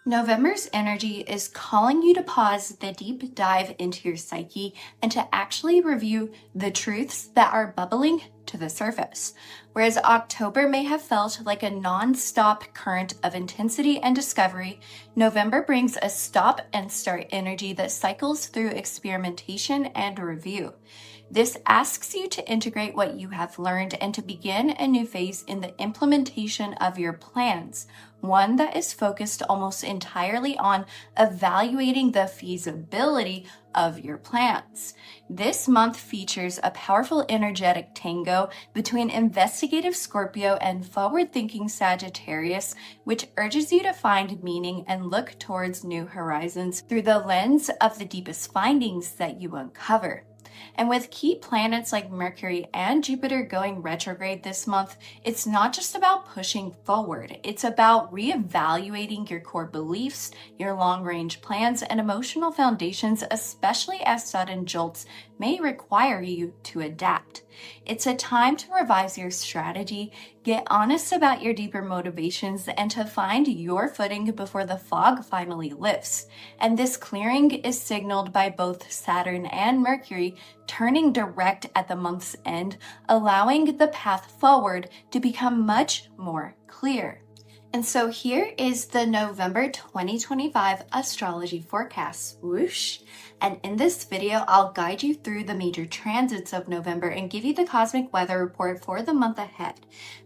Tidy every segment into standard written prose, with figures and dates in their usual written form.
November's energy is calling you to pause the deep dive into your psyche and to actually review the truths that are bubbling to the surface. Whereas October may have felt like a non-stop current of intensity and discovery, November brings a stop and start energy that cycles through experimentation and review. This asks you to integrate what you have learned and to begin a new phase in the implementation of your plans, one that is focused almost entirely on evaluating the feasibility of your plans. This month features a powerful energetic tango between investigative Scorpio and forward-thinking Sagittarius, which urges you to find meaning and look towards new horizons through the lens of the deepest findings that you uncover. And with key planets like Mercury and Jupiter going retrograde this month, it's not just about pushing forward. It's about reevaluating your core beliefs, your long-range plans, and emotional foundations, especially as sudden jolts may require you to adapt. It's a time to revise your strategy, get honest about your deeper motivations, and to find your footing before the fog finally lifts. And this clearing is signaled by both Saturn and Mercury turning direct at the month's end, allowing the path forward to become much more clear. And so here is the November 2025 astrology forecast. Whoosh! And in this video, I'll guide you through the major transits of November and give you the cosmic weather report for the month ahead.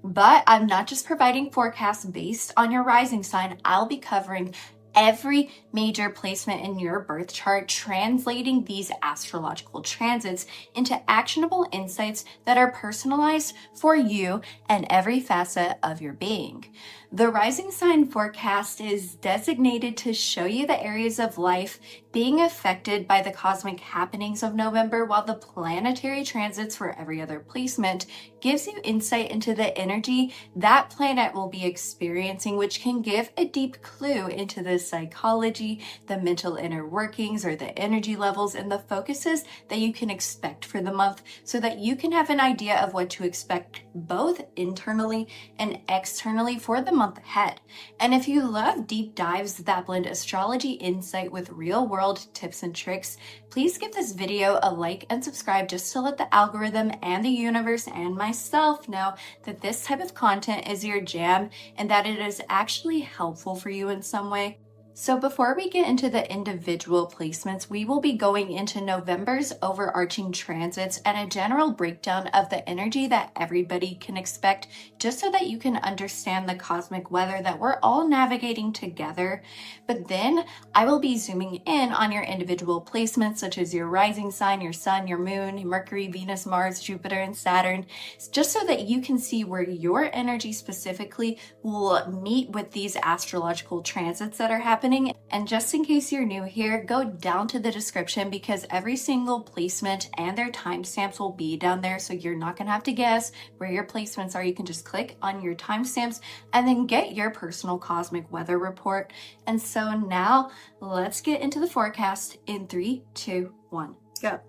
But I'm not just providing forecasts based on your rising sign. I'll be covering every major placement in your birth chart, translating these astrological transits into actionable insights that are personalized for you and every facet of your being. The rising sign forecast is designated to show you the areas of life being affected by the cosmic happenings of November, while the planetary transits for every other placement gives you insight into the energy that planet will be experiencing, which can give a deep clue into the psychology, the mental inner workings, or the energy levels and the focuses that you can expect for the month, so that you can have an idea of what to expect both internally and externally for the month ahead. And if you love deep dives that blend astrology insight with real world tips and tricks, please give this video a like and subscribe, just to let the algorithm and the universe and myself know that this type of content is your jam and that it is actually helpful for you in some way. So before we get into the individual placements, we will be going into November's overarching transits and a general breakdown of the energy that everybody can expect, just so that you can understand the cosmic weather that we're all navigating together. But then I will be zooming in on your individual placements, such as your rising sign, your sun, your moon, Mercury, Venus, Mars, Jupiter, and Saturn, just so that you can see where your energy specifically will meet with these astrological transits that are happening. And just in case you're new here, go down to the description, because every single placement and their timestamps will be down there, so you're not going to have to guess where your placements are. You can just click on your timestamps and then get your personal cosmic weather report. And so now let's get into the forecast in 3, 2, 1, go.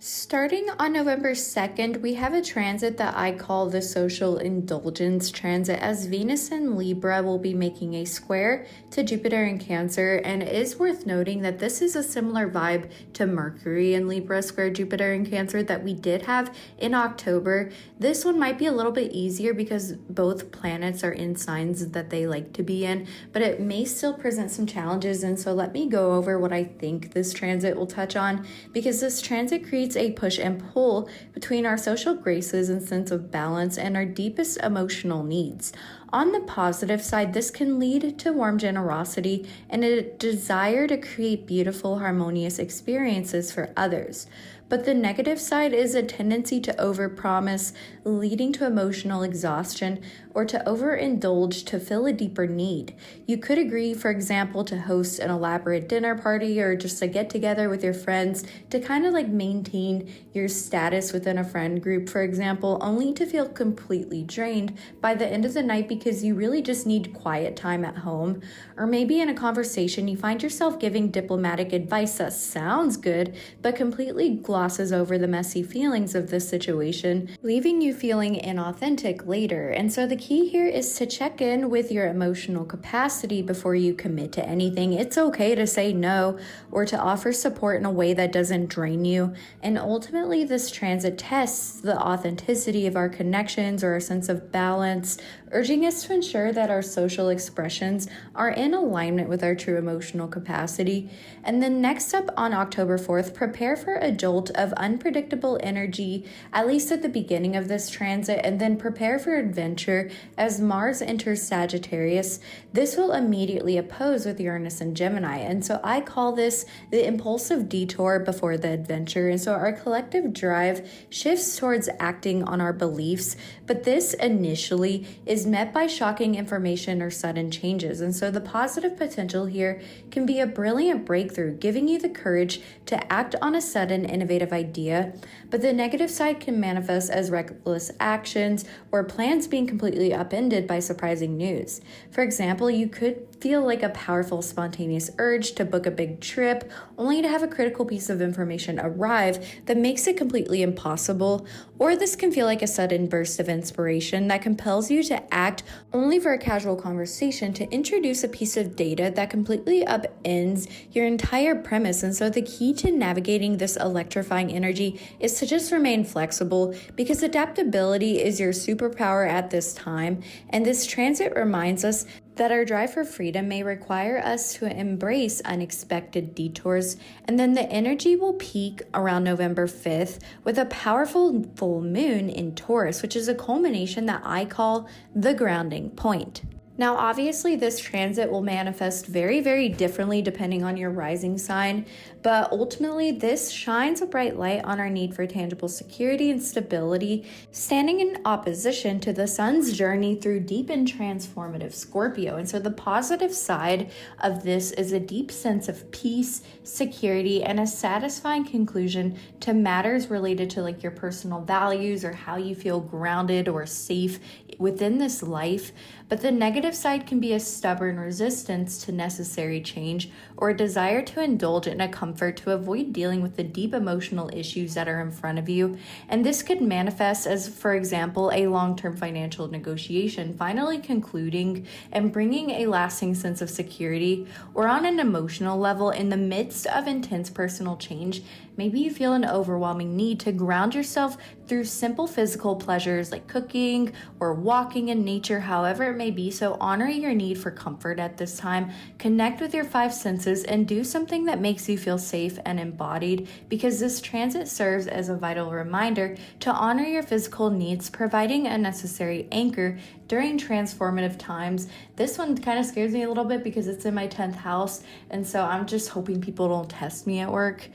Starting on November 2nd, we have a transit that I call the social indulgence transit, as Venus in Libra will be making a square to Jupiter in Cancer. And it is worth noting that this is a similar vibe to Mercury in Libra square Jupiter in Cancer that we did have in October. This one might be a little bit easier because both planets are in signs that they like to be in, but it may still present some challenges. And so let me go over what I think this transit will touch on, because this transit creates a push and pull between our social graces and sense of balance and our deepest emotional needs. On the positive side, this can lead to warm generosity and a desire to create beautiful, harmonious experiences for others. But the negative side is a tendency to overpromise, leading to emotional exhaustion, or to overindulge to fill a deeper need. You could agree, for example, to host an elaborate dinner party or just a get-together with your friends to kind of like maintain your status within a friend group, for example, only to feel completely drained by the end of the night, because you really just need quiet time at home. Or maybe in a conversation, you find yourself giving diplomatic advice that sounds good, but completely glosses over the messy feelings of this situation, leaving you feeling inauthentic later. And so the key here is to check in with your emotional capacity before you commit to anything. It's okay to say no or to offer support in a way that doesn't drain you. And ultimately, this transit tests the authenticity of our connections or a sense of balance, urging us to ensure that our social expressions are in alignment with our true emotional capacity. And then next up on October 4th, prepare for a jolt of unpredictable energy, at least at the beginning of this transit, and then prepare for adventure as Mars enters Sagittarius. This will immediately oppose with Uranus and Gemini. And so I call this the impulsive detour before the adventure. And so our collective drive shifts towards acting on our beliefs, but this initially is met by shocking information or sudden changes. And so the positive potential here can be a brilliant breakthrough, giving you the courage to act on a sudden innovative idea. But the negative side can manifest as reckless actions or plans being completely upended by surprising news. For example, you could feel like a powerful spontaneous urge to book a big trip, only to have a critical piece of information arrive that makes it completely impossible. Or this can feel like a sudden burst of inspiration that compels you to act only for a casual conversation to introduce a piece of data that completely upends your entire premise. And so the key to navigating this electrifying energy is to just remain flexible, because adaptability is your superpower at this time. And this transit reminds us that our drive for freedom may require us to embrace unexpected detours. And then the energy will peak around November 5th with a powerful full moon in Taurus, which is a culmination that I call the grounding point. Now, obviously, this transit will manifest very, very differently depending on your rising sign, but ultimately, this shines a bright light on our need for tangible security and stability, standing in opposition to the sun's journey through deep and transformative Scorpio. And so the positive side of this is a deep sense of peace, security, and a satisfying conclusion to matters related to like your personal values or how you feel grounded or safe within this life. But the negative side can be a stubborn resistance to necessary change or a desire to indulge in a comfort to avoid dealing with the deep emotional issues that are in front of you. And this could manifest as, for example, a long-term financial negotiation finally concluding and bringing a lasting sense of security, or on an emotional level in the midst of intense personal change. Maybe you feel an overwhelming need to ground yourself through simple physical pleasures like cooking or walking in nature, however it may be. So honor your need for comfort at this time, connect with your five senses, and do something that makes you feel safe and embodied, because this transit serves as a vital reminder to honor your physical needs, providing a necessary anchor during transformative times. This one kind of scares me a little bit because it's in my 10th house, and so I'm just hoping people don't test me at work,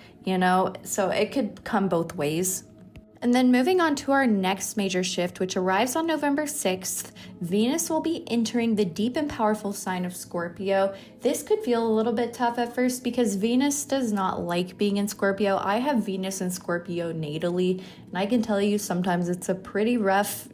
so it could come both ways. And then moving on to our next major shift, which arrives on November 6th, Venus will be entering the deep and powerful sign of Scorpio. This could feel a little bit tough at first because Venus does not like being in Scorpio. I have Venus in Scorpio natally, and I can tell you sometimes it's a pretty rough,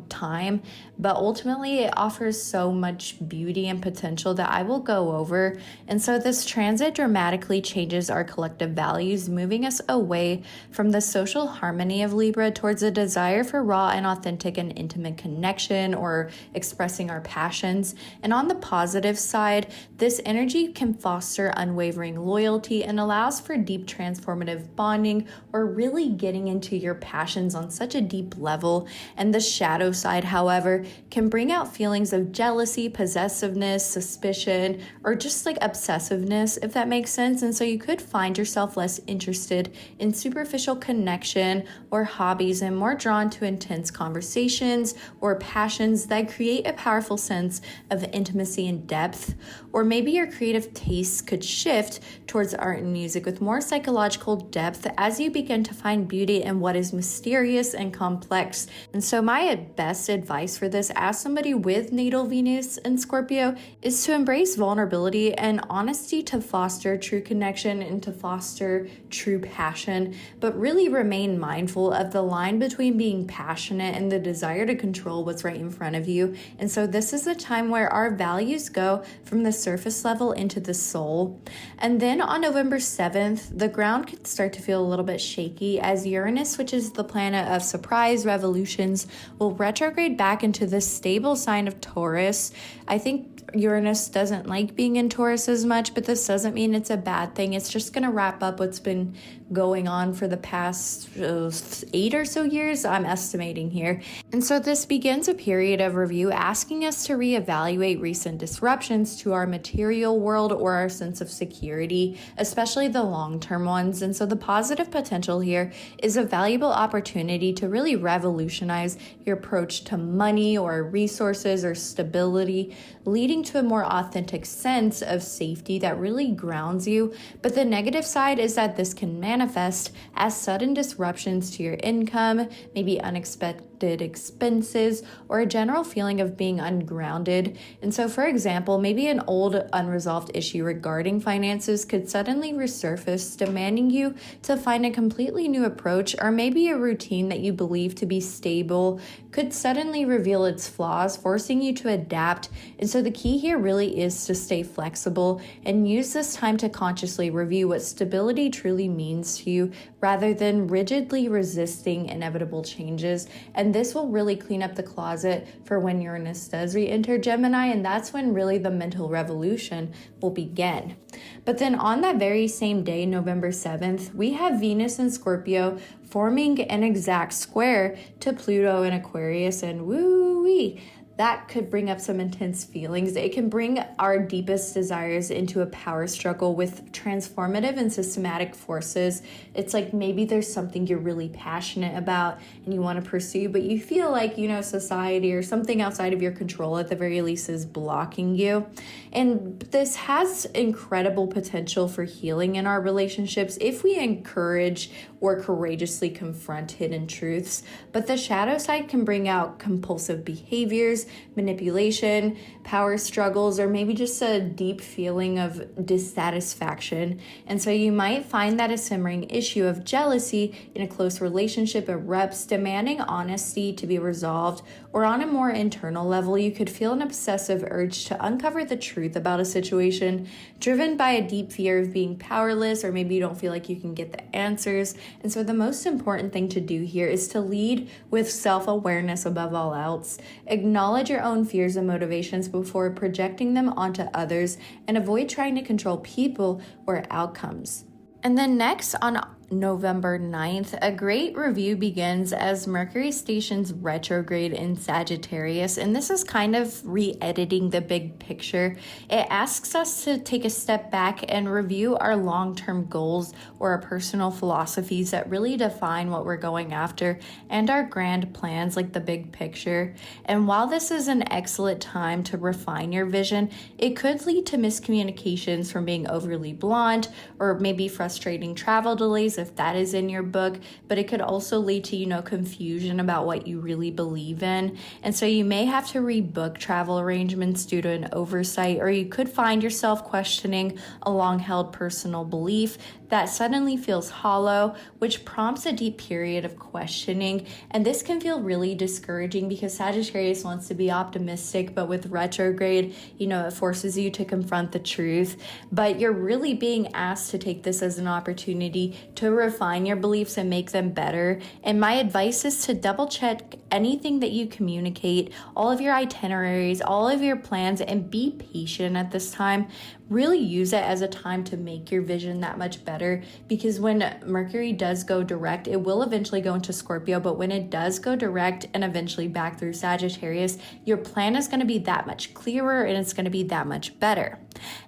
time, but ultimately it offers so much beauty and potential that I will go over. And so this transit dramatically changes our collective values, moving us away from the social harmony of Libra towards a desire for raw and authentic and intimate connection or expressing our passions. And on the positive side, this energy can foster unwavering loyalty and allows for deep transformative bonding or really getting into your passions on such a deep level. And the shadow side, however, can bring out feelings of jealousy, possessiveness, suspicion, or just like obsessiveness, if that makes sense. And so you could find yourself less interested in superficial connection or hobbies and more drawn to intense conversations or passions that create a powerful sense of intimacy and depth. Or maybe your creative tastes could shift towards art and music with more psychological depth as you begin to find beauty in what is mysterious and complex. And so my best advice for this, as somebody with natal Venus in Scorpio, is to embrace vulnerability and honesty to foster true connection and to foster true passion, but really remain mindful example of the line between being passionate and the desire to control what's right in front of you. And so this is a time where our values go from the surface level into the soul. And then on November 7th, the ground could start to feel a little bit shaky as Uranus, which is the planet of surprise revolutions, will retrograde back into the stable sign of Taurus. I think Uranus doesn't like being in Taurus as much, but this doesn't mean it's a bad thing. It's just going to wrap up what's been going on for the past 8 or so years, I'm estimating here. And so this begins a period of review, asking us to reevaluate recent disruptions to our material world or our sense of security, especially the long-term ones. And so the positive potential here is a valuable opportunity to really revolutionize your approach to money or resources or stability, leading to a more authentic sense of safety that really grounds you. But the negative side is that this can manifest as sudden disruptions to your income, maybe unexpected expenses, or a general feeling of being ungrounded. And so, for example, maybe an old unresolved issue regarding finances could suddenly resurface, demanding you to find a completely new approach, or maybe a routine that you believe to be stable could suddenly reveal its flaws, forcing you to adapt. And so the key here really is to stay flexible and use this time to consciously review what stability truly means to you rather than rigidly resisting inevitable changes. And this will really clean up the closet for when Uranus does re-enter Gemini, and that's when really the mental revolution will begin. But then on that very same day, November 7th, we have Venus in Scorpio forming an exact square to Pluto in Aquarius, and woo-wee, that could bring up some intense feelings. It can bring our deepest desires into a power struggle with transformative and systematic forces. It's like maybe there's something you're really passionate about and you want to pursue, but you feel like, society or something outside of your control at the very least is blocking you. And this has incredible potential for healing in our relationships if we encourage or courageously confront hidden truths. But the shadow side can bring out compulsive behaviors, manipulation, power struggles, or maybe just a deep feeling of dissatisfaction. And so you might find that a simmering issue of jealousy in a close relationship erupts, demanding honesty to be resolved. Or on a more internal level, you could feel an obsessive urge to uncover the truth about a situation, driven by a deep fear of being powerless, or maybe you don't feel like you can get the answers. And so the most important thing to do here is to lead with self-awareness above all else. Acknowledge your own fears and motivations before projecting them onto others, and avoid trying to control people or outcomes. And then next, on November 9th, a great review begins as Mercury stations retrograde in Sagittarius, and this is kind of re-editing the big picture. It asks us to take a step back and review our long-term goals or our personal philosophies that really define what we're going after, and our grand plans, like the big picture. And while this is an excellent time to refine your vision, it could lead to miscommunications from being overly blunt, or maybe frustrating travel delays if that is in your book, but it could also lead to, confusion about what you really believe in. And so you may have to rebook travel arrangements due to an oversight, or you could find yourself questioning a long-held personal belief that suddenly feels hollow, which prompts a deep period of questioning. And this can feel really discouraging because Sagittarius wants to be optimistic, but with retrograde, it forces you to confront the truth. But you're really being asked to take this as an opportunity to refine your beliefs and make them better. And my advice is to double check anything that you communicate, all of your itineraries, all of your plans, and be patient at this time. Really use it as a time to make your vision that much better, because when Mercury does go direct, it will eventually go into Scorpio, but when it does go direct and eventually back through Sagittarius, your plan is going to be that much clearer and it's going to be that much better.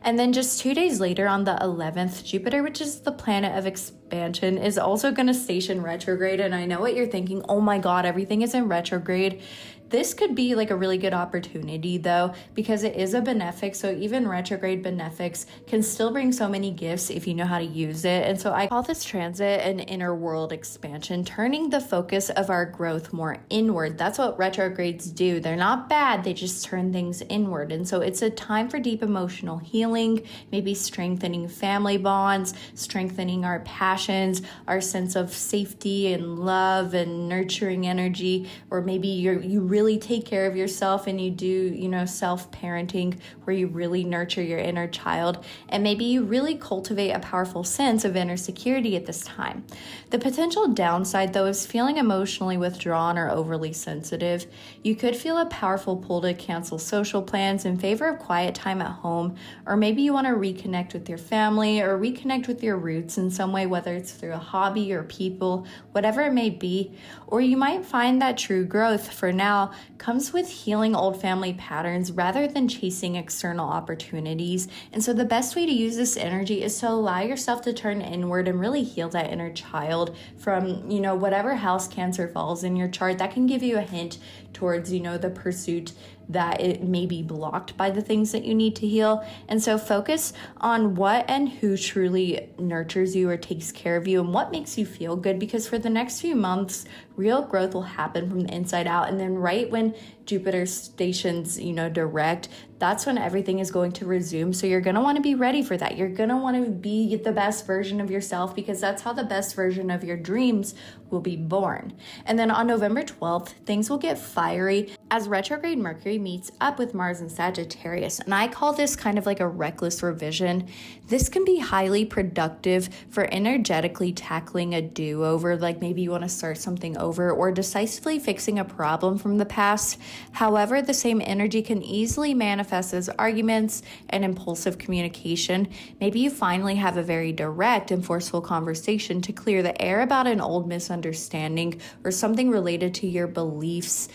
And then just 2 days later, on the 11th, Jupiter, which is the planet of expansion, is also going to station retrograde. And I know what you're thinking, oh my God, everything is in retrograde. This could be like a really good opportunity though, because it is a benefic. So even retrograde benefics can still bring so many gifts if you know how to use it. And so I call this transit an inner world expansion, turning the focus of our growth more inward. That's what retrogrades do. They're not bad, they just turn things inward. And so it's a time for deep emotional healing, maybe strengthening family bonds, strengthening our passions, our sense of safety and love and nurturing energy. Or maybe you really take care of yourself and you do, self-parenting where you really nurture your inner child. And maybe you really cultivate a powerful sense of inner security at this time. The potential downside, though, is feeling emotionally withdrawn or overly sensitive. You could feel a powerful pull to cancel social plans in favor of quiet time at home, or maybe you want to reconnect with your family or reconnect with your roots in some way, whether it's through a hobby or people, whatever it may be. Or you might find that true growth for now comes with healing old family patterns rather than chasing external opportunities. And so the best way to use this energy is to allow yourself to turn inward and really heal that inner child from, whatever house Cancer falls in your chart. That can give you a hint towards, the pursuit that it may be blocked by the things that you need to heal. And so focus on what and who truly nurtures you or takes care of you and what makes you feel good, because for the next few months, real growth will happen from the inside out. And then right when Jupiter stations, direct, that's when everything is going to resume. So you're going to want to be ready for that. You're going to want to be the best version of yourself, because that's how the best version of your dreams will be born. And then on November 12th, things will get fiery as retrograde Mercury meets up with Mars in Sagittarius. And I call this kind of like a reckless revision. This can be highly productive for energetically tackling a do-over, like maybe you want to start something over or decisively fixing a problem from the past. However, the same energy can easily manifest as arguments and impulsive communication. Maybe you finally have a very direct and forceful conversation to clear the air about an old misunderstanding or something related to your beliefs,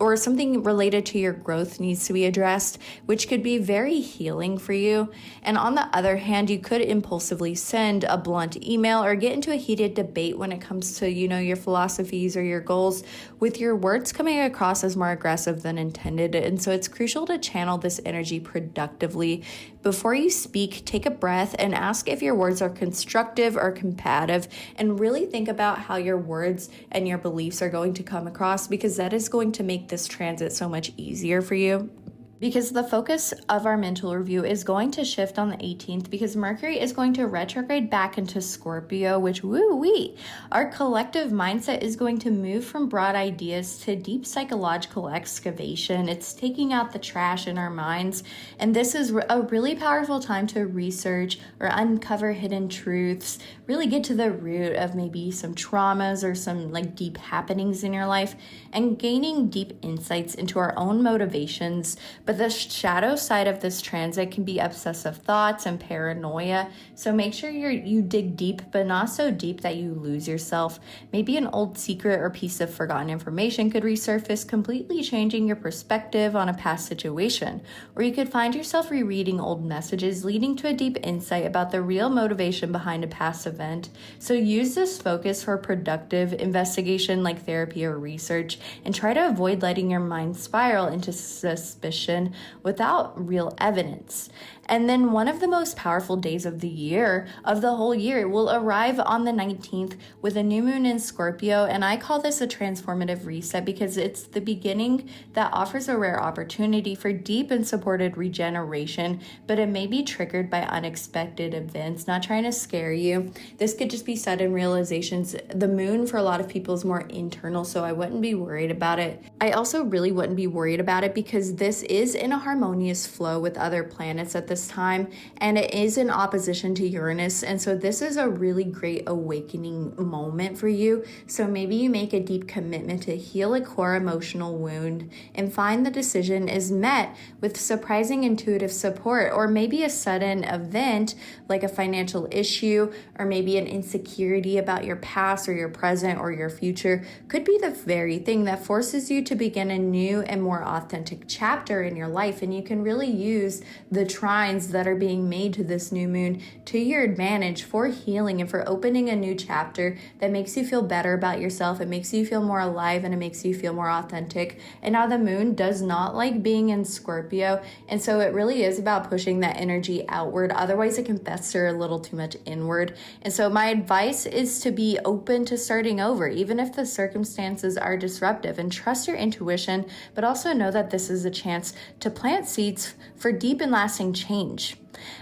or something related to your growth needs to be addressed, which could be very healing for you. And on the other hand, you could impulsively send a blunt email or get into a heated debate when it comes to, your philosophies or your goals, with your words coming across as more aggressive than intended. And so it's crucial to channel this energy productively. Before you speak, take a breath and ask if your words are constructive or combative, and really think about how your words and your beliefs are going to come across, because that is going to make this transit so much easier for you. Because the focus of our mental review is going to shift on the 18th, because Mercury is going to retrograde back into Scorpio, which woo-wee. Our collective mindset is going to move from broad ideas to deep psychological excavation. It's taking out the trash in our minds. And this is a really powerful time to research or uncover hidden truths, really get to the root of maybe some traumas or some like deep happenings in your life, and gaining deep insights into our own motivations. But the shadow side of this transit can be obsessive thoughts and paranoia. So make sure you dig deep, but not so deep that you lose yourself. Maybe an old secret or piece of forgotten information could resurface, completely changing your perspective on a past situation. Or you could find yourself rereading old messages, leading to a deep insight about the real motivation behind a past event. So use this focus for productive investigation like therapy or research, and try to avoid letting your mind spiral into suspicion without real evidence. And then one of the most powerful days of the whole year, will arrive on the 19th with a new moon in Scorpio. And I call this a transformative reset, because it's the beginning that offers a rare opportunity for deep and supported regeneration, but it may be triggered by unexpected events. Not trying to scare you. This could just be sudden realizations. The moon for a lot of people is more internal, so I wouldn't be worried about it. I also really wouldn't be worried about it because this is in a harmonious flow with other planets at this time, and it is in opposition to Uranus. And so this is a really great awakening moment for you. So maybe you make a deep commitment to heal a core emotional wound, and find the decision is met with surprising intuitive support, or maybe a sudden event like a financial issue, or maybe an insecurity about your past or your present or your future could be the very thing that forces you to begin a new and more authentic chapter in your life. And you can really use the trine signs that are being made to this new moon to your advantage for healing and for opening a new chapter that makes you feel better about yourself. It makes you feel more alive and it makes you feel more authentic. And now the moon does not like being in Scorpio. And so it really is about pushing that energy outward. Otherwise, it can fester a little too much inward. And so my advice is to be open to starting over, even if the circumstances are disruptive, and trust your intuition, but also know that this is a chance to plant seeds for deep and lasting change.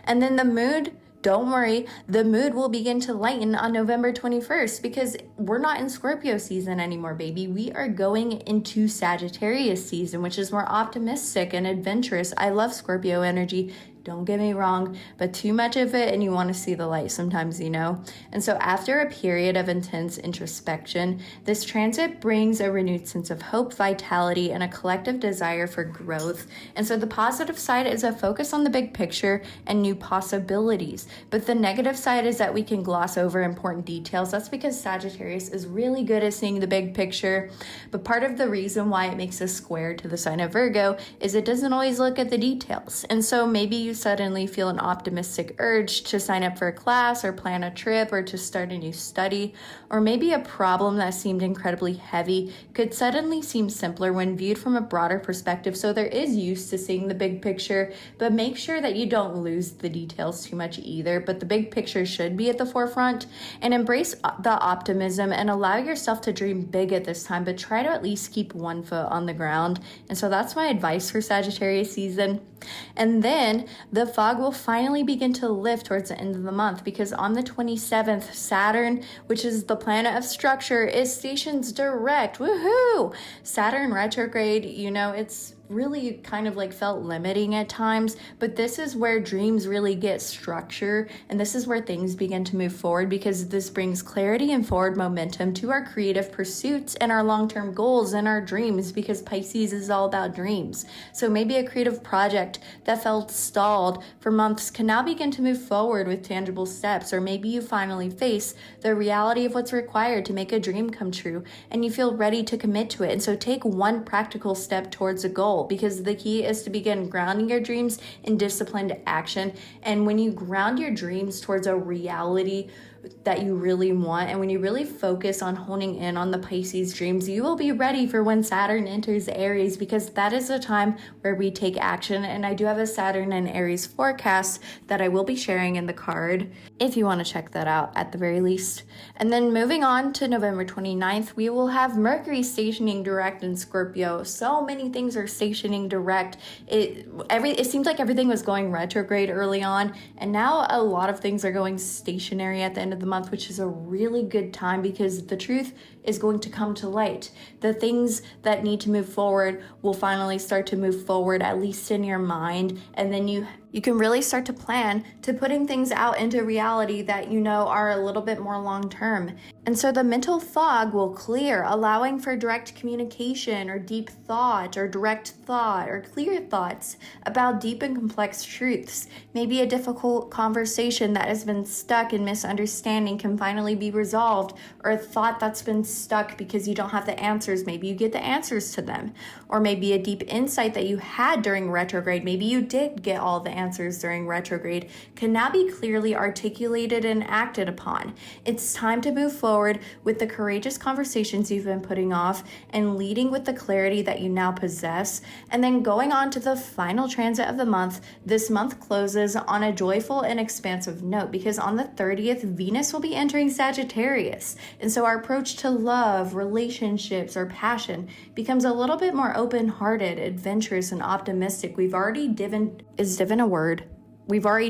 And then the mood, don't worry, the mood will begin to lighten on November 21st because we're not in Scorpio season anymore, baby. We are going into Sagittarius season, which is more optimistic and adventurous. I love Scorpio energy. Don't get me wrong, but too much of it and you want to see the light sometimes, you know? And so after a period of intense introspection, this transit brings a renewed sense of hope, vitality, and a collective desire for growth. And so the positive side is a focus on the big picture and new possibilities. But the negative side is that we can gloss over important details. That's because Sagittarius is really good at seeing the big picture. But part of the reason why it makes a square to the sign of Virgo is it doesn't always look at the details. And so maybe you suddenly feel an optimistic urge to sign up for a class or plan a trip or to start a new study, or maybe a problem that seemed incredibly heavy could suddenly seem simpler when viewed from a broader perspective. So there is use to seeing the big picture, but make sure that you don't lose the details too much either. But the big picture should be at the forefront, and embrace the optimism and allow yourself to dream big at this time, but try to at least keep one foot on the ground. And so that's my advice for Sagittarius season. And then the fog will finally begin to lift towards the end of the month because on the 27th, Saturn, which is the planet of structure, is stationed direct. Woohoo! Saturn retrograde, you know, it's really kind of like felt limiting at times, but this is where dreams really get structure, and this is where things begin to move forward because this brings clarity and forward momentum to our creative pursuits and our long-term goals and our dreams, because Pisces is all about dreams. So maybe a creative project that felt stalled for months can now begin to move forward with tangible steps, or maybe you finally face the reality of what's required to make a dream come true and you feel ready to commit to it. And so take one practical step towards a goal, because the key is to begin grounding your dreams in disciplined action. And when you ground your dreams towards a reality that you really want, and when you really focus on honing in on the Pisces dreams, you will be ready for when Saturn enters Aries, because that is a time where we take action. And I do have a Saturn and Aries forecast that I will be sharing in the card if you want to check that out at the very least. And then moving on to November 29th, we will have Mercury stationing direct in Scorpio. So many things are stationing direct. It seems like everything was going retrograde early on, and now a lot of things are going stationary at the end of the month, which is a really good time because the truth is going to come to light. The things that need to move forward will finally start to move forward, at least in your mind, and then you can really start to plan to putting things out into reality that you know are a little bit more long term. And so the mental fog will clear, allowing for direct communication or deep thought or direct thought or clear thoughts about deep and complex truths. Maybe a difficult conversation that has been stuck in misunderstanding can finally be resolved, or a thought that's been stuck because you don't have the answers. Maybe you get the answers to them. Or maybe a deep insight that you had during retrograde, maybe you did get all the answers during retrograde, can now be clearly articulated and acted upon. It's time to move forward with the courageous conversations you've been putting off and leading with the clarity that you now possess. And then going on to the final transit of the month, this month closes on a joyful and expansive note because on the 30th, Venus will be entering Sagittarius. And so our approach to love, relationships, or passion becomes a little bit more open-hearted, adventurous, and optimistic. We've already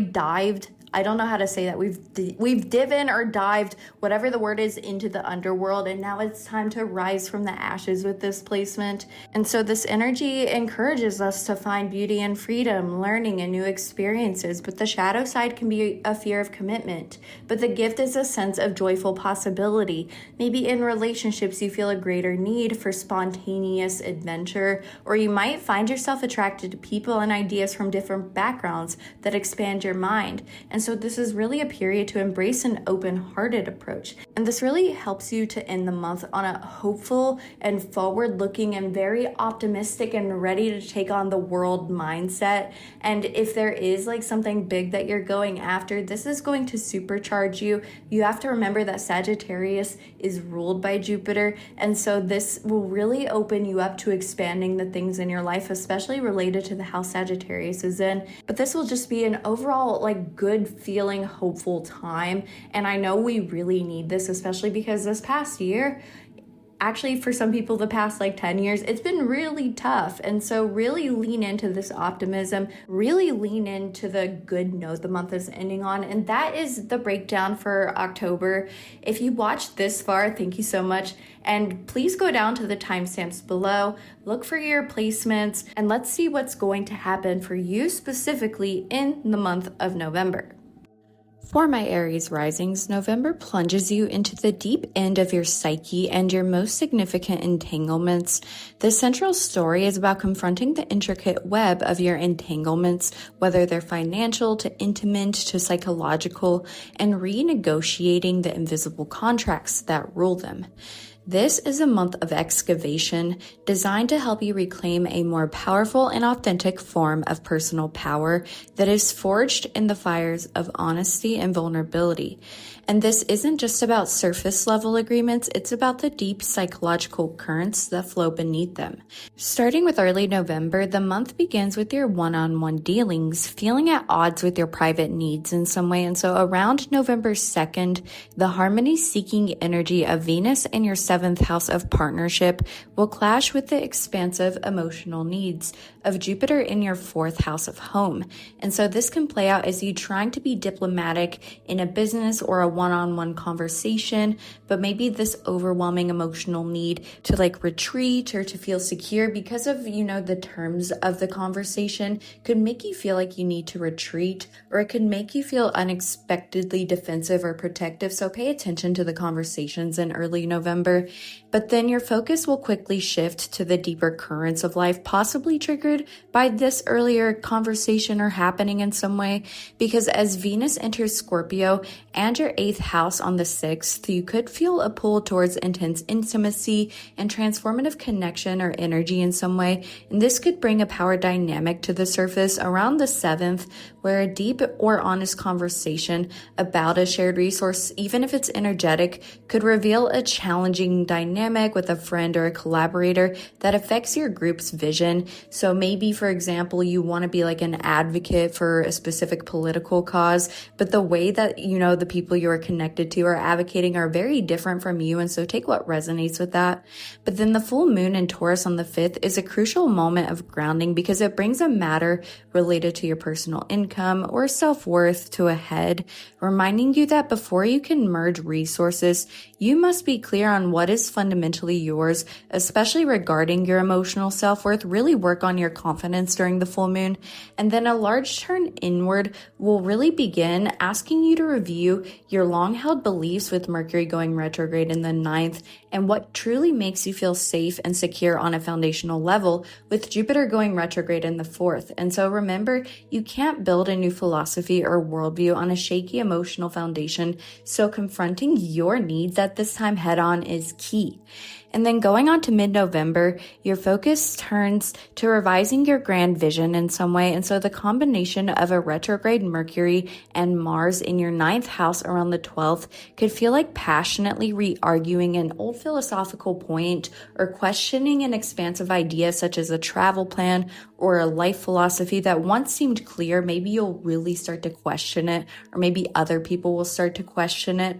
dived. I don't know how to say that. We've divin or dived, whatever the word is, into the underworld, and now it's time to rise from the ashes with this placement. And so this energy encourages us to find beauty and freedom, learning and new experiences, but the shadow side can be a fear of commitment. But the gift is a sense of joyful possibility. Maybe in relationships you feel a greater need for spontaneous adventure, or you might find yourself attracted to people and ideas from different backgrounds that expand your mind. And And so this is really a period to embrace an open-hearted approach. And this really helps you to end the month on a hopeful and forward-looking and very optimistic and ready to take on the world mindset. And if there is like something big that you're going after, this is going to supercharge you. You have to remember that Sagittarius is ruled by Jupiter. And so this will really open you up to expanding the things in your life, especially related to the house Sagittarius is in. But this will just be an overall like good feeling, hopeful time. And I know we really need this, especially because this past year, actually for some people the past like 10 years, it's been really tough. And so really lean into this optimism, really lean into the good note the month is ending on. And that is the breakdown for October. If you watched this far, thank you so much. And please go down to the timestamps below, look for your placements, and let's see what's going to happen for you specifically in the month of November. For my Aries risings, November plunges you into the deep end of your psyche and your most significant entanglements. The central story is about confronting the intricate web of your entanglements, whether they're financial to intimate to psychological, and renegotiating the invisible contracts that rule them. This is a month of excavation designed to help you reclaim a more powerful and authentic form of personal power that is forged in the fires of honesty and vulnerability. And this isn't just about surface level agreements, it's about the deep psychological currents that flow beneath them. Starting with early November, the month begins with your one-on-one dealings, feeling at odds with your private needs in some way. And so around November 2nd, the harmony-seeking energy of Venus in your 7th house of partnership will clash with the expansive emotional needs of Jupiter in your 4th house of home. And so this can play out as you trying to be diplomatic in a business or a one-on-one conversation, but maybe this overwhelming emotional need to like retreat or to feel secure because of, the terms of the conversation could make you feel like you need to retreat, or it could make you feel unexpectedly defensive or protective. So pay attention to the conversations in early November. But then your focus will quickly shift to the deeper currents of life, possibly triggered by this earlier conversation or happening in some way, because as Venus enters Scorpio and your 8th house on the 6th, you could feel a pull towards intense intimacy and transformative connection or energy in some way. And this could bring a power dynamic to the surface around the 7th, where a deep or honest conversation about a shared resource, even if it's energetic, could reveal a challenging dynamic with a friend or a collaborator that affects your group's vision. So maybe, for example, you want to be like an advocate for a specific political cause, but the way that, the people you are connected to or advocating are very different from you. And so take what resonates with that. But then the full moon in Taurus on the 5th is a crucial moment of grounding because it brings a matter related to your personal income or self-worth to a head, reminding you that before you can merge resources, you must be clear on what is fundamentally yours, especially regarding your emotional self-worth. Really work on your confidence during the full moon. And then a large turn inward will really begin asking you to review your long-held beliefs with Mercury going retrograde in the 9th and what truly makes you feel safe and secure on a foundational level with Jupiter going retrograde in the 4th. And so remember, you can't build a new philosophy or worldview on a shaky emotional foundation, so confronting your needs at this time head on is key. And then going on to mid-November, your focus turns to revising your grand vision in some way. And so the combination of a retrograde Mercury and Mars in your 9th house around the 12th could feel like passionately re-arguing an old philosophical point or questioning an expansive idea such as a travel plan or a life philosophy that once seemed clear. Maybe you'll really start to question it, or maybe other people will start to question it.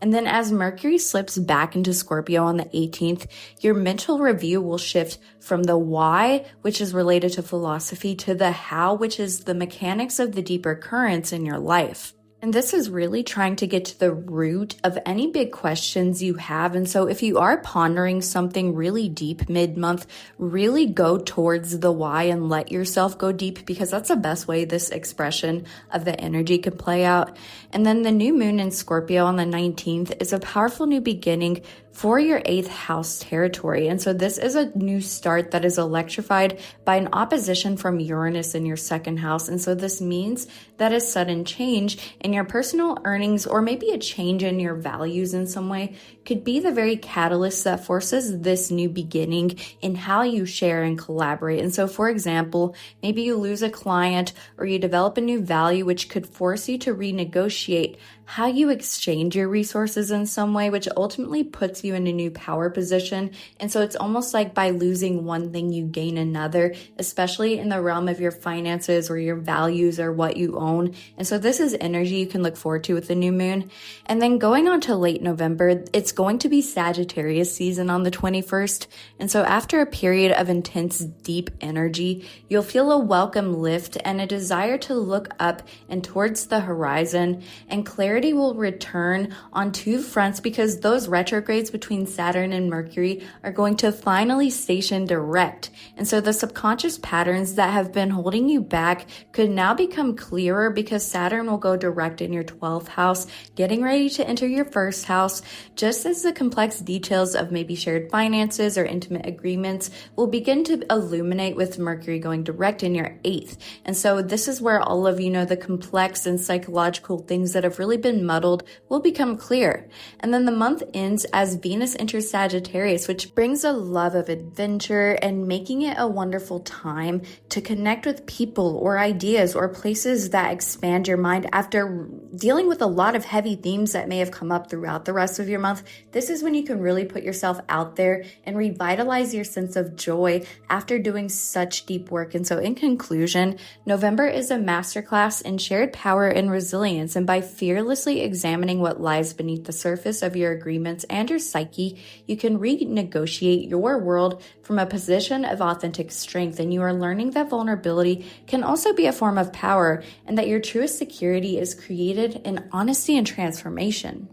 And then as Mercury slips back into Scorpio on the 18th, your mental review will shift from the why, which is related to philosophy, to the how, which is the mechanics of the deeper currents in your life. And this is really trying to get to the root of any big questions you have. And so if you are pondering something really deep mid-month, really go towards the why and let yourself go deep, because that's the best way this expression of the energy can play out. And then the new moon in Scorpio on the 19th is a powerful new beginning for your 8th house territory. And so this is a new start that is electrified by an opposition from Uranus in your 2nd house. And so this means that a sudden change in your personal earnings, or maybe a change in your values in some way, could be the very catalyst that forces this new beginning in how you share and collaborate. And so, for example, maybe you lose a client or you develop a new value, which could force you to renegotiate how you exchange your resources in some way, which ultimately puts you in a new power position. And so it's almost like by losing one thing, you gain another, especially in the realm of your finances or your values or what you own. And so this is energy you can look forward to with the new moon. And then going on to late November, it's going to be Sagittarius season on the 21st. And so after a period of intense, deep energy, you'll feel a welcome lift and a desire to look up and towards the horizon, and clarity will return on 2 fronts, because those retrogrades between Saturn and Mercury are going to finally station direct. And so the subconscious patterns that have been holding you back could now become clearer, because Saturn will go direct in your 12th house, getting ready to enter your 1st house, just as the complex details of maybe shared finances or intimate agreements will begin to illuminate with Mercury going direct in your 8th. And so this is where all of, the complex and psychological things that have really been muddled will become clear. And then the month ends as Venus enters Sagittarius, which brings a love of adventure and making it a wonderful time to connect with people or ideas or places that expand your mind after dealing with a lot of heavy themes that may have come up throughout the rest of your month. This is when you can really put yourself out there and revitalize your sense of joy after doing such deep work. And so in conclusion, November is a masterclass in shared power and resilience. And by fearlessly examining what lies beneath the surface of your agreements and your psyche, you can renegotiate your world from a position of authentic strength. And you are learning that vulnerability can also be a form of power, and that your truest security is created in honesty and transformation.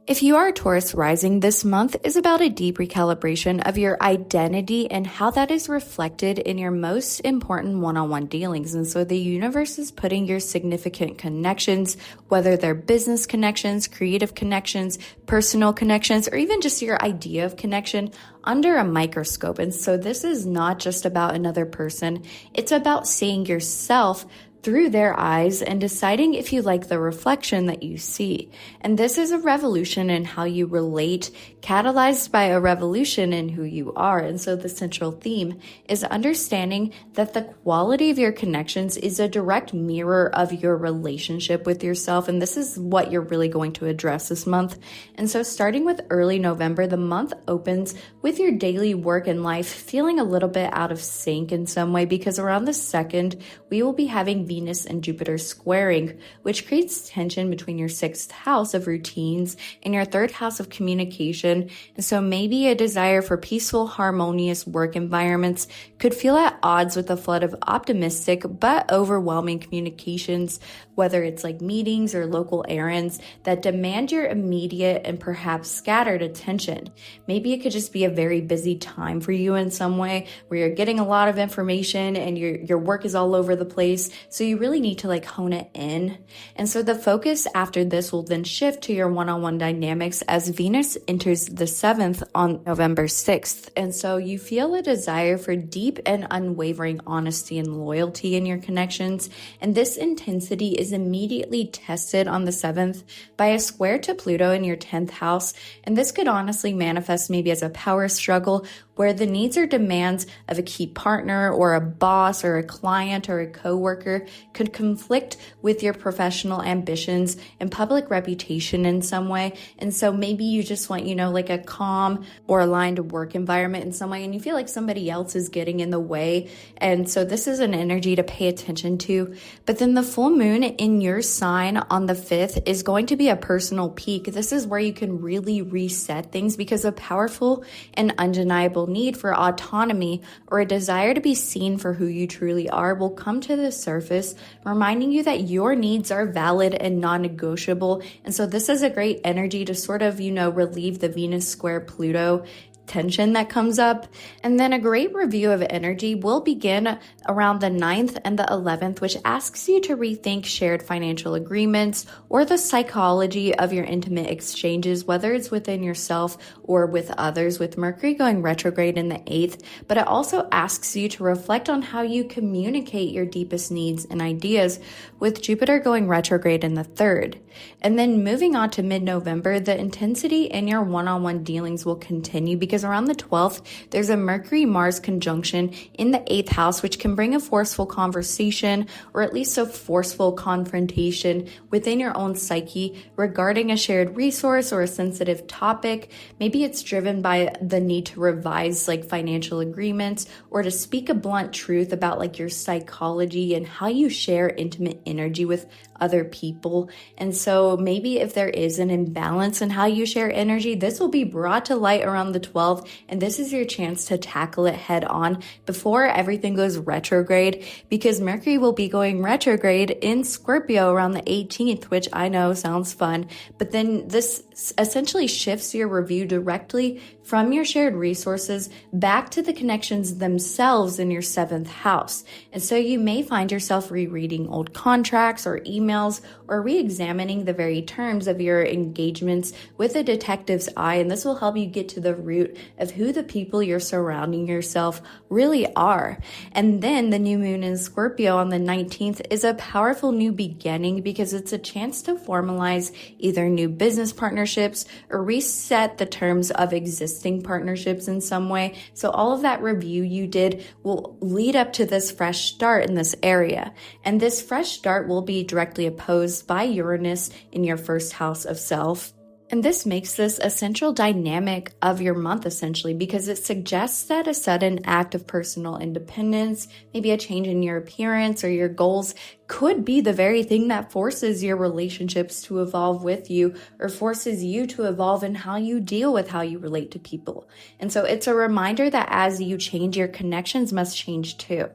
If you are a Taurus rising, this month is about a deep recalibration of your identity and how that is reflected in your most important one-on-one dealings. And so the universe is putting your significant connections, whether they're business connections, creative connections, personal connections, or even just your idea of connection, under a microscope. And so this is not just about another person. It's about seeing yourself through their eyes and deciding if you like the reflection that you see. And this is a revolution in how you relate, catalyzed by a revolution in who you are. And so the central theme is understanding that the quality of your connections is a direct mirror of your relationship with yourself. And this is what you're really going to address this month. And so starting with early November, the month opens with your daily work and life feeling a little bit out of sync in some way, because around the 2nd, we will be having Venus and Jupiter squaring, which creates tension between your 6th house of routines and your 3rd house of communication. And so maybe a desire for peaceful, harmonious work environments could feel at odds with a flood of optimistic but overwhelming communications, whether it's like meetings or local errands that demand your immediate and perhaps scattered attention. Maybe it could just be a very busy time for you in some way, where you're getting a lot of information and your work is all over the place. So you really need to hone it in. And so the focus after this will then shift to your one-on-one dynamics as Venus enters the 7th on November 6th. And so you feel a desire for deep and unwavering honesty and loyalty in your connections. And this intensity is immediately tested on the 7th by a square to Pluto in your 10th house. And this could honestly manifest maybe as a power struggle, where the needs or demands of a key partner or a boss or a client or a coworker could conflict with your professional ambitions and public reputation in some way. And so maybe you just want, a calm or aligned work environment in some way, and you feel like somebody else is getting in the way. And so this is an energy to pay attention to. But then the full moon in your sign on the 5th is going to be a personal peak. This is where you can really reset things, because a powerful and undeniable need for autonomy or a desire to be seen for who you truly are will come to the surface, reminding you that your needs are valid and non-negotiable. And so this is a great energy to sort of, relieve the Venus square Pluto tension that comes up. And then a great review of energy will begin around the 9th and the 11th, which asks you to rethink shared financial agreements or the psychology of your intimate exchanges, whether it's within yourself or with others, with Mercury going retrograde in the 8th. But it also asks you to reflect on how you communicate your deepest needs and ideas, with Jupiter going retrograde in the 3rd. And then moving on to mid-November, the intensity in your one-on-one dealings will continue because around the 12th, there's a Mercury-Mars conjunction in the 8th house, which can bring a forceful conversation or at least a forceful confrontation within your own psyche regarding a shared resource or a sensitive topic. Maybe it's driven by the need to revise like financial agreements or to speak a blunt truth about like your psychology and how you share intimate energy with other people. And so maybe if there is an imbalance in how you share energy, this will be brought to light around the 12th, and this is your chance to tackle it head on before everything goes retrograde, because Mercury will be going retrograde in Scorpio around the 18th, which I know sounds fun, but then this essentially shifts your review directly from your shared resources back to the connections themselves in your 7th house. And so you may find yourself rereading old contracts or emails or re-examining the very terms of your engagements with a detective's eye. And this will help you get to the root of who the people you're surrounding yourself really are. And then the new moon in Scorpio on the 19th is a powerful new beginning because it's a chance to formalize either new business partnerships or reset the terms of existing partnerships in some way. So all of that review you did will lead up to this fresh start in this area. And this fresh start will be directly opposed by Uranus in your 1st house of self. And this makes this a central dynamic of your month, essentially, because it suggests that a sudden act of personal independence, maybe a change in your appearance or your goals, could be the very thing that forces your relationships to evolve with you or forces you to evolve in how you deal with how you relate to people. And so it's a reminder that as you change, your connections must change too.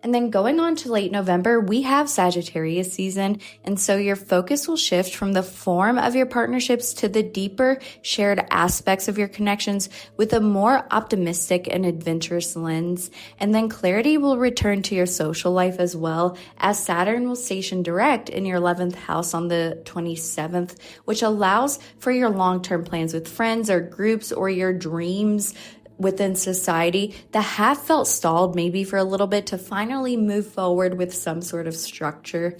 And then going on to late November, we have Sagittarius season. And so your focus will shift from the form of your partnerships to the deeper shared aspects of your connections with a more optimistic and adventurous lens. And then clarity will return to your social life as well, as Saturn will station direct in your 11th house on the 27th, which allows for your long-term plans with friends or groups or your dreams within society that have felt stalled maybe for a little bit to finally move forward with some sort of structure.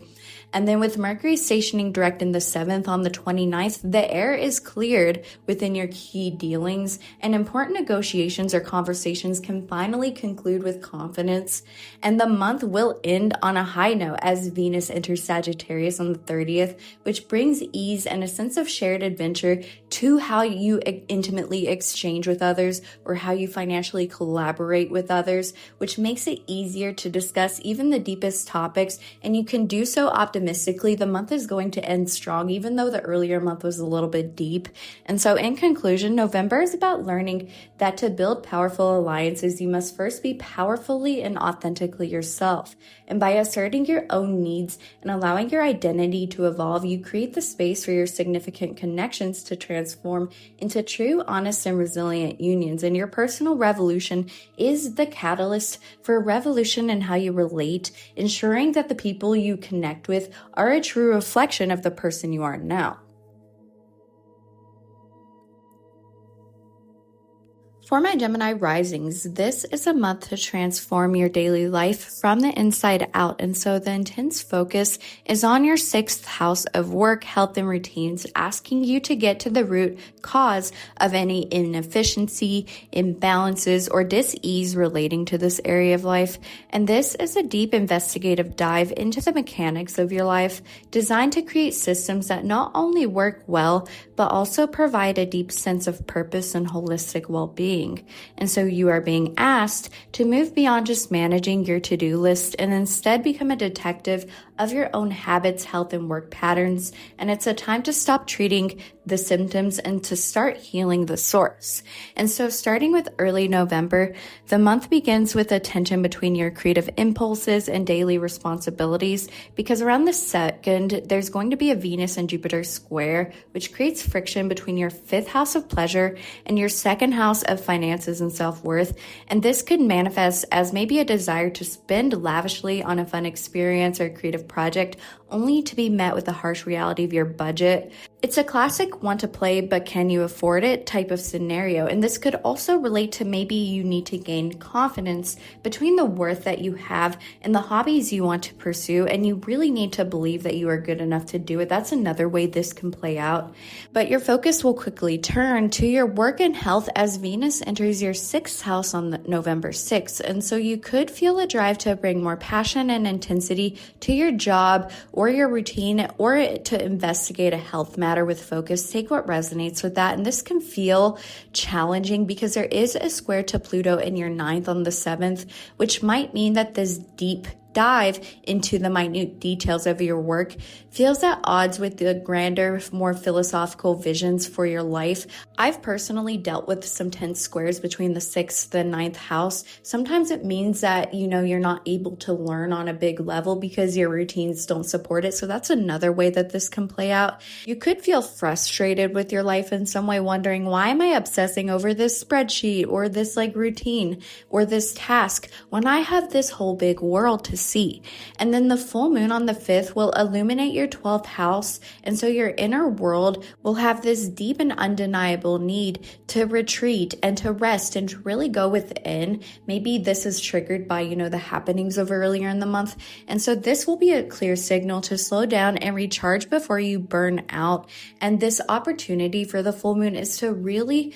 And then with Mercury stationing direct in the 7th on the 29th, the air is cleared within your key dealings, and important negotiations or conversations can finally conclude with confidence. And the month will end on a high note as Venus enters Sagittarius on the 30th, which brings ease and a sense of shared adventure to how you intimately exchange with others or how you financially collaborate with others, which makes it easier to discuss even the deepest topics, and you can do so optimistically. The month is going to end strong, even though the earlier month was a little bit deep. And so in conclusion, November is about learning that to build powerful alliances, you must first be powerfully and authentically yourself. And by asserting your own needs and allowing your identity to evolve, you create the space for your significant connections to transform into true, honest, and resilient unions. And your personal revolution is the catalyst for a revolution in how you relate, ensuring that the people you connect with are a true reflection of the person you are now. For my Gemini risings, this is a month to transform your daily life from the inside out. And so the intense focus is on your 6th house of work, health, and routines, asking you to get to the root cause of any inefficiency, imbalances, or dis-ease relating to this area of life. And this is a deep investigative dive into the mechanics of your life, designed to create systems that not only work well, but also provide a deep sense of purpose and holistic well-being. And so you are being asked to move beyond just managing your to-do list and instead become a detective of your own habits, health, and work patterns. And it's a time to stop treating the symptoms and to start healing the source. And so starting with early November, the month begins with a tension between your creative impulses and daily responsibilities, because around the 2nd, there's going to be a Venus and Jupiter square, which creates friction between your 5th house of pleasure and your 2nd house of finances and self-worth. And this could manifest as maybe a desire to spend lavishly on a fun experience or creative project, only to be met with the harsh reality of your budget. It's a classic want to play, but can you afford it type of scenario. And this could also relate to maybe you need to gain confidence between the worth that you have and the hobbies you want to pursue, and you really need to believe that you are good enough to do it. That's another way this can play out. But your focus will quickly turn to your work and health as Venus enters your 6th house on November 6th. And so you could feel a drive to bring more passion and intensity to your job or your routine, or to investigate a health matter with focus. Take what resonates with that. And this can feel challenging because there is a square to Pluto in your 9th on the 7th, which might mean that this deep dive into the minute details of your work feels at odds with the grander, more philosophical visions for your life. I've personally dealt with some tense squares between the 6th and 9th house. Sometimes it means that, you're not able to learn on a big level because your routines don't support it. So that's another way that this can play out. You could feel frustrated with your life in some way, wondering, why am I obsessing over this spreadsheet or this routine or this task when I have this whole big world to see? And then the full moon on the 5th will illuminate your 12th house. And so your inner world will have this deep and undeniable need to retreat and to rest and to really go within. Maybe this is triggered by, the happenings of earlier in the month. And so this will be a clear signal to slow down and recharge before you burn out. And this opportunity for the full moon is to really,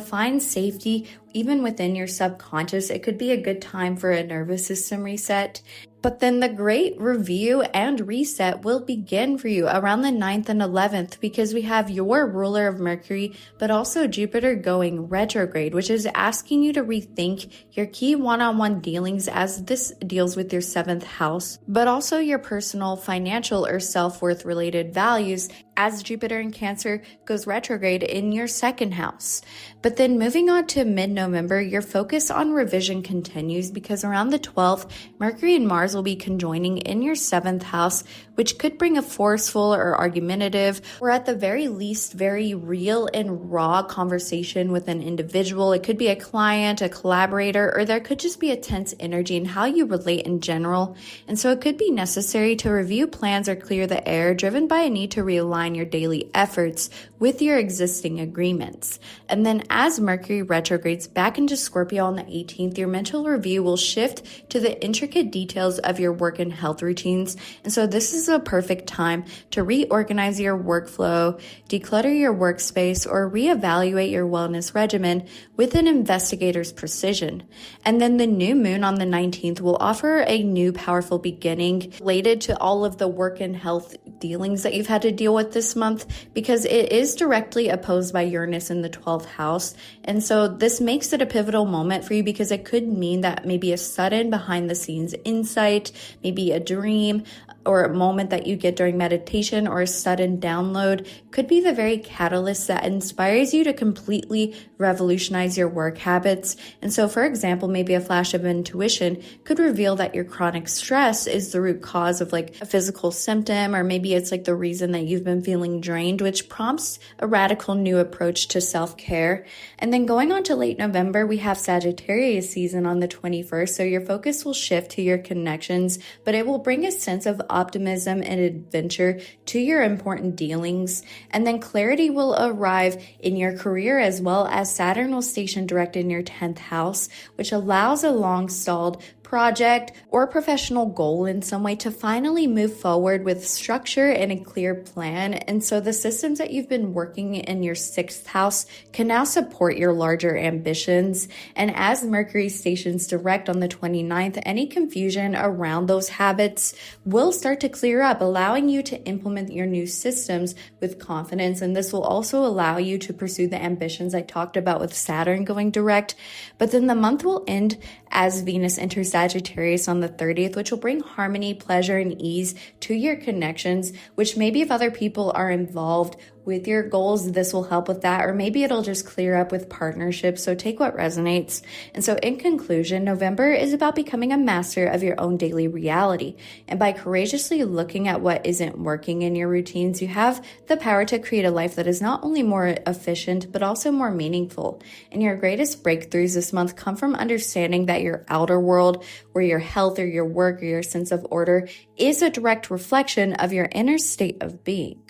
find safety even within your subconscious. It could be a good time for a nervous system reset. But then the great review and reset will begin for you around the 9th and 11th, because we have your ruler of Mercury, but also Jupiter going retrograde, which is asking you to rethink your key one-on-one dealings, as this deals with your 7th house, but also your personal, financial, or self-worth related values, as Jupiter in Cancer goes retrograde in your 2nd house. But then moving on to mid-November, your focus on revision continues, because around the 12th, Mercury and Mars will be conjoining in your 7th house, which could bring a forceful or argumentative, or at the very least, very real and raw conversation with an individual. It could be a client, a collaborator, or there could just be a tense energy in how you relate in general. And so it could be necessary to review plans or clear the air, driven by a need to realign your daily efforts with your existing agreements. And then as Mercury retrogrades back into Scorpio on the 18th, your mental review will shift to the intricate details of your work and health routines. And so this is a perfect time to reorganize your workflow, declutter your workspace, or reevaluate your wellness regimen with an investigator's precision. And then the new moon on the 19th will offer a new powerful beginning related to all of the work and health dealings that you've had to deal with this month, because it is directly opposed by Uranus in the 12th house. And so this makes it a pivotal moment for you, because it could mean that maybe a sudden behind the scenes insight, maybe a dream, or a moment that you get during meditation, or a sudden download could be the very catalyst that inspires you to completely revolutionize your work habits. And so, for example, maybe a flash of intuition could reveal that your chronic stress is the root cause of a physical symptom, or maybe it's the reason that you've been feeling drained, which prompts a radical new approach to self-care. And then going on to late November, we have Sagittarius season on the 21st. So your focus will shift to your connections, but it will bring a sense of optimism and adventure to your important dealings. And then clarity will arrive in your career, as well as Saturn will station direct in your 10th house, which allows a long-stalled project or professional goal in some way to finally move forward with structure and a clear plan. And so the systems that you've been working in your 6th house can now support your larger ambitions. And as Mercury stations direct on the 29th, any confusion around those habits will start to clear up, allowing you to implement your new systems with confidence. And this will also allow you to pursue the ambitions I talked about with Saturn going direct. But then the month will end as Venus enters Sagittarius on the 30th, which will bring harmony, pleasure, and ease to your connections, which maybe if other people are involved with your goals, this will help with that, or maybe it'll just clear up with partnerships. So take what resonates. And so in conclusion, November is about becoming a master of your own daily reality. And by courageously looking at what isn't working in your routines, you have the power to create a life that is not only more efficient, but also more meaningful. And your greatest breakthroughs this month come from understanding that your outer world, or your health or your work or your sense of order, is a direct reflection of your inner state of being.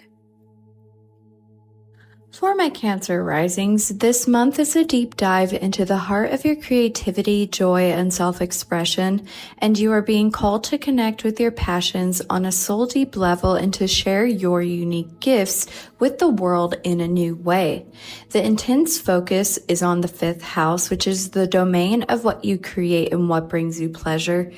For my Cancer risings, this month is a deep dive into the heart of your creativity, joy, and self-expression, and you are being called to connect with your passions on a soul-deep level and to share your unique gifts with the world in a new way. The intense focus is on the 5th house, which is the domain of what you create and what brings you pleasure.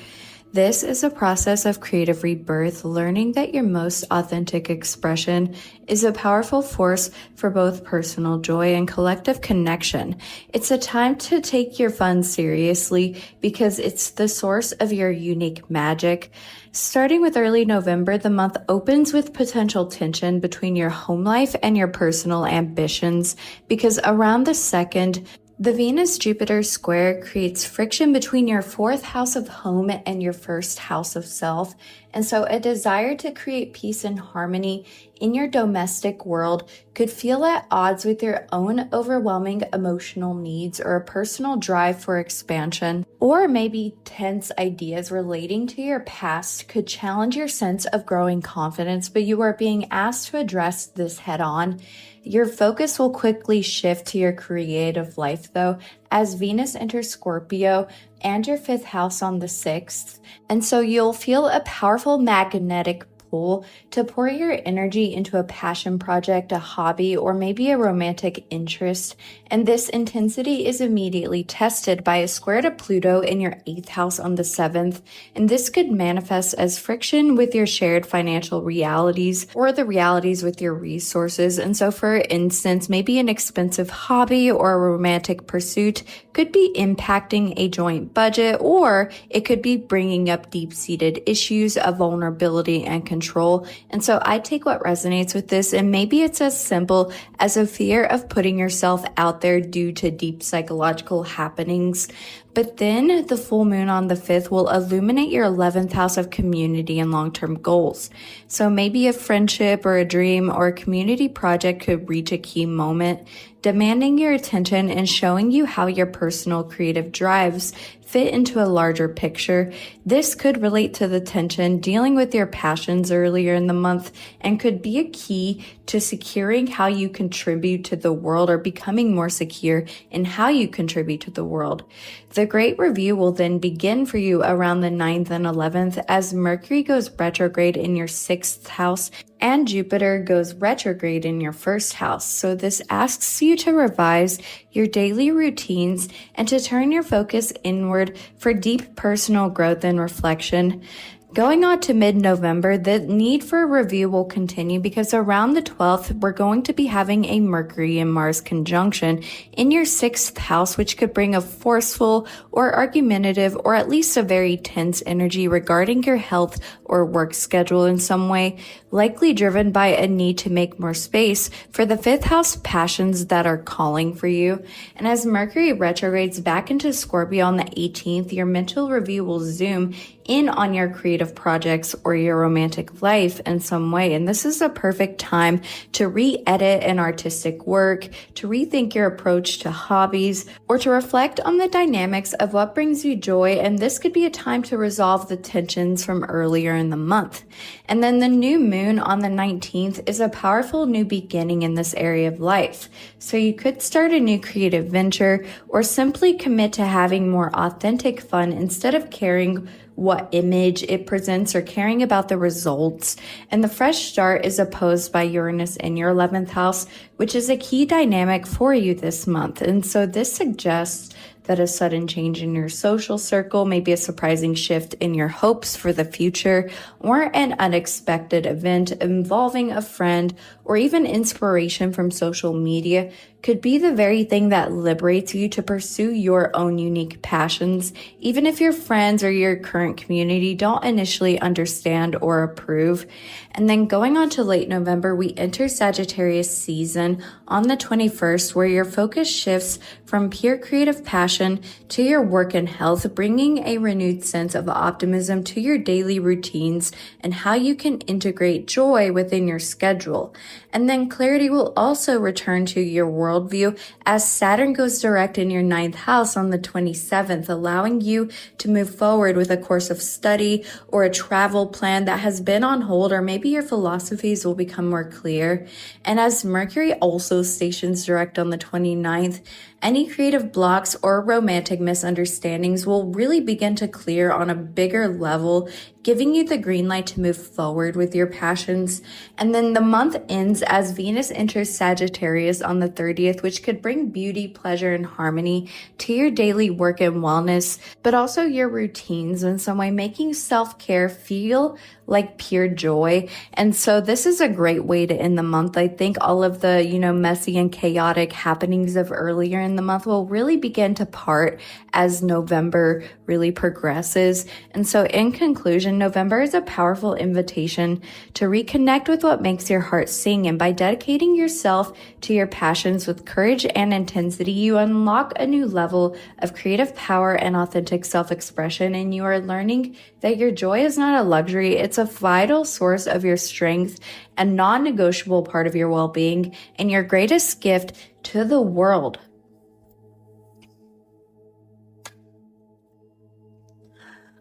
This is a process of creative rebirth, learning that your most authentic expression is a powerful force for both personal joy and collective connection. It's a time to take your fun seriously because it's the source of your unique magic. Starting with early November, the month opens with potential tension between your home life and your personal ambitions because around the 2nd, the Venus-Jupiter square creates friction between your 4th house of home and your 1st house of self. And so a desire to create peace and harmony in your domestic world could feel at odds with your own overwhelming emotional needs or a personal drive for expansion. Or maybe tense ideas relating to your past could challenge your sense of growing confidence, but you are being asked to address this head on. Your focus will quickly shift to your creative life, though, as Venus enters Scorpio and your 5th house on the 6th. And so you'll feel a powerful magnetic pull to pour your energy into a passion project, a hobby, or maybe a romantic interest. And this intensity is immediately tested by a square to Pluto in your 8th house on the 7th. And this could manifest as friction with your shared financial realities or the realities with your resources. And so, for instance, maybe an expensive hobby or a romantic pursuit could be impacting a joint budget, or it could be bringing up deep-seated issues of vulnerability and control. And so I take what resonates with this, and maybe it's as simple as a fear of putting yourself out there due to deep psychological happenings. But then the full moon on the 5th will illuminate your 11th house of community and long-term goals. So maybe a friendship or a dream or a community project could reach a key moment, demanding your attention and showing you how your personal creative drives fit into a larger picture. This could relate to the tension dealing with your passions earlier in the month and could be a key to securing how you contribute to the world or becoming more secure in how you contribute to the world. The great review will then begin for you around the 9th and 11th as Mercury goes retrograde in your 6th house and Jupiter goes retrograde in your 1st house. So this asks you to revise your daily routines and to turn your focus inward for deep personal growth and reflection. Going on to mid-November, the need for a review will continue because around the 12th, we're going to be having a Mercury and Mars conjunction in your 6th house, which could bring a forceful or argumentative or at least a very tense energy regarding your health or work schedule in some way, likely driven by a need to make more space for the 5th house passions that are calling for you. And as Mercury retrogrades back into Scorpio on the 18th, your mental review will zoom in on your creative projects or your romantic life in some way. And this is a perfect time to re-edit an artistic work, to rethink your approach to hobbies, or to reflect on the dynamics of what brings you joy. And this could be a time to resolve the tensions from earlier in the month. And then the new moon on the 19th is a powerful new beginning in this area of life. So you could start a new creative venture or simply commit to having more authentic fun instead of caring what image it presents or caring about the results. And the fresh start is opposed by Uranus in your 11th house, which is a key dynamic for you this month. And so this suggests that a sudden change in your social circle, maybe a surprising shift in your hopes for the future, or an unexpected event involving a friend or even inspiration from social media could be the very thing that liberates you to pursue your own unique passions, even if your friends or your current community don't initially understand or approve. And then going on to late November, we enter Sagittarius season on the 21st, where your focus shifts from pure creative passion to your work and health, bringing a renewed sense of optimism to your daily routines and how you can integrate joy within your schedule. And then clarity will also return to your worldview as Saturn goes direct in your 9th house on the 27th, allowing you to move forward with a course of study or a travel plan that has been on hold, or maybe your philosophies will become more clear. And as Mercury also stations direct on the 29th, any creative blocks or romantic misunderstandings will really begin to clear on a bigger level, giving you the green light to move forward with your passions. And then the month ends as Venus enters Sagittarius on the 30th, which could bring beauty, pleasure, and harmony to your daily work and wellness, but also your routines in some way, making self-care feel like pure joy. And so this is a great way to end the month. I think all of the, messy and chaotic happenings of earlier in the month will really begin to part as November really progresses. And so in conclusion, November is a powerful invitation to reconnect with what makes your heart sing. And by dedicating yourself to your passions with courage and intensity, you unlock a new level of creative power and authentic self-expression. And you are learning that your joy is not a luxury. It's a vital source of your strength and non-negotiable part of your well-being and your greatest gift to the world.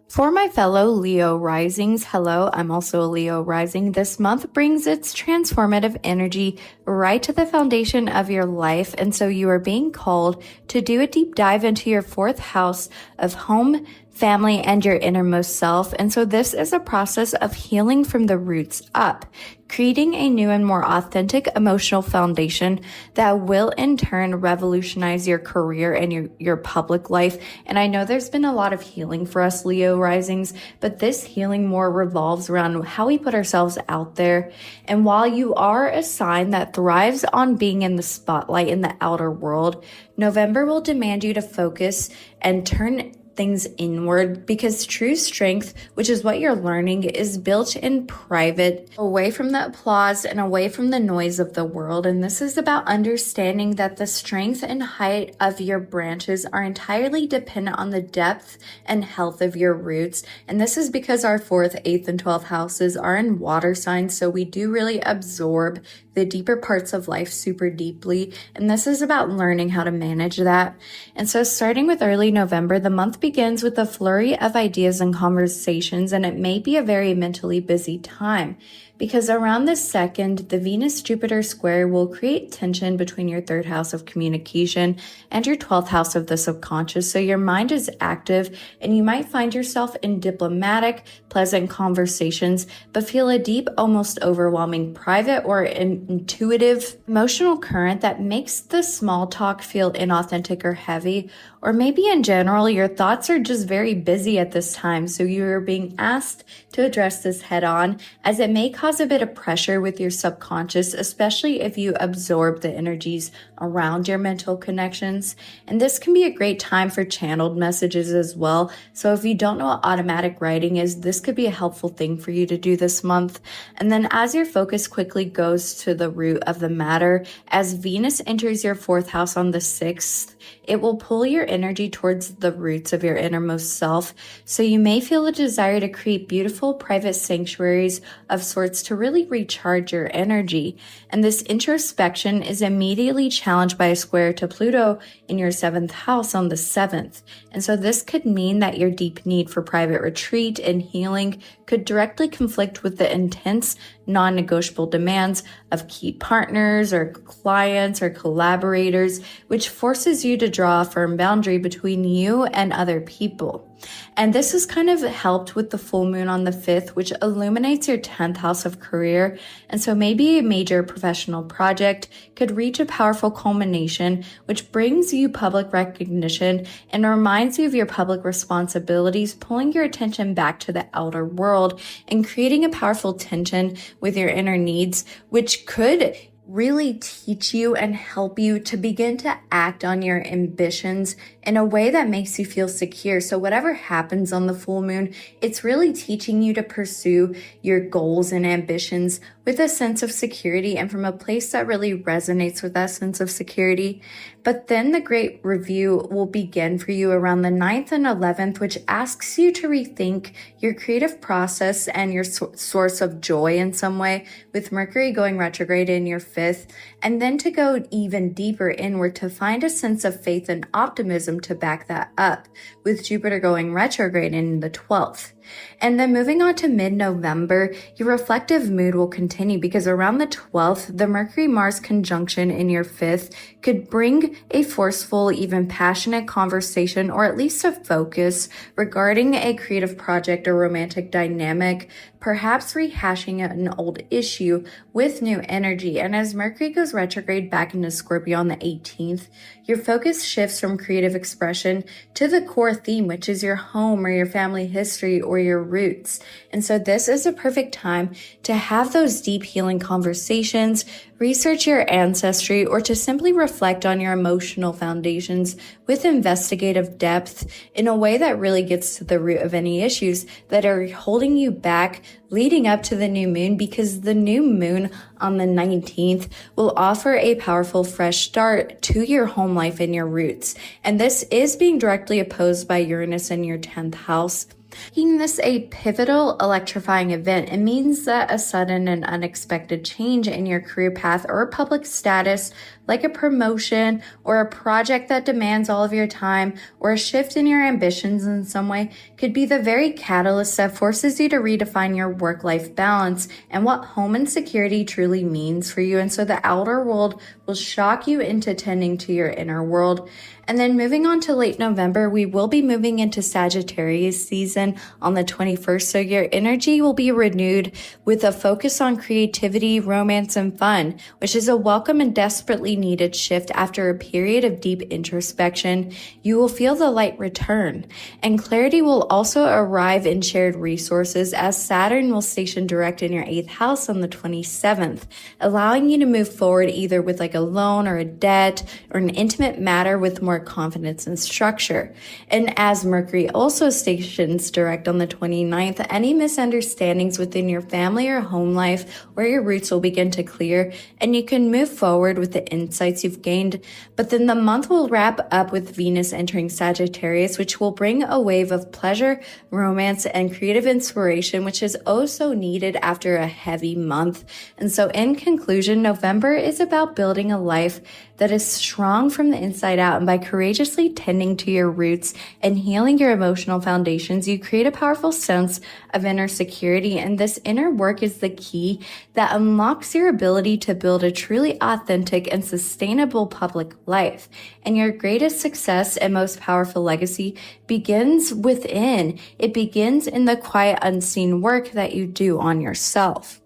For my fellow Leo risings, hello, I'm also a Leo rising. This month brings its transformative energy right to the foundation of your life. And so you are being called to do a deep dive into your 4th house of home, family, and your innermost self. And so this is a process of healing from the roots up, creating a new and more authentic emotional foundation that will in turn revolutionize your career and your public life. And I know there's been a lot of healing for us Leo risings, but this healing more revolves around how we put ourselves out there. And while you are a sign that thrives on being in the spotlight in the outer world, November will demand you to focus and turn things inward, because true strength, which is what you're learning, is built in private, away from the applause and away from the noise of the world. And this is about understanding that the strength and height of your branches are entirely dependent on the depth and health of your roots. And this is because our 4th, 8th, and 12th houses are in water signs, so we do really absorb the deeper parts of life super deeply. And this is about learning how to manage that. And so starting with early November, the month begins with a flurry of ideas and conversations, and it may be a very mentally busy time, because around the 2nd, the Venus-Jupiter square will create tension between your 3rd house of communication and your 12th house of the subconscious. So your mind is active and you might find yourself in diplomatic, pleasant conversations, but feel a deep, almost overwhelming private or intuitive emotional current that makes the small talk feel inauthentic or heavy. Or maybe in general, your thoughts are just very busy at this time, so you are being asked to address this head on, as it may cause a bit of pressure with your subconscious, especially if you absorb the energies around your mental connections. And this can be a great time for channeled messages as well. So if you don't know what automatic writing is, this could be a helpful thing for you to do this month. And then as your focus quickly goes to the root of the matter, as Venus enters your 4th house on the 6th, it will pull your energy towards the roots of your innermost self. So you may feel a desire to create beautiful private sanctuaries of sorts to really recharge your energy. And this introspection is immediately challenged by a square to Pluto in your 7th house on the 7th. And so this could mean that your deep need for private retreat and healing could directly conflict with the intense, non-negotiable demands of key partners or clients or collaborators, which forces you to draw a firm boundary between you and other people. And this is kind of helped with the full moon on the 5th, which illuminates your 10th house of career. And so maybe a major professional project could reach a powerful culmination, which brings you public recognition and reminds you of your public responsibilities, pulling your attention back to the outer world and creating a powerful tension with your inner needs, which could really teach you and help you to begin to act on your ambitions in a way that makes you feel secure. So whatever happens on the full moon, it's really teaching you to pursue your goals and ambitions with a sense of security and from a place that really resonates with that sense of security. But then the great review will begin for you around the 9th and 11th, which asks you to rethink your creative process and your source of joy in some way, with Mercury going retrograde in your 5th, and then to go even deeper inward to find a sense of faith and optimism to back that up, with Jupiter going retrograde in the 12th. And then moving on to mid-November, your reflective mood will continue because around the 12th, the Mercury-Mars conjunction in your 5th could bring a forceful, even passionate conversation, or at least a focus regarding a creative project or romantic dynamic, perhaps rehashing an old issue with new energy. And as Mercury goes retrograde back into Scorpio on the 18th, your focus shifts from creative expression to the core theme, which is your home or your family history or your roots. And so this is a perfect time to have those deep healing conversations, research your ancestry, or to simply reflect on your emotional foundations with investigative depth in a way that really gets to the root of any issues that are holding you back leading up to the new moon, because the new moon on the 19th will offer a powerful fresh start to your home life and your roots. And this is being directly opposed by Uranus in your 10th house. Making this a pivotal, electrifying event, it means that a sudden and unexpected change in your career path or public status, like a promotion or a project that demands all of your time, or a shift in your ambitions in some way, could be the very catalyst that forces you to redefine your work-life balance and what home and security truly means for you. And so the outer world will shock you into tending to your inner world. And then moving on to late November, we will be moving into Sagittarius season on the 21st. So your energy will be renewed with a focus on creativity, romance, and fun, which is a welcome and desperately needed shift after a period of deep introspection. You will feel the light return, and clarity will also arrive in shared resources as Saturn will station direct in your 8th house on the 27th, allowing you to move forward either with like a loan or a debt or an intimate matter with more confidence and structure. And as Mercury also stations direct on the 29th, any misunderstandings within your family or home life or your roots will begin to clear, and you can move forward with the insights you've gained. But then the month will wrap up with Venus entering Sagittarius, which will bring a wave of pleasure, romance, and creative inspiration, which is oh so needed after a heavy month. And so in conclusion, November is about building a life that is strong from the inside out, and by courageously tending to your roots and healing your emotional foundations, you create a powerful sense of inner security. And this inner work is the key that unlocks your ability to build a truly authentic and sustainable public life. And your greatest success and most powerful legacy begins within. It begins in the quiet, unseen work that you do on yourself.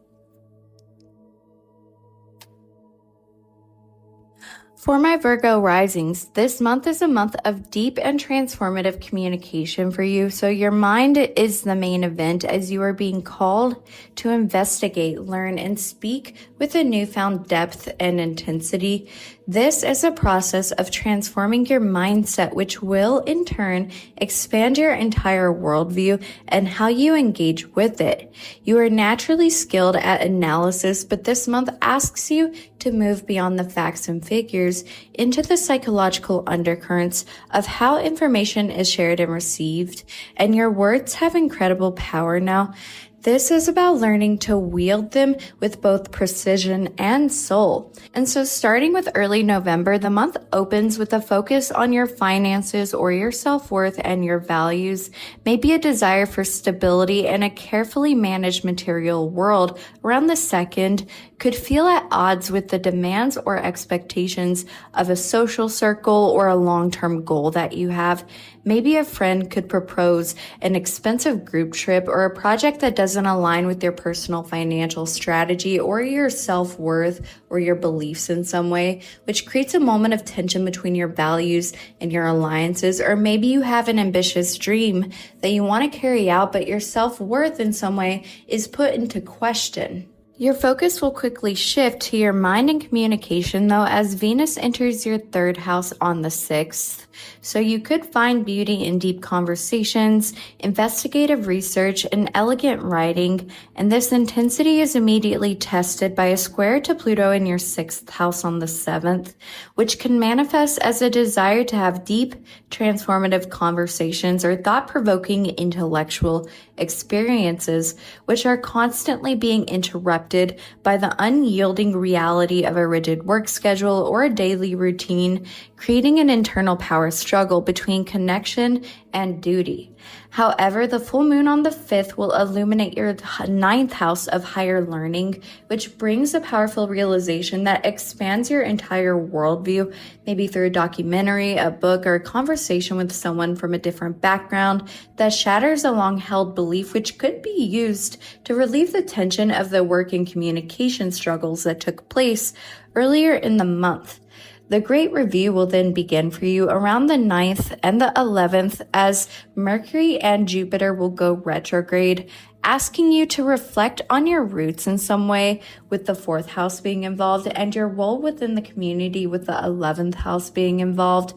For my Virgo risings, this month is a month of deep and transformative communication for you. So your mind is the main event as you are being called to investigate, learn, and speak with a newfound depth and intensity. This is a process of transforming your mindset, which will in turn expand your entire worldview and how you engage with it. You are naturally skilled at analysis, but this month asks you to move beyond the facts and figures into the psychological undercurrents of how information is shared and received. And your words have incredible power now. This is about learning to wield them with both precision and soul. And so starting with early November, the month opens with a focus on your finances or your self-worth and your values, maybe a desire for stability and a carefully managed material world. Around the 2nd, could feel at odds with the demands or expectations of a social circle or a long-term goal that you have. Maybe a friend could propose an expensive group trip or a project that doesn't align with your personal financial strategy or your self-worth or your beliefs in some way, which creates a moment of tension between your values and your alliances. Or maybe you have an ambitious dream that you want to carry out, but your self-worth in some way is put into question. Your focus will quickly shift to your mind and communication, though, as Venus enters your third house on the 6th. So you could find beauty in deep conversations, investigative research, and elegant writing, and this intensity is immediately tested by a square to Pluto in your 6th house on the 7th, which can manifest as a desire to have deep, transformative conversations or thought-provoking intellectual experiences, which are constantly being interrupted by the unyielding reality of a rigid work schedule or a daily routine, creating an internal power struggle between connection and duty. However, the full moon on the 5th will illuminate your 9th house of higher learning, which brings a powerful realization that expands your entire worldview, maybe through a documentary, a book, or a conversation with someone from a different background that shatters a long-held belief, which could be used to relieve the tension of the work and communication struggles that took place earlier in the month. The great review will then begin for you around the 9th and the 11th as Mercury and Jupiter will go retrograde, asking you to reflect on your roots in some way, with the 4th house being involved and your role within the community with the 11th house being involved.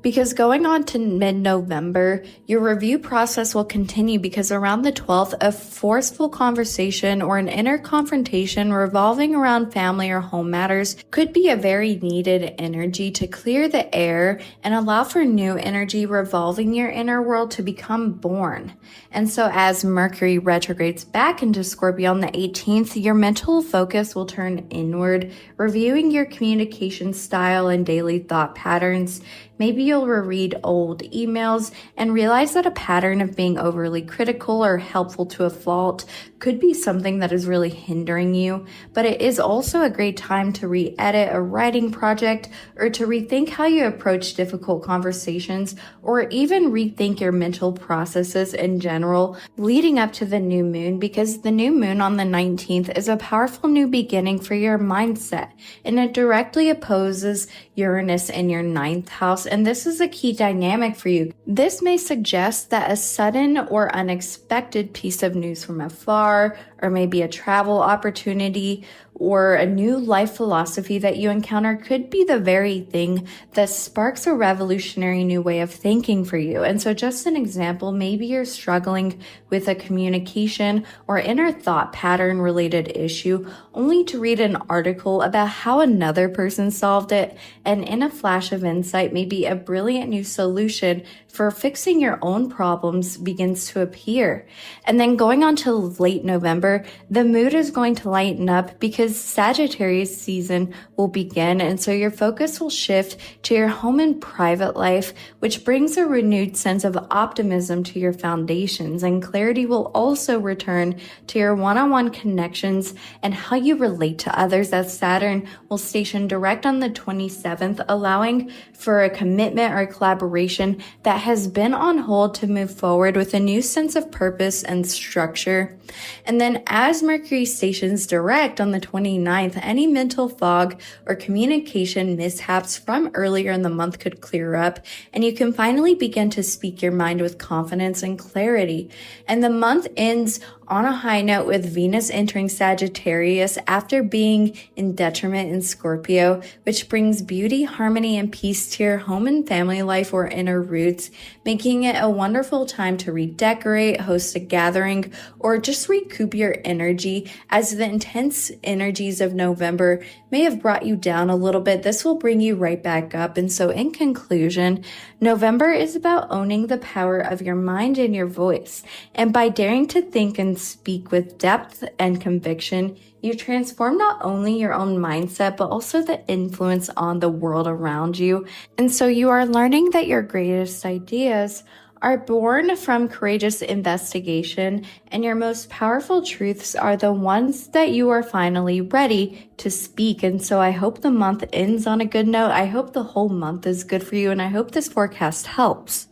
Because going on to mid-November, your review process will continue because around the 12th, a forceful conversation or an inner confrontation revolving around family or home matters could be a very needed energy to clear the air and allow for new energy revolving your inner world to become born. And so as Mercury retrogrades back into Scorpio on the 18th, your mental focus will turn inward, reviewing your communication style and daily thought patterns. Maybe you'll reread old emails and realize that a pattern of being overly critical or helpful to a fault could be something that is really hindering you, but it is also a great time to re-edit a writing project or to rethink how you approach difficult conversations or even rethink your mental processes in general leading up to the new moon, because the new moon on the 19th is a powerful new beginning for your mindset and it directly opposes Uranus in your 9th house, and this is a key dynamic for you. This may suggest that a sudden or unexpected piece of news from afar, or maybe a travel opportunity or a new life philosophy that you encounter could be the very thing that sparks a revolutionary new way of thinking for you. And so just an example, maybe you're struggling with a communication or inner thought pattern related issue, only to read an article about how another person solved it, and in a flash of insight, maybe a brilliant new solution for fixing your own problems begins to appear. And then going on to late November, the mood is going to lighten up because Sagittarius season will begin, and so your focus will shift to your home and private life, which brings a renewed sense of optimism to your foundations, and clarity will also return to your one-on-one connections and how you relate to others, as Saturn will station direct on the 27th, allowing for a commitment or collaboration that has been on hold to move forward with a new sense of purpose and structure. And then as Mercury stations direct on the 29th, any mental fog or communication mishaps from earlier in the month could clear up, and you can finally begin to speak your mind with confidence and clarity. And the month ends on a high note with Venus entering Sagittarius after being in detriment in Scorpio, which brings beauty, harmony, and peace to your home and family life or inner roots, making it a wonderful time to redecorate, host a gathering, or just recoup your energy, as the intense energies of November may have brought you down a little bit. This will bring you right back up. And so in conclusion, November is about owning the power of your mind and your voice. And by daring to think and speak with depth and conviction, you transform not only your own mindset, but also the influence on the world around you. And so you are learning that your greatest ideas are born from courageous investigation, and your most powerful truths are the ones that you are finally ready to speak. And so I hope the month ends on a good note. I hope the whole month is good for you, and I hope this forecast helps.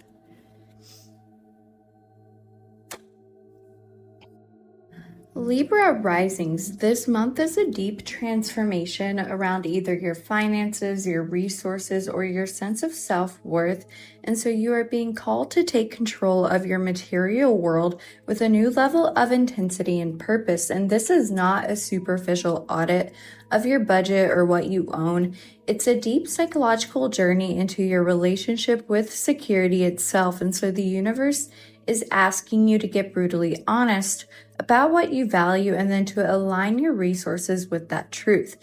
Libra risings, this month is a deep transformation around either your finances, your resources, or your sense of self-worth. And so you are being called to take control of your material world with a new level of intensity and purpose. And this is not a superficial audit of your budget or what you own. It's a deep psychological journey into your relationship with security itself. And so the universe is asking you to get brutally honest about what you value and then to align your resources with that truth.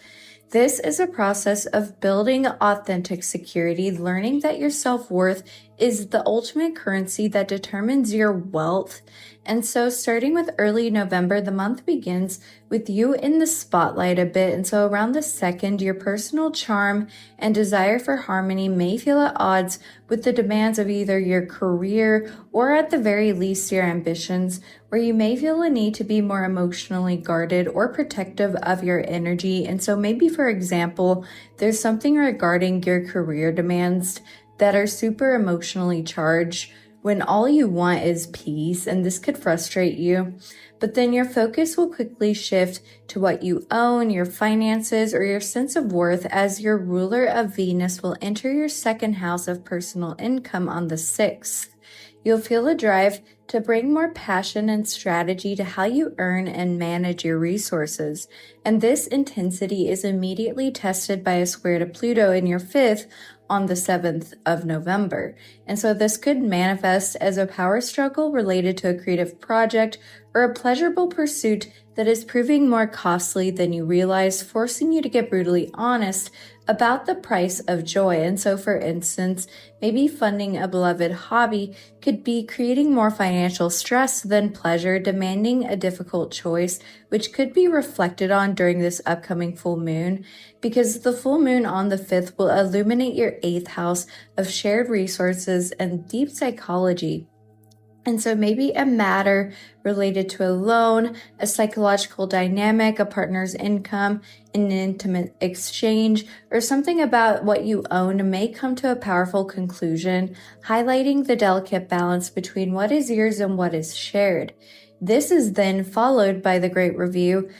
This is a process of building authentic security, learning that your self-worth is the ultimate currency that determines your wealth. And so starting with early November, the month begins with you in the spotlight a bit. And so around the 2nd, your personal charm and desire for harmony may feel at odds with the demands of either your career or at the very least your ambitions, where you may feel a need to be more emotionally guarded or protective of your energy. And so maybe, for example, there's something regarding your career demands that are super emotionally charged when all you want is peace, and this could frustrate you. But then your focus will quickly shift to what you own, your finances, or your sense of worth, as your ruler of Venus will enter your 2nd house of personal income on the 6th. You'll feel a drive to bring more passion and strategy to how you earn and manage your resources. And this intensity is immediately tested by a square to Pluto in your 5th on the 7th of November. And so this could manifest as a power struggle related to a creative project or a pleasurable pursuit that is proving more costly than you realize, forcing you to get brutally honest about the price of joy. And so, for instance, maybe funding a beloved hobby could be creating more financial stress than pleasure, demanding a difficult choice, which could be reflected on during this upcoming full moon, because the full moon on the 5th will illuminate your 8th house of shared resources and deep psychology. And so maybe a matter related to a loan, a psychological dynamic, a partner's income, an intimate exchange, or something about what you own may come to a powerful conclusion, highlighting the delicate balance between what is yours and what is shared. This is then followed by the Great Review,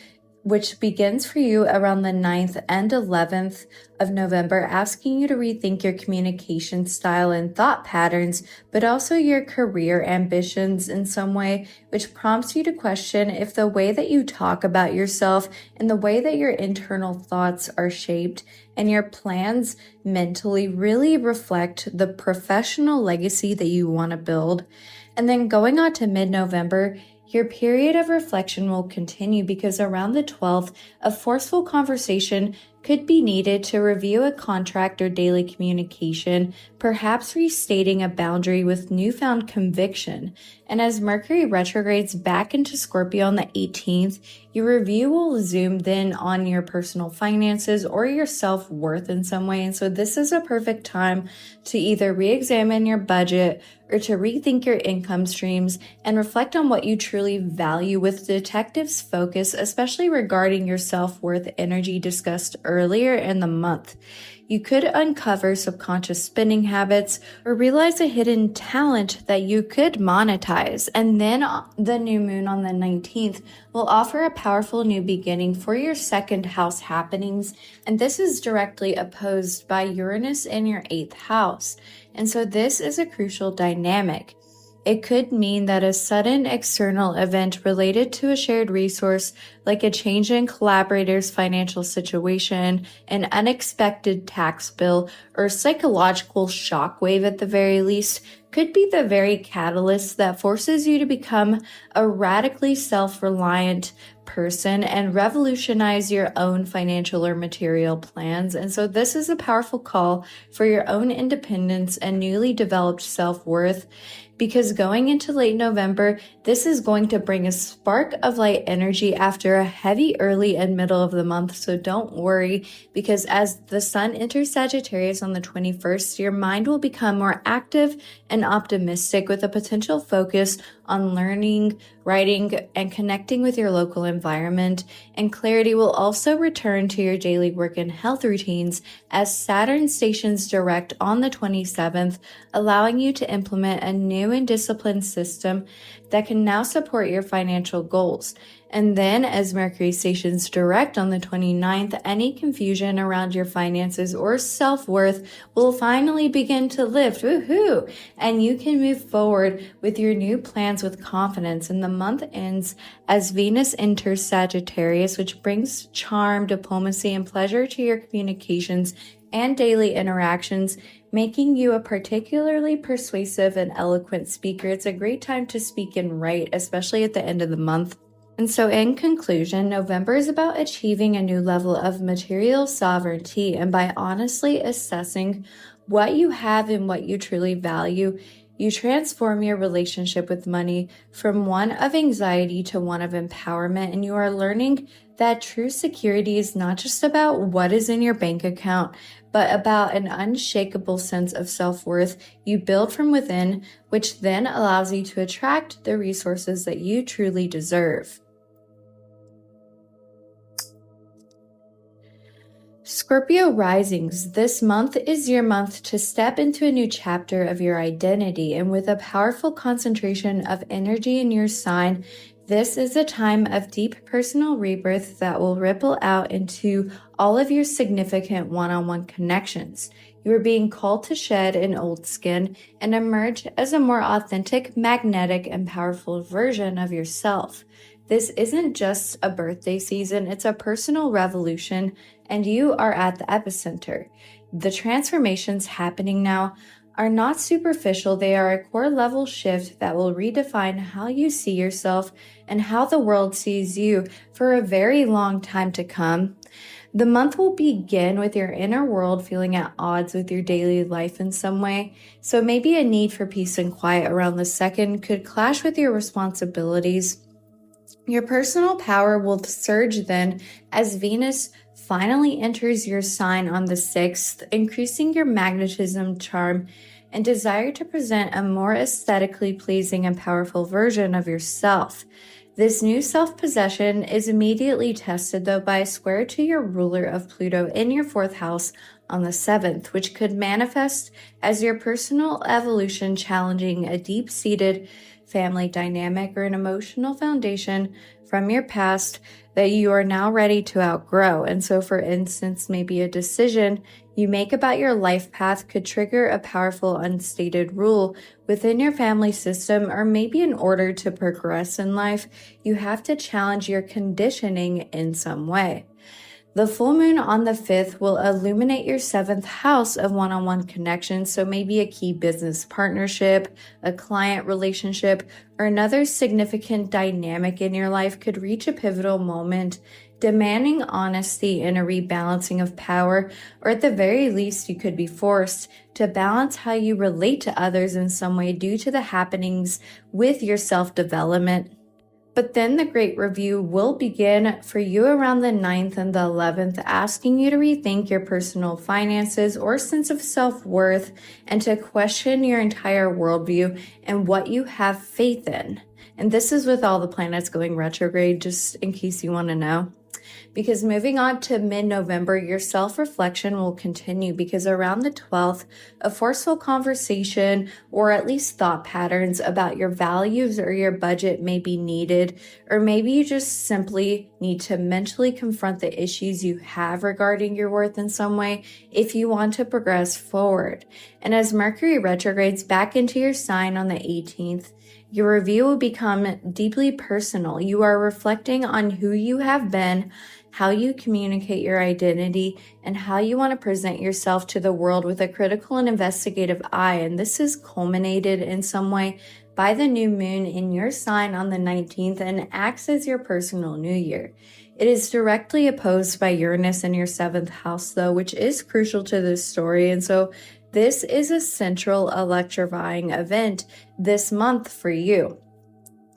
which begins for you around the 9th and 11th of November, asking you to rethink your communication style and thought patterns, but also your career ambitions in some way, which prompts you to question if the way that you talk about yourself and the way that your internal thoughts are shaped and your plans mentally really reflect the professional legacy that you want to build. And then going on to mid-November, your period of reflection will continue, because around the 12th, a forceful conversation could be needed to review a contract or daily communication, perhaps restating a boundary with newfound conviction. And as Mercury retrogrades back into Scorpio on the 18th, your review will zoom then on your personal finances or your self-worth in some way. And so this is a perfect time to either re-examine your budget or to rethink your income streams and reflect on what you truly value, with detective's focus, especially regarding your self-worth energy discussed earlier in the month. You could uncover subconscious spending habits or realize a hidden talent that you could monetize. And then the new moon on the 19th will offer a powerful new beginning for your 2nd house happenings. And this is directly opposed by Uranus in your 8th house. And so this is a crucial dynamic. It could mean that a sudden external event related to a shared resource, like a change in collaborator's financial situation, an unexpected tax bill, or psychological shockwave at the very least, could be the very catalyst that forces you to become a radically self-reliant person and revolutionize your own financial or material plans. And so this is a powerful call for your own independence and newly developed self-worth, because going into late November, this is going to bring a spark of light energy after a heavy early and middle of the month. So don't worry, because as the sun enters Sagittarius on the 21st, your mind will become more active and optimistic, with a potential focus on learning, writing, and connecting with your local environment. And clarity will also return to your daily work and health routines as Saturn stations direct on the 27th, allowing you to implement a new and disciplined system that can now support your financial goals. And then as Mercury stations direct on the 29th, any confusion around your finances or self-worth will finally begin to lift. Woohoo! And you can move forward with your new plans with confidence. And the month ends as Venus enters Sagittarius, which brings charm, diplomacy, and pleasure to your communications and daily interactions, making you a particularly persuasive and eloquent speaker. It's a great time to speak and write, especially at the end of the month. And so in conclusion, November is about achieving a new level of material sovereignty, and by honestly assessing what you have and what you truly value, you transform your relationship with money from one of anxiety to one of empowerment, and you are learning that true security is not just about what is in your bank account, but about an unshakable sense of self-worth you build from within, which then allows you to attract the resources that you truly deserve. Scorpio Risings, this month is your month to step into a new chapter of your identity, and with a powerful concentration of energy in your sign, this is a time of deep personal rebirth that will ripple out into all of your significant one-on-one connections. You are being called to shed an old skin and emerge as a more authentic, magnetic, and powerful version of yourself. This isn't just a birthday season, it's a personal revolution, and you are at the epicenter. The transformations happening now are not superficial, they are a core level shift that will redefine how you see yourself and how the world sees you for a very long time to come. The month will begin with your inner world feeling at odds with your daily life in some way, so maybe a need for peace and quiet around the second could clash with your responsibilities. Your personal power will surge then as Venus finally enters your sign on the 6th, increasing your magnetism, charm, and desire to present a more aesthetically pleasing and powerful version of yourself. This new self-possession is immediately tested, though, by a square to your ruler of Pluto in your 4th house on the 7th, which could manifest as your personal evolution challenging a deep-seated family dynamic or an emotional foundation from your past that you are now ready to outgrow. And so, for instance, maybe a decision you make about your life path could trigger a powerful unstated rule within your family system, or maybe in order to progress in life, you have to challenge your conditioning in some way. The full moon on the 5th will illuminate your 7th house of one-on-one connections, so maybe a key business partnership, a client relationship, or another significant dynamic in your life could reach a pivotal moment, demanding honesty and a rebalancing of power, or at the very least, you could be forced to balance how you relate to others in some way due to the happenings with your self-development. But then the great review will begin for you around the 9th and the 11th, asking you to rethink your personal finances or sense of self-worth and to question your entire worldview and what you have faith in. And this is with all the planets going retrograde, just in case you want to know. Because moving on to mid-November, your self-reflection will continue, because around the 12th, a forceful conversation or at least thought patterns about your values or your budget may be needed, or maybe you just simply need to mentally confront the issues you have regarding your worth in some way if you want to progress forward. And as Mercury retrogrades back into your sign on the 18th, your review will become deeply personal. You are reflecting on who you have been, how you communicate your identity, and how you want to present yourself to the world with a critical and investigative eye. And this is culminated in some way by the new moon in your sign on the 19th and acts as your personal new year. It is directly opposed by Uranus in your 7th house, though, which is crucial to this story. And so this is a central electrifying event this month for you.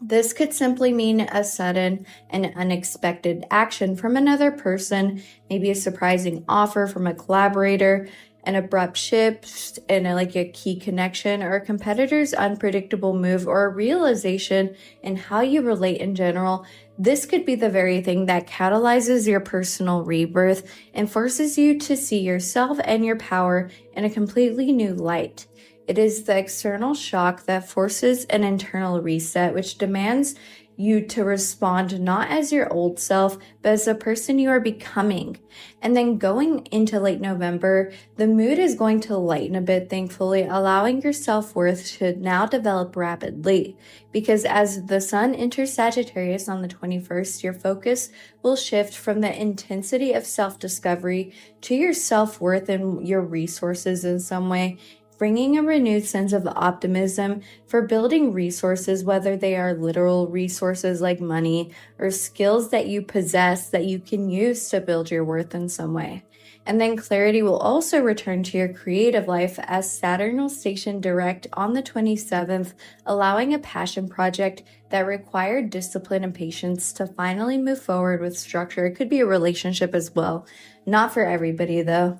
This could simply mean a sudden and unexpected action from another person, maybe a surprising offer from a collaborator, an abrupt shift in a key connection, or a competitor's unpredictable move, or a realization in how you relate in general. This could be the very thing that catalyzes your personal rebirth and forces you to see yourself and your power in a completely new light. It is the external shock that forces an internal reset, which demands you to respond not as your old self, but as the person you are becoming. And then going into late November, the mood is going to lighten a bit, thankfully, allowing your self-worth to now develop rapidly. Because as the sun enters Sagittarius on the 21st, your focus will shift from the intensity of self-discovery to your self-worth and your resources in some way, bringing a renewed sense of optimism for building resources, whether they are literal resources like money or skills that you possess that you can use to build your worth in some way. And then clarity will also return to your creative life as Saturn will station direct on the 27th, allowing a passion project that required discipline and patience to finally move forward with structure. It could be a relationship as well. Not for everybody though.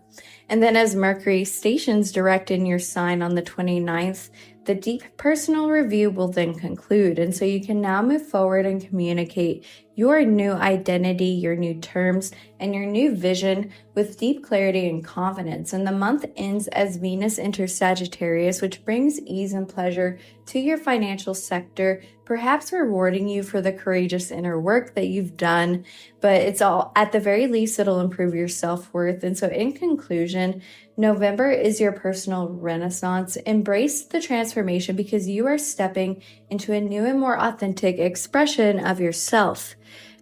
And then as Mercury stations direct in your sign on the 29th, the deep personal review will then conclude. And so you can now move forward and communicate your new identity, your new terms, and your new vision with deep clarity and confidence. And the month ends as Venus enters Sagittarius, which brings ease and pleasure to your financial sector, perhaps rewarding you for the courageous inner work that you've done. But it's all, at the very least, it'll improve your self-worth. And so in conclusion, November is your personal renaissance. Embrace the transformation because you are stepping into a new and more authentic expression of yourself.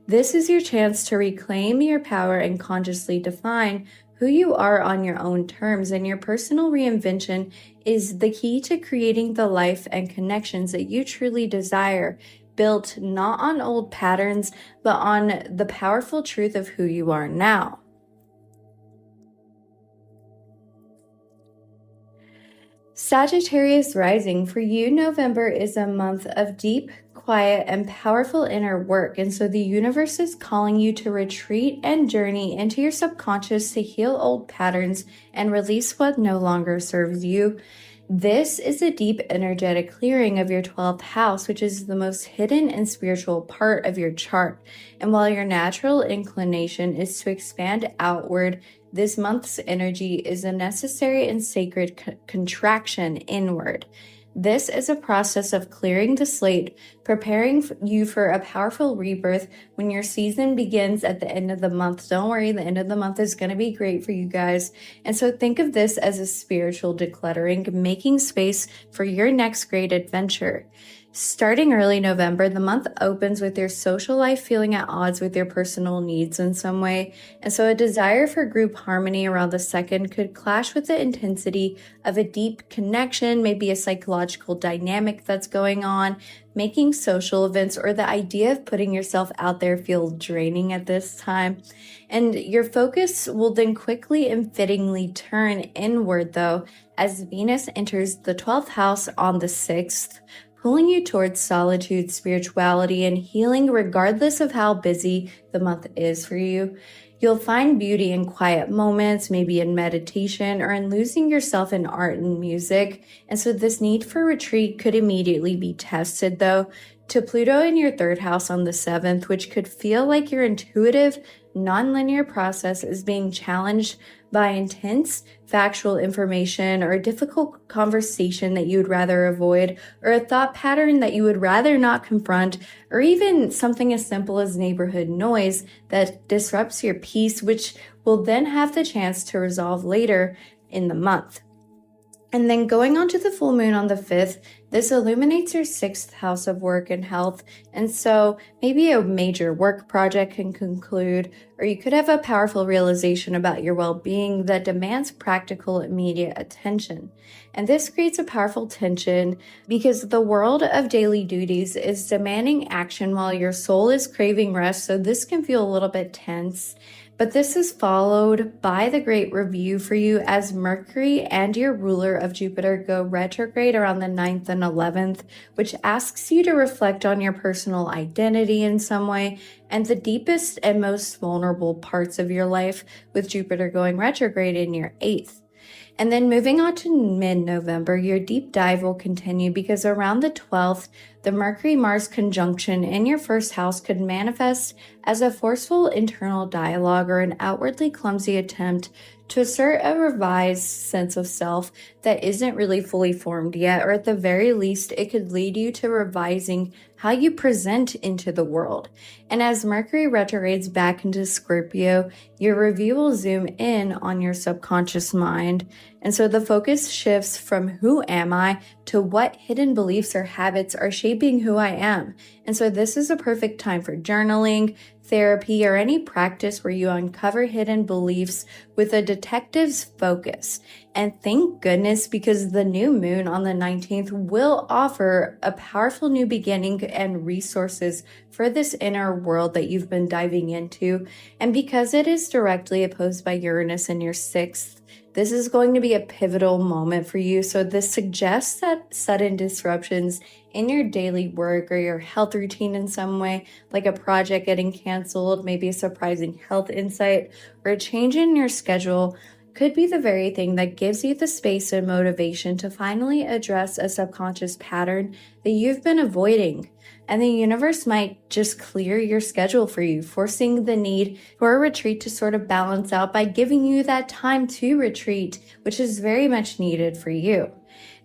This is your chance to reclaim your power and consciously define who you are on your own terms, and your personal reinvention is the key to creating the life and connections that you truly desire, built not on old patterns, but on the powerful truth of who you are now. Sagittarius Rising, for you, November is a month of deep, quiet, and powerful inner work. And so the universe is calling you to retreat and journey into your subconscious to heal old patterns and release what no longer serves you. This is a deep energetic clearing of your 12th house, which is the most hidden and spiritual part of your chart. And while your natural inclination is to expand outward, this month's energy is a necessary and sacred contraction inward. This is a process of clearing the slate, preparing you for a powerful rebirth when your season begins at the end of the month. Don't worry, the end of the month is going to be great for you guys. And so think of this as a spiritual decluttering, making space for your next great adventure. Starting early November, the month opens with your social life feeling at odds with your personal needs in some way. And so a desire for group harmony around the 2nd could clash with the intensity of a deep connection, maybe a psychological dynamic that's going on, making social events or the idea of putting yourself out there feel draining at this time. And your focus will then quickly and fittingly turn inward though, as Venus enters the 12th house on the 6th, pulling you towards solitude, spirituality, and healing regardless of how busy the month is for you. You'll find beauty in quiet moments, maybe in meditation or in losing yourself in art and music. And so this need for retreat could immediately be tested though to Pluto in your 3rd house on the 7th, which could feel like your intuitive, nonlinear process is being challenged by intense factual information or a difficult conversation that you would rather avoid, or a thought pattern that you would rather not confront, or even something as simple as neighborhood noise that disrupts your peace, which will then have the chance to resolve later in the month. And then going on to the full moon on the 5th, this illuminates your 6th house of work and health. And so maybe a major work project can conclude, or you could have a powerful realization about your well-being that demands practical, immediate attention. And this creates a powerful tension because the world of daily duties is demanding action while your soul is craving rest. So this can feel a little bit tense. But this is followed by the great review for you as Mercury and your ruler of Jupiter go retrograde around the 9th and 11th, which asks you to reflect on your personal identity in some way and the deepest and most vulnerable parts of your life, with Jupiter going retrograde in your 8th. And then moving on to mid-November, your deep dive will continue because around the 12th, The Mercury-Mars conjunction in your first house could manifest as a forceful internal dialogue or an outwardly clumsy attempt to assert a revised sense of self that isn't really fully formed yet, or at the very least, it could lead you to revising how you present into the world. And as Mercury retrogrades back into Scorpio, your review will zoom in on your subconscious mind. And so the focus shifts from who am I to what hidden beliefs or habits are shaping who I am. And so this is a perfect time for journaling, therapy, or any practice where you uncover hidden beliefs with a detective's focus. And thank goodness, because the new moon on the 19th will offer a powerful new beginning and resources for this inner world that you've been diving into. And because it is directly opposed by Uranus in your 6th, this is going to be a pivotal moment for you. So this suggests that sudden disruptions in your daily work or your health routine in some way, like a project getting canceled, maybe a surprising health insight, or a change in your schedule, could be the very thing that gives you the space and motivation to finally address a subconscious pattern that you've been avoiding. And the universe might just clear your schedule for you, forcing the need for a retreat to sort of balance out by giving you that time to retreat, which is very much needed for you.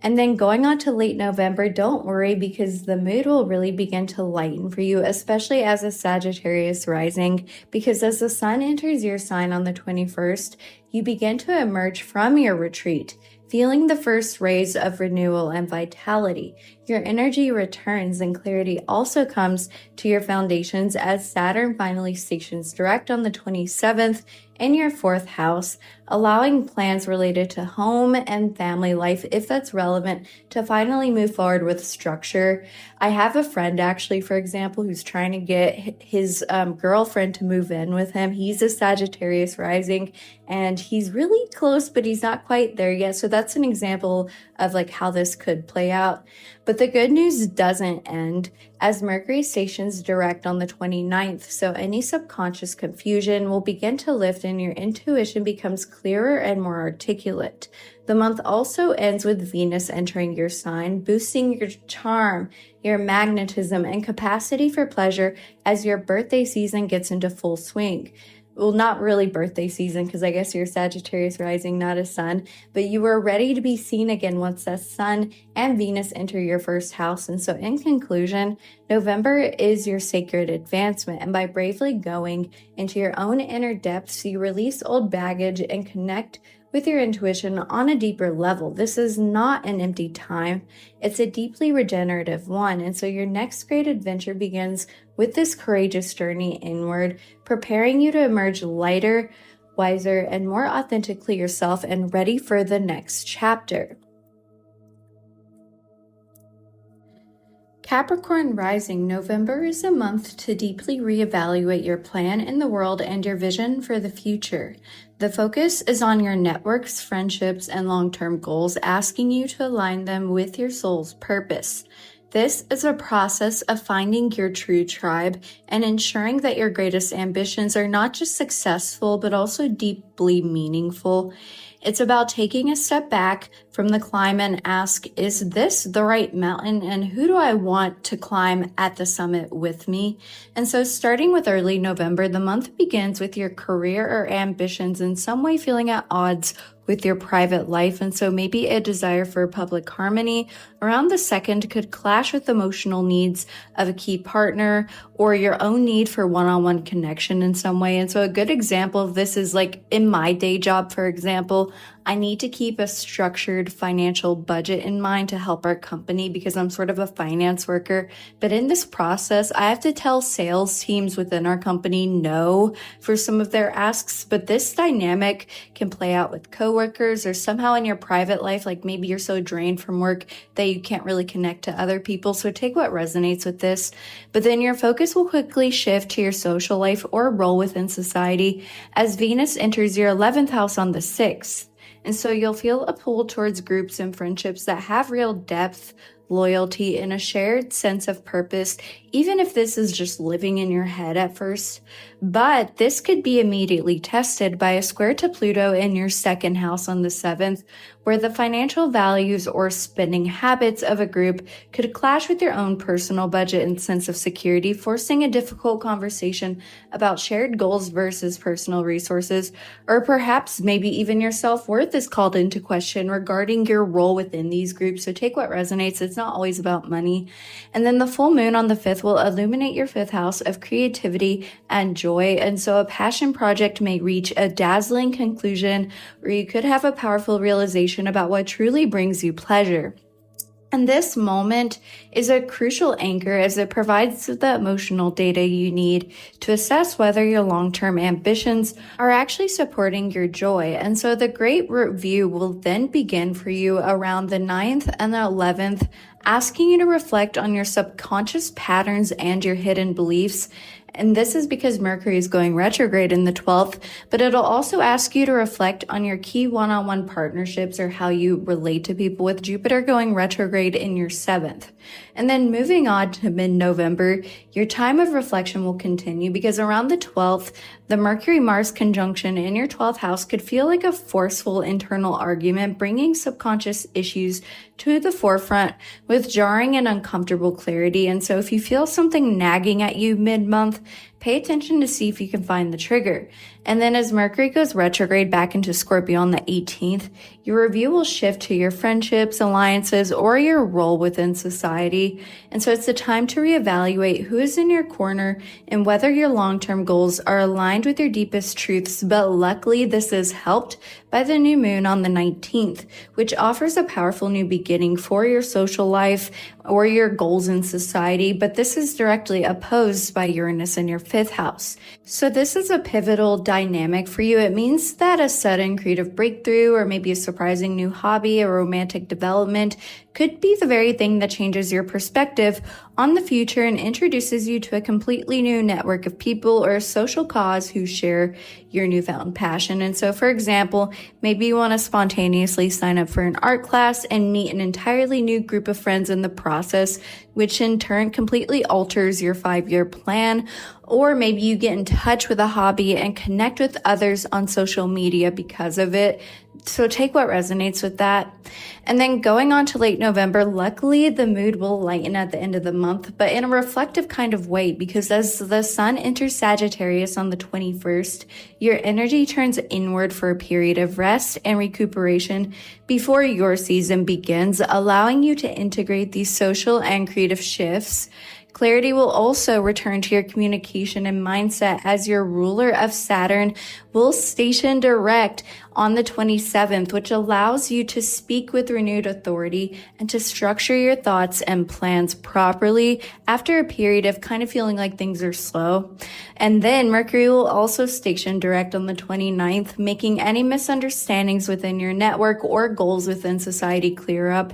And then going on to late November, don't worry, because the mood will really begin to lighten for you, especially as a Sagittarius rising, because as the sun enters your sign on the 21st, you begin to emerge from your retreat, feeling the first rays of renewal and vitality. Your energy returns and clarity also comes to your foundations as Saturn finally stations direct on the 27th in your 4th house, allowing plans related to home and family life, if that's relevant, to finally move forward with structure. I have a friend actually, for example, who's trying to get his girlfriend to move in with him. He's a Sagittarius rising and he's really close, but he's not quite there yet. So that's an example of like how this could play out. But the good news doesn't end as Mercury stations direct on the 29th. So any subconscious confusion will begin to lift and your intuition becomes clearer and more articulate. The month also ends with Venus entering your sign, boosting your charm, your magnetism, and capacity for pleasure as your birthday season gets into full swing. Well, not really birthday season, because I guess you're Sagittarius rising, not a sun, but you are ready to be seen again once the sun and Venus enter your first house. And so in conclusion, November is your sacred advancement. And by bravely going into your own inner depths, you release old baggage and connect with your intuition on a deeper level. This is not an empty time. It's a deeply regenerative one. And so your next great adventure begins with this courageous journey inward, preparing you to emerge lighter, wiser, and more authentically yourself and ready for the next chapter. Capricorn Rising, November is a month to deeply reevaluate your plan in the world and your vision for the future. The focus is on your networks, friendships, and long-term goals, asking you to align them with your soul's purpose. This is a process of finding your true tribe and ensuring that your greatest ambitions are not just successful, but also deeply meaningful. It's about taking a step back from the climb and ask, is this the right mountain and who do I want to climb at the summit with me? And so starting with early November, the month begins with your career or ambitions in some way feeling at odds with your private life. And so maybe a desire for public harmony around the 2nd could clash with emotional needs of a key partner or your own need for one-on-one connection in some way. And so a good example of this is like in my day job, for example, I need to keep a structured financial budget in mind to help our company because I'm sort of a finance worker. But in this process, I have to tell sales teams within our company no for some of their asks. But this dynamic can play out with coworkers or somehow in your private life, like maybe you're so drained from work that you can't really connect to other people. So take what resonates with this. But then your focus will quickly shift to your social life or role within society as Venus enters your 11th house on the 6th. And so you'll feel a pull towards groups and friendships that have real depth, loyalty, and a shared sense of purpose, even if this is just living in your head at first. But this could be immediately tested by a square to Pluto in your second house on the 7th, where the financial values or spending habits of a group could clash with your own personal budget and sense of security, forcing a difficult conversation about shared goals versus personal resources, or perhaps maybe even your self-worth is called into question regarding your role within these groups. So take what resonates. It's not always about money. And then the full moon on the 5th will illuminate your 5th house of creativity and joy. And so a passion project may reach a dazzling conclusion, or you could have a powerful realization about what truly brings you pleasure. And this moment is a crucial anchor as it provides the emotional data you need to assess whether your long-term ambitions are actually supporting your joy. And so the great review will then begin for you around the 9th and the 11th, asking you to reflect on your subconscious patterns and your hidden beliefs. And this is because Mercury is going retrograde in the 12th, but it'll also ask you to reflect on your key one-on-one partnerships or how you relate to people, with Jupiter going retrograde in your 7th. And then moving on to mid-November, your time of reflection will continue because around the 12th, the Mercury-Mars conjunction in your 12th house could feel like a forceful internal argument, bringing subconscious issues to the forefront with jarring and uncomfortable clarity. And so if you feel something nagging at you mid-month, pay attention to see if you can find the trigger. And then as Mercury goes retrograde back into Scorpio on the 18th, your review will shift to your friendships, alliances, or your role within society. And so it's the time to reevaluate who is in your corner and whether your long-term goals are aligned with your deepest truths. But luckily, this is helped by the new moon on the 19th, which offers a powerful new beginning for your social life or your goals in society. But this is directly opposed by Uranus in your 5th house. So this is a pivotal dynamic for you. It means that a sudden creative breakthrough or maybe a surprising new hobby or romantic development could be the very thing that changes your perspective on the future and introduces you to a completely new network of people or a social cause who share your newfound passion. And so, for example, maybe you want to spontaneously sign up for an art class and meet an entirely new group of friends in the process, which in turn completely alters your 5-year plan. Or maybe you get in touch with a hobby and connect with others on social media because of it. So take what resonates with that. And then going on to late November, luckily the mood will lighten at the end of the month, but in a reflective kind of way, because as the sun enters Sagittarius on the 21st, your energy turns inward for a period of rest and recuperation before your season begins, allowing you to integrate these social and creative shifts. Clarity will also return to your communication and mindset as your ruler of Saturn will station direct on the 27th, which allows you to speak with renewed authority and to structure your thoughts and plans properly after a period of kind of feeling like things are slow. And then Mercury will also station direct on the 29th, making any misunderstandings within your network or goals within society clear up.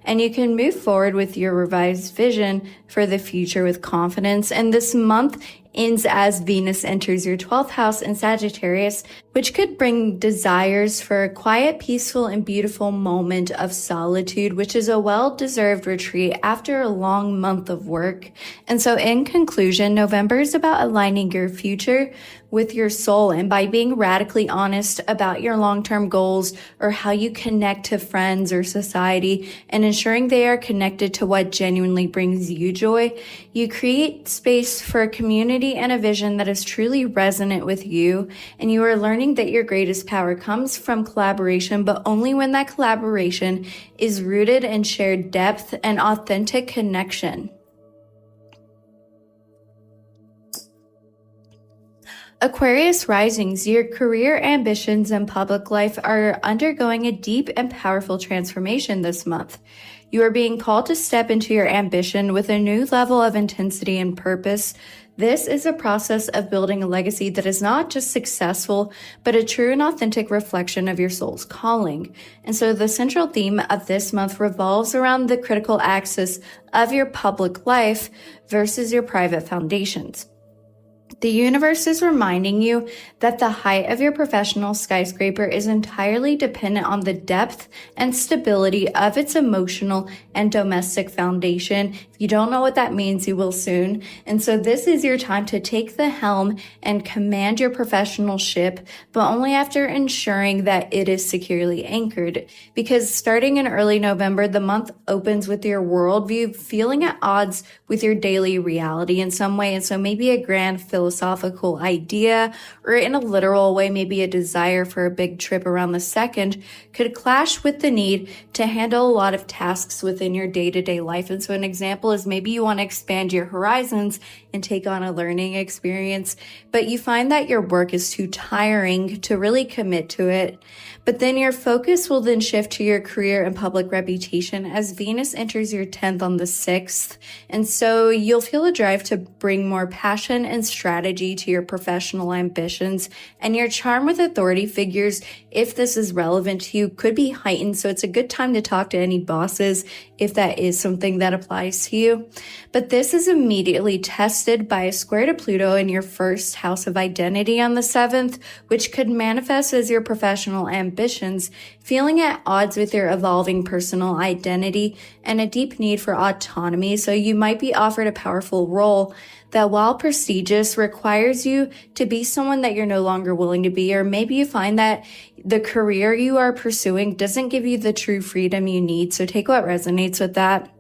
And you can move forward with your revised vision for the future with confidence. And this month ends as Venus enters your 12th house in Sagittarius, which could bring desires for a quiet, peaceful, and beautiful moment of solitude, which is a well-deserved retreat after a long month of work. And so in conclusion, November is about aligning your future with your soul, and by being radically honest about your long-term goals or how you connect to friends or society and ensuring they are connected to what genuinely brings you joy, you create space for a community and a vision that is truly resonant with you. And you are learning that your greatest power comes from collaboration, but only when that collaboration is rooted in shared depth and authentic connection. Aquarius Risings, your career ambitions and public life are undergoing a deep and powerful transformation this month. You are being called to step into your ambition with a new level of intensity and purpose. This is a process of building a legacy that is not just successful, but a true and authentic reflection of your soul's calling. And so the central theme of this month revolves around the critical axis of your public life versus your private foundations. The universe is reminding you that the height of your professional skyscraper is entirely dependent on the depth and stability of its emotional and domestic foundation. If you don't know what that means, you will soon. And so this is your time to take the helm and command your professional ship, but only after ensuring that it is securely anchored. Because starting in early November, the month opens with your worldview feeling at odds with your daily reality in some way. And so maybe a grand philosophical idea, or in a literal way, maybe a desire for a big trip around the second, could clash with the need to handle a lot of tasks within your day-to-day life. And so an example is maybe you want to expand your horizons and take on a learning experience, but you find that your work is too tiring to really commit to it. But then your focus will then shift to your career and public reputation as Venus enters your 10th on the 6th. And so you'll feel a drive to bring more passion and strategy to your professional ambitions, and your charm with authority figures, if this is relevant to you, could be heightened. So it's a good time to talk to any bosses if that is something that applies to you. But this is immediately tested by a square to Pluto in your first house of identity on the 7th, which could manifest as your professional ambitions, feeling at odds with your evolving personal identity and a deep need for autonomy. So you might be offered a powerful role that, while prestigious, requires you to be someone that you're no longer willing to be, or maybe you find that the career you are pursuing doesn't give you the true freedom you need. So take what resonates with that.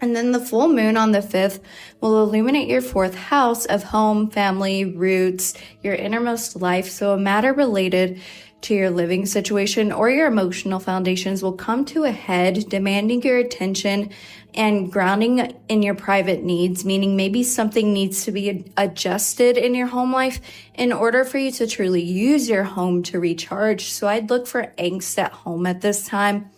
And then the full moon on the 5th will illuminate your 4th house of home, family, roots, your innermost life. So a matter related to your living situation or your emotional foundations will come to a head, demanding your attention and grounding in your private needs, meaning maybe something needs to be adjusted in your home life in order for you to truly use your home to recharge. So I'd look for angst at home at this time.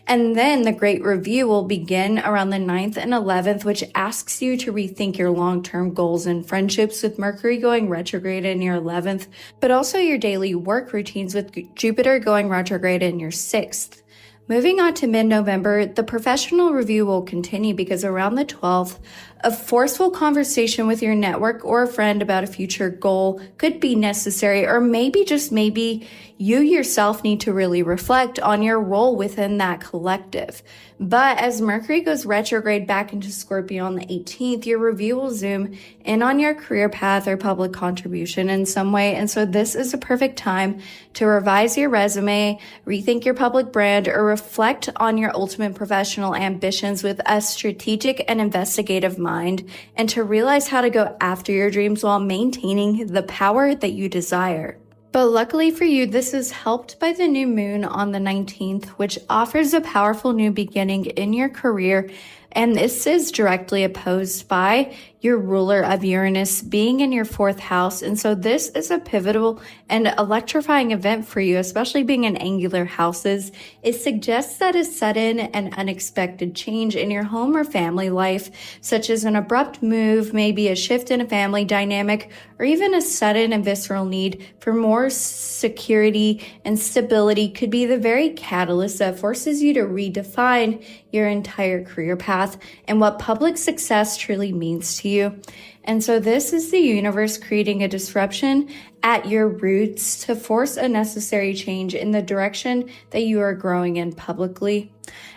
And then the great review will begin around the 9th and 11th, which asks you to rethink your long-term goals and friendships with Mercury going retrograde in your 11th, but also your daily work routines with Jupiter going retrograde in your 6th. Moving on to mid-November, the professional review will continue because around the 12th, a forceful conversation with your network or a friend about a future goal could be necessary, or maybe, just maybe, you yourself need to really reflect on your role within that collective. But as Mercury goes retrograde back into Scorpio on the 18th, your review will zoom in on your career path or public contribution in some way. And so this is a perfect time to revise your resume, rethink your public brand, or reflect on your ultimate professional ambitions with a strategic and investigative mind, and to realize how to go after your dreams while maintaining the power that you desire. But luckily for you, this is helped by the new moon on the 19th, which offers a powerful new beginning in your career. And this is directly opposed by your ruler of Uranus being in your 4th house. And so this is a pivotal and electrifying event for you, especially being in angular houses. It suggests that a sudden and unexpected change in your home or family life, such as an abrupt move, maybe a shift in a family dynamic, or even a sudden and visceral need for more security and stability, could be the very catalyst that forces you to redefine your entire career path and what public success truly means to you. And so this is the universe creating a disruption at your roots to force a necessary change in the direction that you are growing in publicly.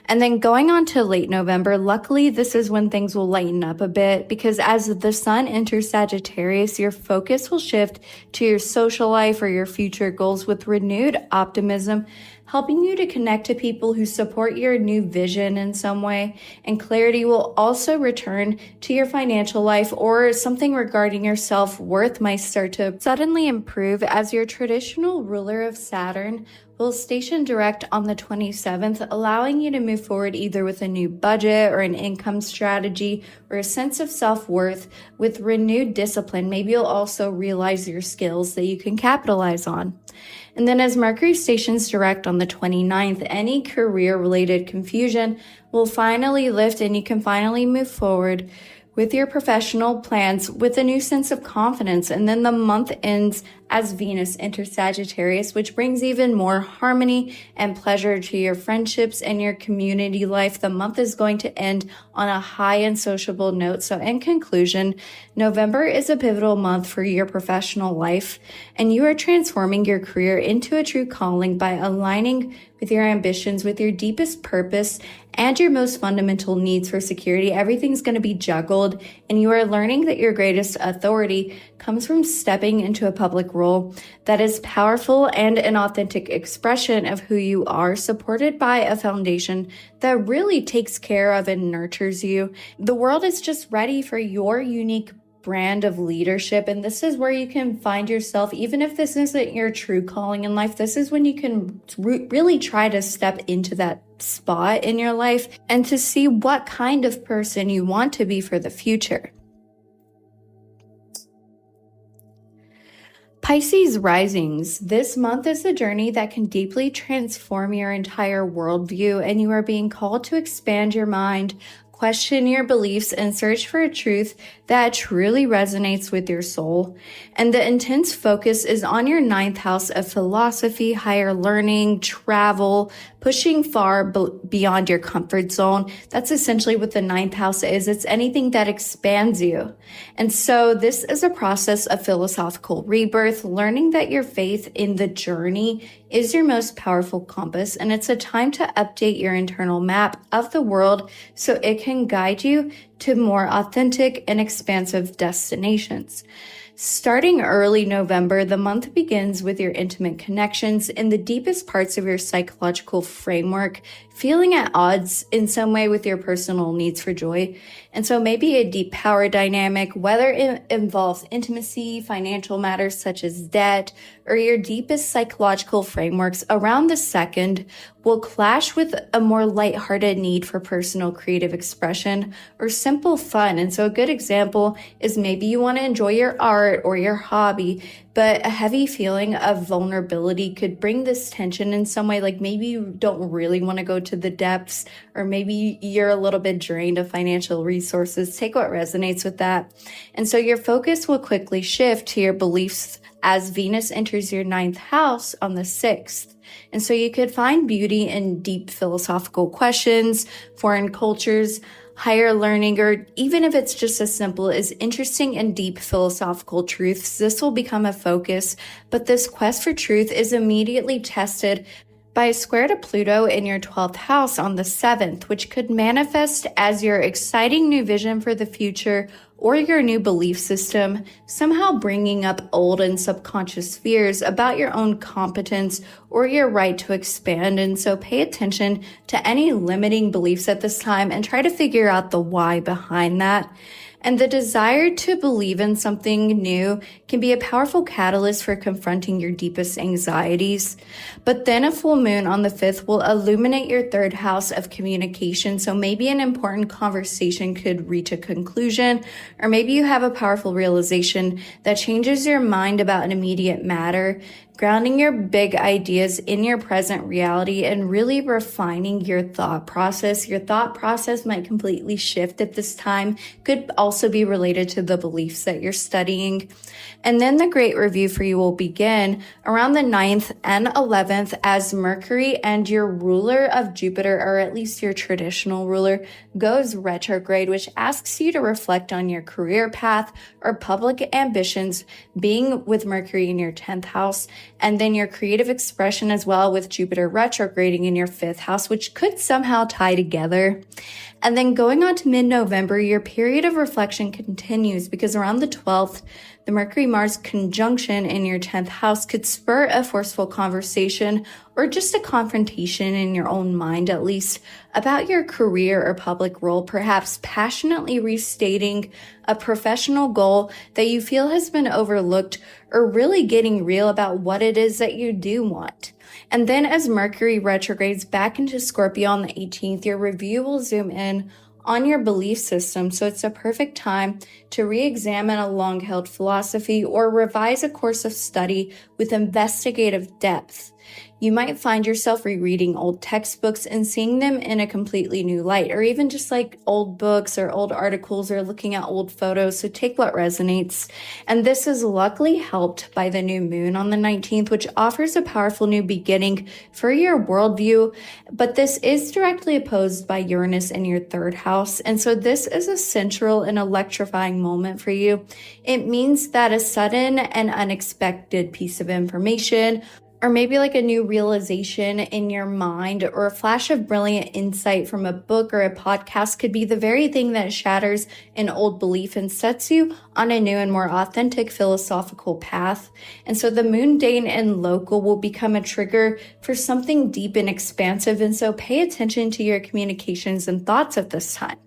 And then going on to late November, luckily this is when things will lighten up a bit, because as the sun enters Sagittarius, your focus will shift to your social life or your future goals with renewed optimism, helping you to connect to people who support your new vision in some way. And clarity will also return to your financial life, or something regarding your self-worth might start to suddenly improve as your traditional ruler of Saturn will station direct on the 27th, allowing you to move forward either with a new budget or an income strategy or a sense of self-worth with renewed discipline. Maybe you'll also realize your skills that you can capitalize on. And then as Mercury stations direct on the 29th, any career-related confusion will finally lift and you can finally move forward with your professional plans with a new sense of confidence. And then the month ends as Venus enters Sagittarius, which brings even more harmony and pleasure to your friendships and your community life. The month is going to end on a high and sociable note. So in conclusion, November is a pivotal month for your professional life, and you are transforming your career into a true calling by aligning with your ambitions, with your deepest purpose, and your most fundamental needs for security. Everything's going to be juggled, and you are learning that your greatest authority comes from stepping into a public role that is powerful and an authentic expression of who you are, supported by a foundation that really takes care of and nurtures you. The world is just ready for your unique brand of leadership, and this is where you can find yourself. Even if this isn't your true calling in life, this is when you can really try to step into that spot in your life and to see what kind of person you want to be for the future. Pisces Risings. This month is a journey that can deeply transform your entire worldview, and you are being called to expand your mind, question your beliefs, and search for a truth that truly resonates with your soul. And the intense focus is on your 9th house of philosophy, higher learning, travel, pushing far beyond your comfort zone. That's essentially what the 9th house is. It's anything that expands you. And so this is a process of philosophical rebirth, learning that your faith in the journey is your most powerful compass, and it's a time to update your internal map of the world so it can guide you to more authentic and expansive destinations. Starting early November, the month begins with your intimate connections in the deepest parts of your psychological framework, feeling at odds in some way with your personal needs for joy. And so maybe a deep power dynamic, whether it involves intimacy, financial matters such as debt, or your deepest psychological frameworks around the 2nd, will clash with a more lighthearted need for personal creative expression or simple fun. And so a good example is maybe you want to enjoy your art or your hobby, but a heavy feeling of vulnerability could bring this tension in some way. Like maybe you don't really want to go to the depths, or maybe you're a little bit drained of financial resources. Take what resonates with that. And so your focus will quickly shift to your beliefs as Venus enters your 9th house on the 6th. And so you could find beauty in deep philosophical questions, foreign cultures, higher learning, or even if it's just as simple as interesting and deep philosophical truths. This will become a focus, but this quest for truth is immediately tested by a square to Pluto in your 12th house on the 7th, which could manifest as your exciting new vision for the future or your new belief system, somehow bringing up old and subconscious fears about your own competence or your right to expand. And so pay attention to any limiting beliefs at this time and try to figure out the why behind that. And the desire to believe in something new can be a powerful catalyst for confronting your deepest anxieties. But then a full moon on the 5th will illuminate your 3rd house of communication. So maybe an important conversation could reach a conclusion, or maybe you have a powerful realization that changes your mind about an immediate matter, grounding your big ideas in your present reality and really refining your thought process. Your thought process might completely shift at this time. Could also be related to the beliefs that you're studying. And then the great review for you will begin around the 9th and 11th as Mercury and your ruler of Jupiter, or at least your traditional ruler, goes retrograde, which asks you to reflect on your career path or public ambitions, being with Mercury in your 10th house, and then your creative expression as well with Jupiter retrograding in your 5th house, which could somehow tie together. And then going on to mid-November, your period of reflection continues because around the 12th, the Mercury-Mars conjunction in your 10th house could spur a forceful conversation or just a confrontation in your own mind, at least, about your career or public role, perhaps passionately restating a professional goal that you feel has been overlooked, or really getting real about what it is that you do want. And then as Mercury retrogrades back into Scorpio on the 18th, your review will zoom in on your belief system. So it's a perfect time to re-examine a long-held philosophy or revise a course of study with investigative depth. You might find yourself rereading old textbooks and seeing them in a completely new light, or even just like old books or old articles or looking at old photos. So take what resonates. And this is luckily helped by the new moon on the 19th, which offers a powerful new beginning for your worldview. But this is directly opposed by Uranus in your third house. And so this is a central and electrifying moment for you. It means that a sudden and unexpected piece of information, or maybe like a new realization in your mind, or a flash of brilliant insight from a book or a podcast could be the very thing that shatters an old belief and sets you on a new and more authentic philosophical path. And so the mundane and local will become a trigger for something deep and expansive. And so pay attention to your communications and thoughts at this time.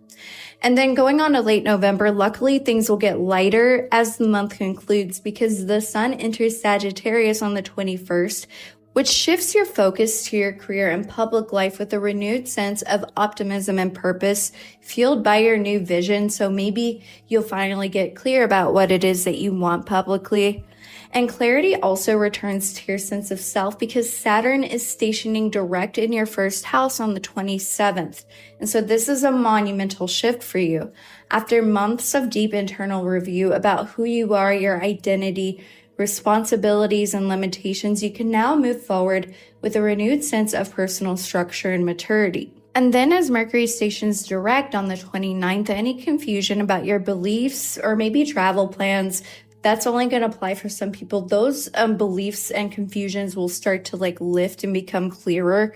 And then going on to late November, luckily things will get lighter as the month concludes because the sun enters Sagittarius on the 21st, which shifts your focus to your career and public life with a renewed sense of optimism and purpose fueled by your new vision. So maybe you'll finally get clear about what it is that you want publicly. And clarity also returns to your sense of self because Saturn is stationing direct in your first house on the 27th. And so this is a monumental shift for you. After months of deep internal review about who you are, your identity, responsibilities, and limitations, you can now move forward with a renewed sense of personal structure and maturity. And then as Mercury stations direct on the 29th, any confusion about your beliefs or maybe travel plans, that's only going to apply for some people. Those beliefs and confusions will start to lift and become clearer.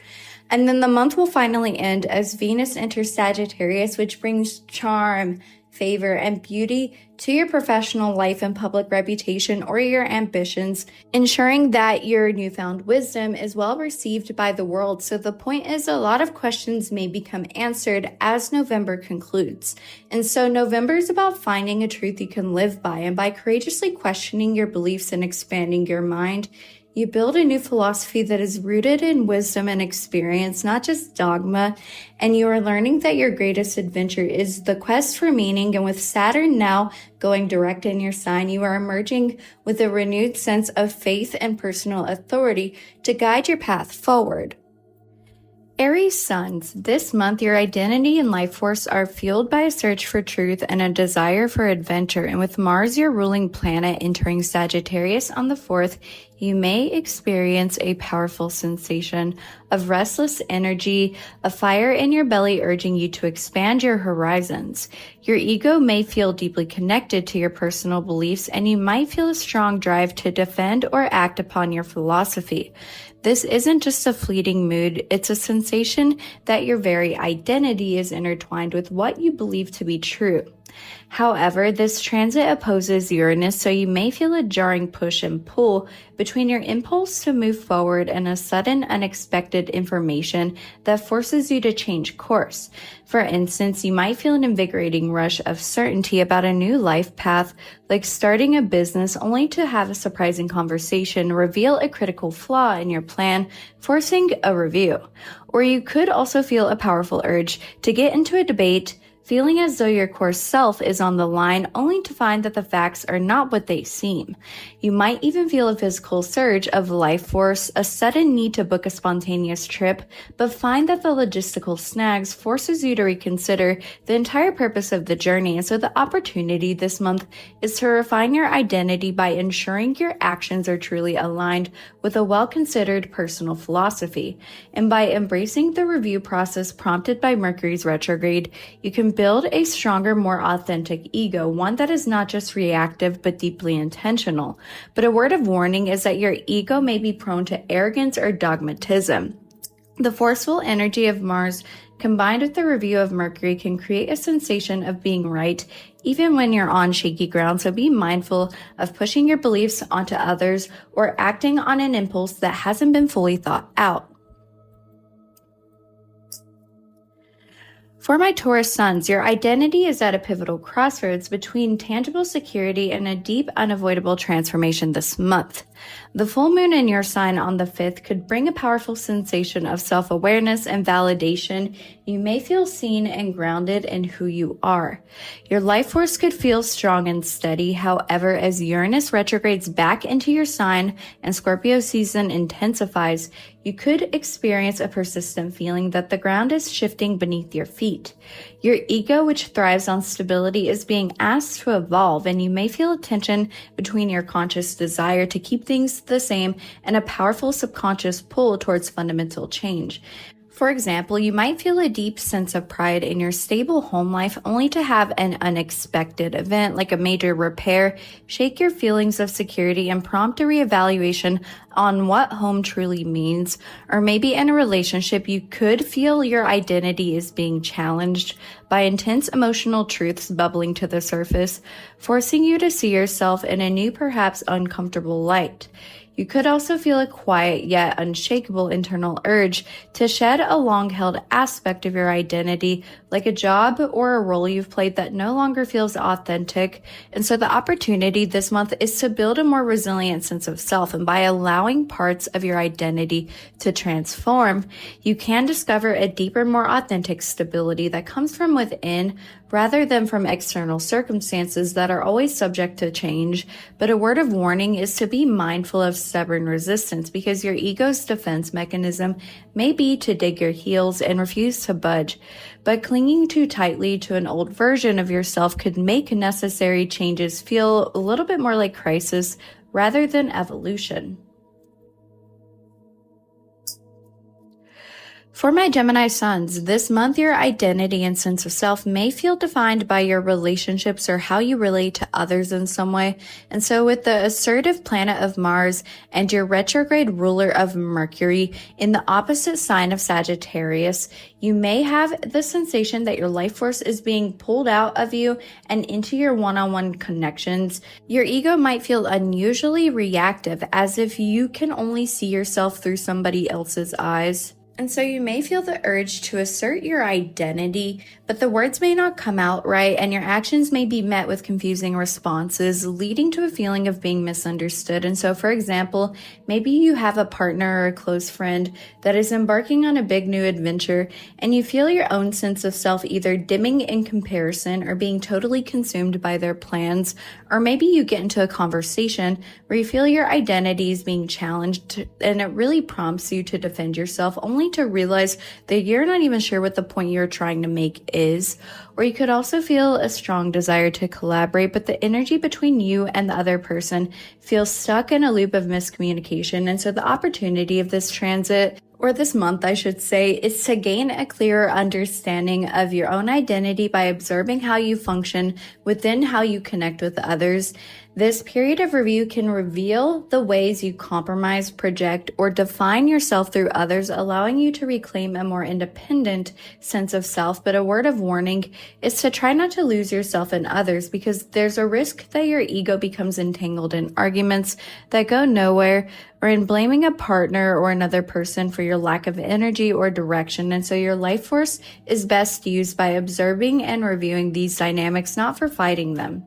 And then the month will finally end as Venus enters Sagittarius, which brings charm, favor, and beauty to your professional life and public reputation or your ambitions, ensuring that your newfound wisdom is well received by the world. So the point is a lot of questions may become answered as November concludes. And so November is about finding a truth you can live by, and by courageously questioning your beliefs and expanding your mind, you build a new philosophy that is rooted in wisdom and experience, not just dogma, and you are learning that your greatest adventure is the quest for meaning. And with Saturn now going direct in your sign, you are emerging with a renewed sense of faith and personal authority to guide your path forward. Aries suns, this month your identity and life force are fueled by a search for truth and a desire for adventure. And with Mars, your ruling planet, entering Sagittarius on the 4th, you may experience a powerful sensation of restless energy, a fire in your belly urging you to expand your horizons. Your ego may feel deeply connected to your personal beliefs, and you might feel a strong drive to defend or act upon your philosophy. This isn't just a fleeting mood, it's a sensation that your very identity is intertwined with what you believe to be true. However, this transit opposes Uranus, so you may feel a jarring push and pull between your impulse to move forward and a sudden, unexpected information that forces you to change course. For instance, you might feel an invigorating rush of certainty about a new life path, like starting a business, only to have a surprising conversation reveal a critical flaw in your plan, forcing a review. Or you could also feel a powerful urge to get into a debate, feeling as though your core self is on the line, only to find that the facts are not what they seem. You might even feel a physical surge of life force, a sudden need to book a spontaneous trip, but find that the logistical snags forces you to reconsider the entire purpose of the journey. And so the opportunity this month is to refine your identity by ensuring your actions are truly aligned with a well-considered personal philosophy. And by embracing the review process prompted by Mercury's retrograde, you can build a stronger, more authentic ego, one that is not just reactive but deeply intentional. But a word of warning is that your ego may be prone to arrogance or dogmatism. The forceful energy of Mars combined with the review of Mercury can create a sensation of being right even when you're on shaky ground, so be mindful of pushing your beliefs onto others or acting on an impulse that hasn't been fully thought out. For my Taurus suns, your identity is at a pivotal crossroads between tangible security and a deep, unavoidable transformation this month. The full moon in your sign on the 5th could bring a powerful sensation of self-awareness and validation. You may feel seen and grounded in who you are. Your life force could feel strong and steady. However, as Uranus retrogrades back into your sign and Scorpio season intensifies, you could experience a persistent feeling that the ground is shifting beneath your feet. Your ego, which thrives on stability, is being asked to evolve, and you may feel a tension between your conscious desire to keep things the same and a powerful subconscious pull towards fundamental change. For example, you might feel a deep sense of pride in your stable home life only to have an unexpected event like a major repair shake your feelings of security and prompt a reevaluation on what home truly means. Or maybe in a relationship, you could feel your identity is being challenged by intense emotional truths bubbling to the surface, forcing you to see yourself in a new, perhaps uncomfortable light. You could also feel a quiet yet unshakable internal urge to shed a long-held aspect of your identity, like a job or a role you've played that no longer feels authentic. And so the opportunity this month is to build a more resilient sense of self, and by allowing parts of your identity to transform, you can discover a deeper, more authentic stability that comes from within rather than from external circumstances that are always subject to change. But a word of warning is to be mindful of stubborn resistance, because your ego's defense mechanism may be to dig your heels and refuse to budge. But clinging too tightly to an old version of yourself could make necessary changes feel a little bit more like crisis rather than evolution. For my Gemini suns, this month your identity and sense of self may feel defined by your relationships or how you relate to others in some way. And so with the assertive planet of Mars and your retrograde ruler of Mercury in the opposite sign of Sagittarius, you may have the sensation that your life force is being pulled out of you and into your one-on-one connections. Your ego might feel unusually reactive, as if you can only see yourself through somebody else's eyes. And so you may feel the urge to assert your identity, but the words may not come out right, and your actions may be met with confusing responses, leading to a feeling of being misunderstood. And so, for example, maybe you have a partner or a close friend that is embarking on a big new adventure, and you feel your own sense of self either dimming in comparison or being totally consumed by their plans. Or maybe you get into a conversation where you feel your identity is being challenged, and it really prompts you to defend yourself, only to realize that you're not even sure what the point you're trying to make is. Or you could also feel a strong desire to collaborate, but the energy between you and the other person feels stuck in a loop of miscommunication. And so the opportunity of this transit, or this month I should say, is to gain a clearer understanding of your own identity by observing how you function within how you connect with others. This period of review can reveal the ways you compromise, project, or define yourself through others, allowing you to reclaim a more independent sense of self. But a word of warning is to try not to lose yourself in others, because there's a risk that your ego becomes entangled in arguments that go nowhere, or in blaming a partner or another person for your lack of energy or direction. And so your life force is best used by observing and reviewing these dynamics, not for fighting them.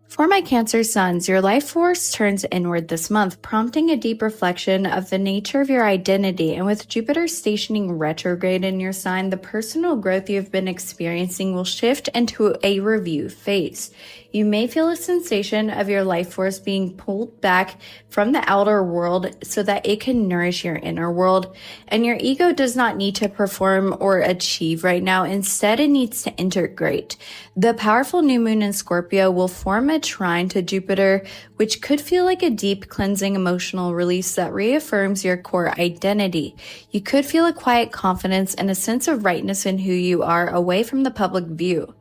For my Cancer suns, your life force turns inward this month, prompting a deep reflection of the nature of your identity. And with Jupiter stationing retrograde in your sign, the personal growth you've been experiencing will shift into a review phase. You may feel a sensation of your life force being pulled back from the outer world so that it can nourish your inner world. And your ego does not need to perform or achieve right now. Instead, it needs to integrate. The powerful new moon in Scorpio will form a trine to Jupiter, which could feel like a deep cleansing emotional release that reaffirms your core identity. You could feel a quiet confidence and a sense of rightness in who you are away from the public view.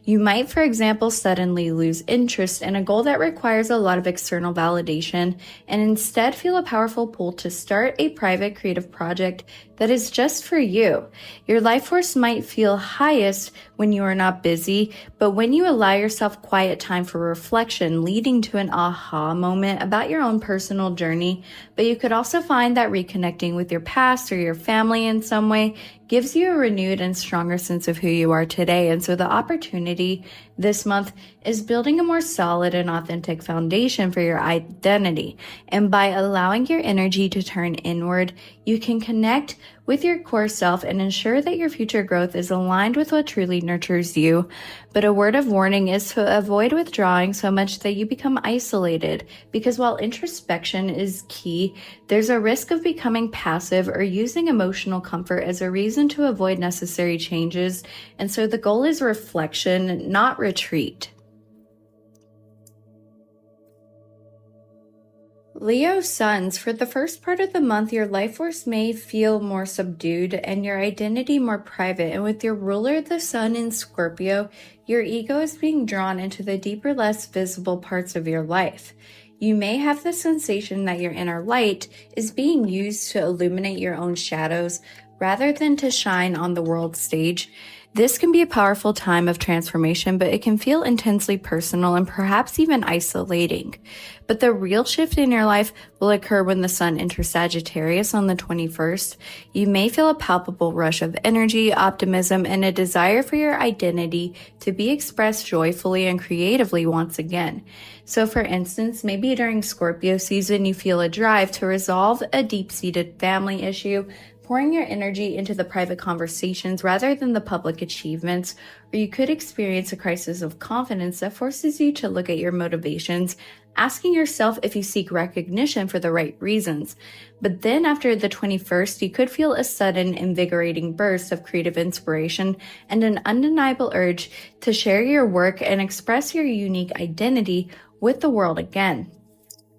You might, for example, suddenly lose interest in a goal that requires a lot of external validation, and instead feel a powerful pull to start a private creative project that is just for you. Your life force might feel highest when you are not busy, but when you allow yourself quiet time for reflection, leading to an aha moment about your own personal journey. But you could also find that reconnecting with your past or your family in some way gives you a renewed and stronger sense of who you are today. And so the opportunity opportunity this month is building a more solid and authentic foundation for your identity. And by allowing your energy to turn inward, you can connect with your core self and ensure that your future growth is aligned with what truly nurtures you. But a word of warning is to avoid withdrawing so much that you become isolated, because while introspection is key, there's a risk of becoming passive or using emotional comfort as a reason to avoid necessary changes. And so the goal is reflection, not retreat. Leo suns, for the first part of the month, your life force may feel more subdued and your identity more private. And with your ruler, the sun in Scorpio, your ego is being drawn into the deeper, less visible parts of your life. You may have the sensation that your inner light is being used to illuminate your own shadows rather than to shine on the world stage. This can be a powerful time of transformation, but it can feel intensely personal and perhaps even isolating. But the real shift in your life will occur when the sun enters Sagittarius on the 21st. You may feel a palpable rush of energy, optimism, and a desire for your identity to be expressed joyfully and creatively once again. So for instance, maybe during Scorpio season, you feel a drive to resolve a deep-seated family issue, pouring your energy into the private conversations rather than the public achievements, or you could experience a crisis of confidence that forces you to look at your motivations, asking yourself if you seek recognition for the right reasons. But then after the 21st, you could feel a sudden, invigorating burst of creative inspiration and an undeniable urge to share your work and express your unique identity with the world again.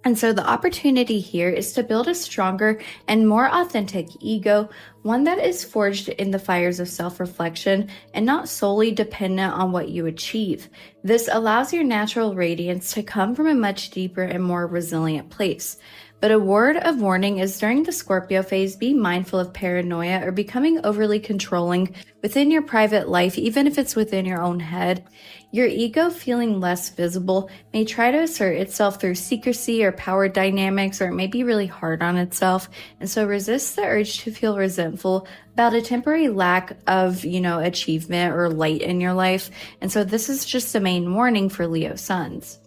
And so the opportunity here is to build a stronger and more authentic ego, one that is forged in the fires of self-reflection and not solely dependent on what you achieve. This allows your natural radiance to come from a much deeper and more resilient place. But a word of warning is during the Scorpio phase, be mindful of paranoia or becoming overly controlling within your private life, even if it's within your own head. Your ego, feeling less visible, may try to assert itself through secrecy or power dynamics, or it may be really hard on itself. And so resist the urge to feel resentful about a temporary lack of, achievement or light in your life. And so this is just a main warning for Leo suns.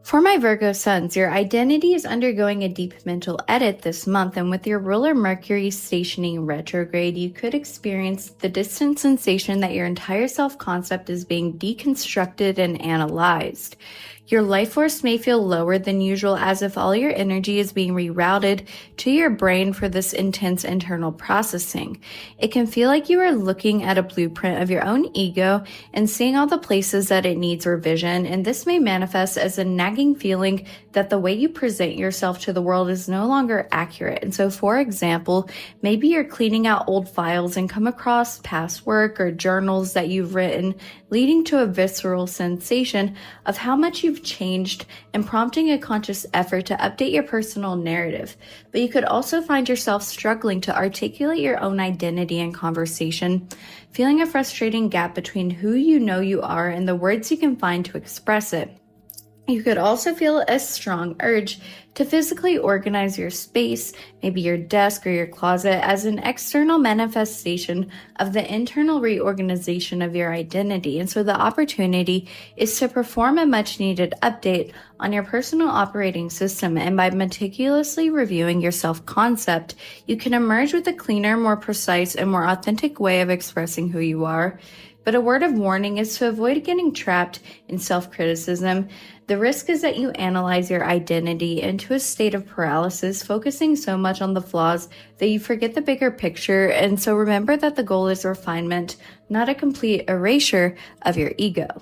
For my Virgo suns, your identity is undergoing a deep mental edit this month, and with your ruler Mercury stationing retrograde, you could experience the distant sensation that your entire self-concept is being deconstructed and analyzed. Your life force may feel lower than usual, as if all your energy is being rerouted to your brain for this intense internal processing. It can feel like you are looking at a blueprint of your own ego and seeing all the places that it needs revision, and this may manifest as a nagging feeling that the way you present yourself to the world is no longer accurate. And so, for example, maybe you're cleaning out old files and come across past work or journals that you've written, leading to a visceral sensation of how much you've changed and prompting a conscious effort to update your personal narrative. But you could also find yourself struggling to articulate your own identity in conversation, feeling a frustrating gap between who you know you are and the words you can find to express it. You could also feel a strong urge to physically organize your space, maybe your desk or your closet, as an external manifestation of the internal reorganization of your identity. And so the opportunity is to perform a much needed update on your personal operating system. And by meticulously reviewing your self-concept, you can emerge with a cleaner, more precise, and more authentic way of expressing who you are. But a word of warning is to avoid getting trapped in self-criticism. The risk is that you analyze your identity into a state of paralysis, focusing so much on the flaws that you forget the bigger picture. And so remember that the goal is refinement, not a complete erasure of your ego.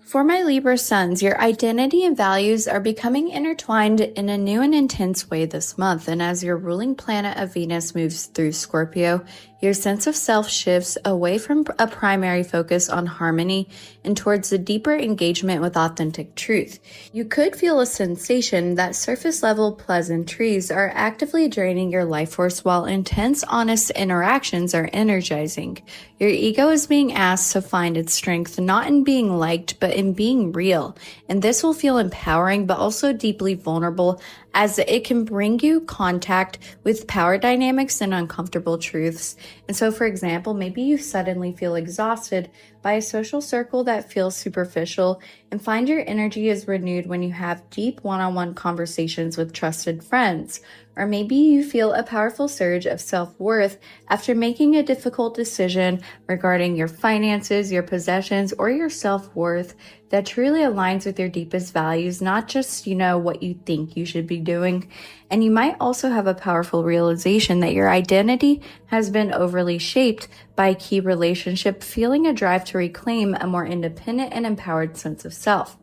For my Libra suns, your identity and values are becoming intertwined in a new and intense way this month. And as your ruling planet of Venus moves through Scorpio, your sense of self shifts away from a primary focus on harmony and towards a deeper engagement with authentic truth. You could feel a sensation that surface level pleasantries are actively draining your life force, while intense, honest interactions are energizing. Your ego is being asked to find its strength not in being liked, but in being real. And this will feel empowering, but also deeply vulnerable, as it can bring you contact with power dynamics and uncomfortable truths. And so, for example, maybe you suddenly feel exhausted by a social circle that feels superficial and find your energy is renewed when you have deep one-on-one conversations with trusted friends. Or maybe you feel a powerful surge of self-worth after making a difficult decision regarding your finances, your possessions, or your self-worth that truly aligns with your deepest values, not just, what you think you should be doing. And you might also have a powerful realization that your identity has been overly shaped by a key relationship, feeling a drive to reclaim a more independent and empowered sense of self.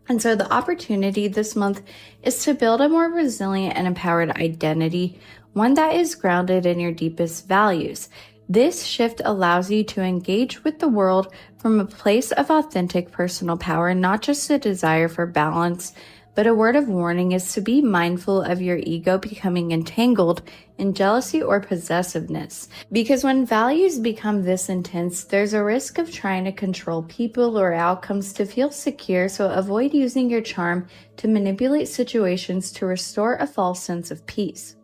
And so the opportunity this month is to build a more resilient and empowered identity, one that is grounded in your deepest values. This shift allows you to engage with the world from a place of authentic personal power, not just a desire for balance. But a word of warning is to be mindful of your ego becoming entangled in jealousy or possessiveness. Because when values become this intense, there's a risk of trying to control people or outcomes to feel secure, so avoid using your charm to manipulate situations to restore a false sense of peace.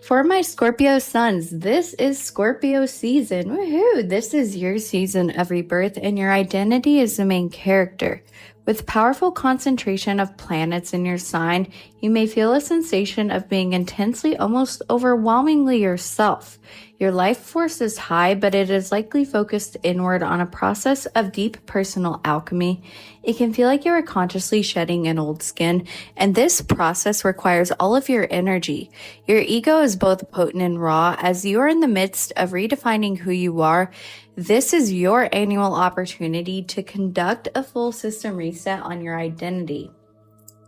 For my Scorpio suns, this is Scorpio season. Woohoo! This is your season of rebirth, and your identity is the main character. With powerful concentration of planets in your sign, you may feel a sensation of being intensely, almost overwhelmingly yourself. Your life force is high, but it is likely focused inward on a process of deep personal alchemy. It can feel like you are consciously shedding an old skin, and this process requires all of your energy. Your ego is both potent and raw. As you are in the midst of redefining who you are, this is your annual opportunity to conduct a full system reset on your identity.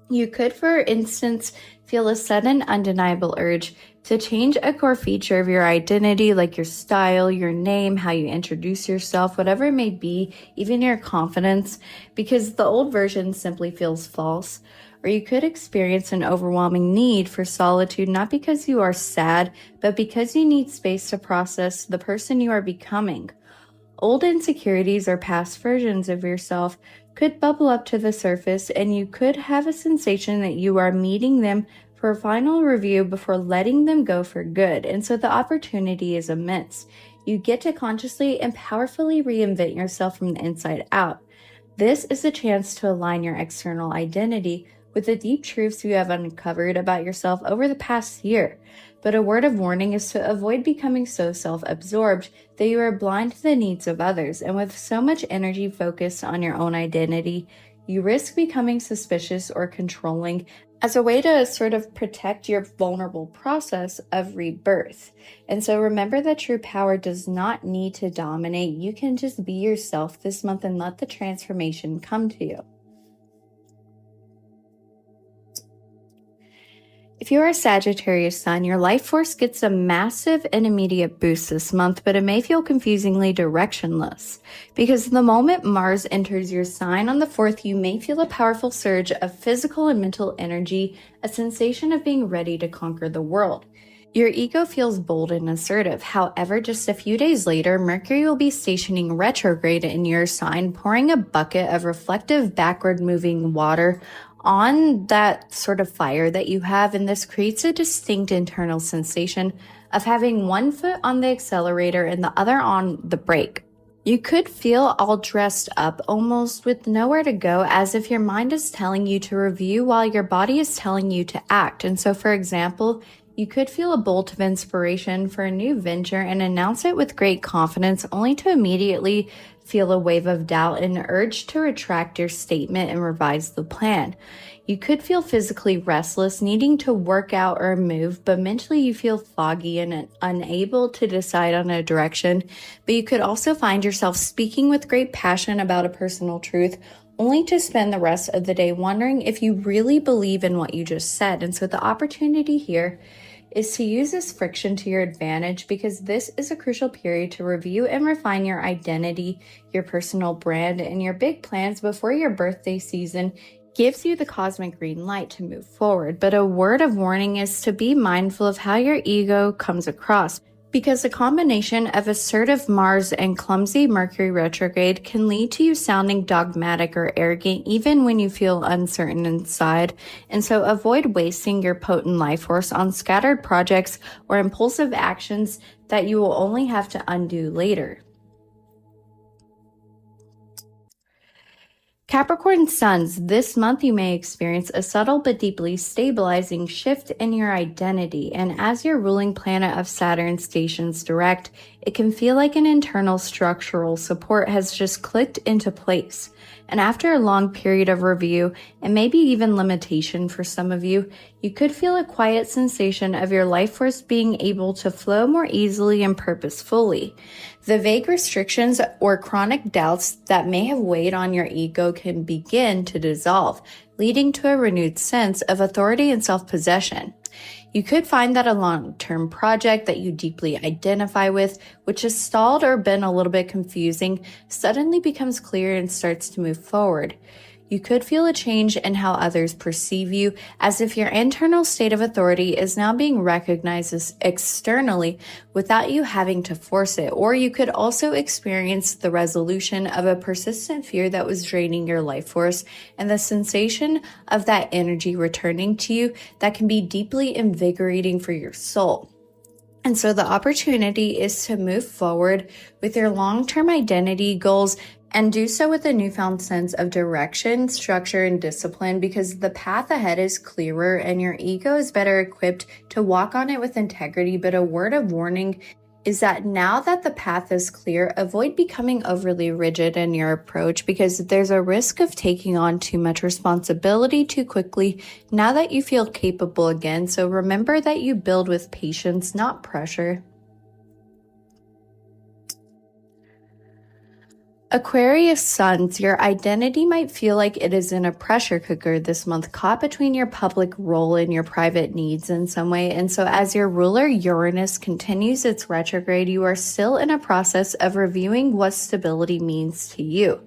You could, for instance, feel a sudden undeniable urge to change a core feature of your identity, like your style, your name, how you introduce yourself, whatever it may be, even your confidence, because the old version simply feels false. Or you could experience an overwhelming need for solitude, not because you are sad, but because you need space to process the person you are becoming. Old insecurities or past versions of yourself could bubble up to the surface, and you could have a sensation that you are meeting them for a final review before letting them go for good. And so the opportunity is immense. You get to consciously and powerfully reinvent yourself from the inside out. This is a chance to align your external identity with the deep truths you have uncovered about yourself over the past year. But a word of warning is to avoid becoming so self-absorbed that you are blind to the needs of others. And with so much energy focused on your own identity, you risk becoming suspicious or controlling as a way to sort of protect your vulnerable process of rebirth. And so remember that true power does not need to dominate. You can just be yourself this month and let the transformation come to you. If you are a Sagittarius sun, your life force gets a massive and immediate boost this month, but it may feel confusingly directionless. Because the moment Mars enters your sign on the 4th, you may feel a powerful surge of physical and mental energy, a sensation of being ready to conquer the world. Your ego feels bold and assertive. However, just a few days later, Mercury will be stationing retrograde in your sign, pouring a bucket of reflective, backward-moving water on that sort of fire that you have, and this creates a distinct internal sensation of having one foot on the accelerator and the other on the brake. You could feel all dressed up, almost with nowhere to go, as if your mind is telling you to review while your body is telling you to act. And so, for example, you could feel a bolt of inspiration for a new venture and announce it with great confidence, only to immediately feel a wave of doubt and urge to retract your statement and revise the plan. You could feel physically restless, needing to work out or move, but mentally you feel foggy and unable to decide on a direction. But you could also find yourself speaking with great passion about a personal truth, only to spend the rest of the day wondering if you really believe in what you just said. And so the opportunity here is to use this friction to your advantage, because this is a crucial period to review and refine your identity, your personal brand, and your big plans before your birthday season gives you the cosmic green light to move forward. But a word of warning is to be mindful of how your ego comes across, Because a combination of assertive Mars and clumsy Mercury retrograde can lead to you sounding dogmatic or arrogant even when you feel uncertain inside. And so avoid wasting your potent life force on scattered projects or impulsive actions that you will only have to undo later. Capricorn suns, this month you may experience a subtle but deeply stabilizing shift in your identity, and as your ruling planet of Saturn stations direct, it can feel like an internal structural support has just clicked into place. And after a long period of review, and maybe even limitation for some of you, you could feel a quiet sensation of your life force being able to flow more easily and purposefully. The vague restrictions or chronic doubts that may have weighed on your ego can begin to dissolve, leading to a renewed sense of authority and self-possession. You could find that a long-term project that you deeply identify with, which has stalled or been a little bit confusing, suddenly becomes clear and starts to move forward. You could feel a change in how others perceive you, as if your internal state of authority is now being recognized externally without you having to force it. Or you could also experience the resolution of a persistent fear that was draining your life force, and the sensation of that energy returning to you that can be deeply invigorating for your soul. And so the opportunity is to move forward with your long-term identity goals and do so with a newfound sense of direction, structure, and discipline, because the path ahead is clearer and your ego is better equipped to walk on it with integrity. But a word of warning is that now that the path is clear, avoid becoming overly rigid in your approach, because there's a risk of taking on too much responsibility too quickly now that you feel capable again. So remember that you build with patience, not pressure. Aquarius suns, your identity might feel like it is in a pressure cooker this month, caught between your public role and your private needs in some way. And so as your ruler Uranus continues its retrograde, you are still in a process of reviewing what stability means to you.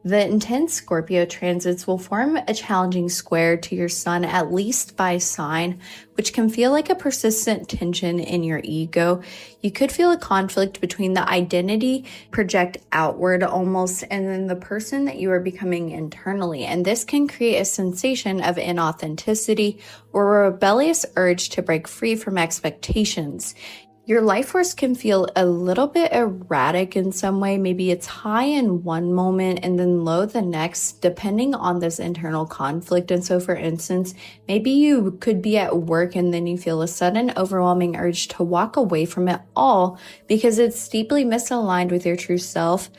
The intense Scorpio transits will form a challenging square to your sun, at least by sign, which can feel like a persistent tension in your ego. You could feel a conflict between the identity project outward almost and then the person that you are becoming internally. And this can create a sensation of inauthenticity or a rebellious urge to break free from expectations. Your life force can feel a little bit erratic in some way. Maybe it's high in one moment and then low the next, depending on this internal conflict. And so, for instance, maybe you could be at work and then you feel a sudden overwhelming urge to walk away from it all because it's deeply misaligned with your true self.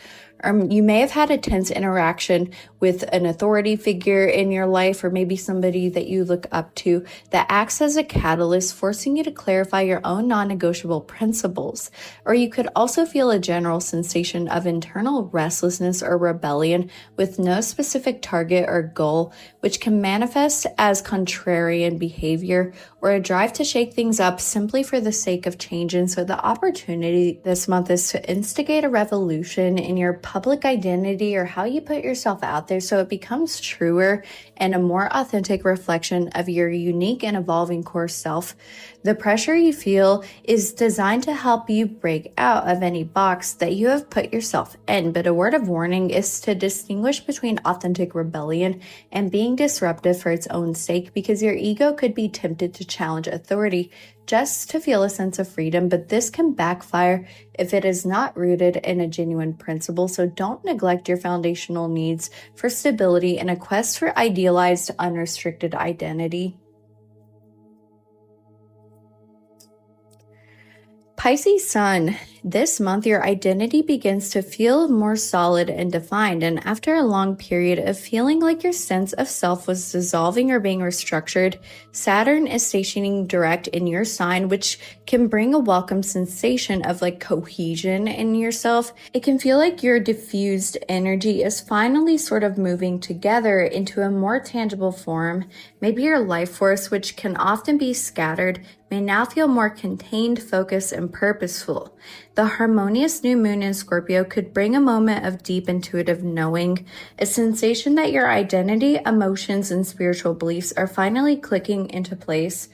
You may have had a tense interaction with an authority figure in your life, or maybe somebody that you look up to that acts as a catalyst, forcing you to clarify your own non-negotiable principles. Or you could also feel a general sensation of internal restlessness or rebellion with no specific target or goal, which can manifest as contrarian behavior or a drive to shake things up simply for the sake of change. And so the opportunity this month is to instigate a revolution in your public identity or how you put yourself out there so it becomes truer and a more authentic reflection of your unique and evolving core self. The pressure you feel is designed to help you break out of any box that you have put yourself in, but a word of warning is to distinguish between authentic rebellion and being disruptive for its own sake, because your ego could be tempted to challenge authority just to feel a sense of freedom, but this can backfire if it is not rooted in a genuine principle. So don't neglect your foundational needs for stability in a quest for idealized, unrestricted identity. Pisces sun, this month your identity begins to feel more solid and defined, and after a long period of feeling like your sense of self was dissolving or being restructured, Saturn is stationing direct in your sign, which can bring a welcome sensation of like cohesion in yourself. It can feel like your diffused energy is finally sort of moving together into a more tangible form. Maybe your life force, which can often be scattered, may now feel more contained, focused, and purposeful. The harmonious new moon in Scorpio could bring a moment of deep intuitive knowing, a sensation that your identity, emotions, and spiritual beliefs are finally clicking into place.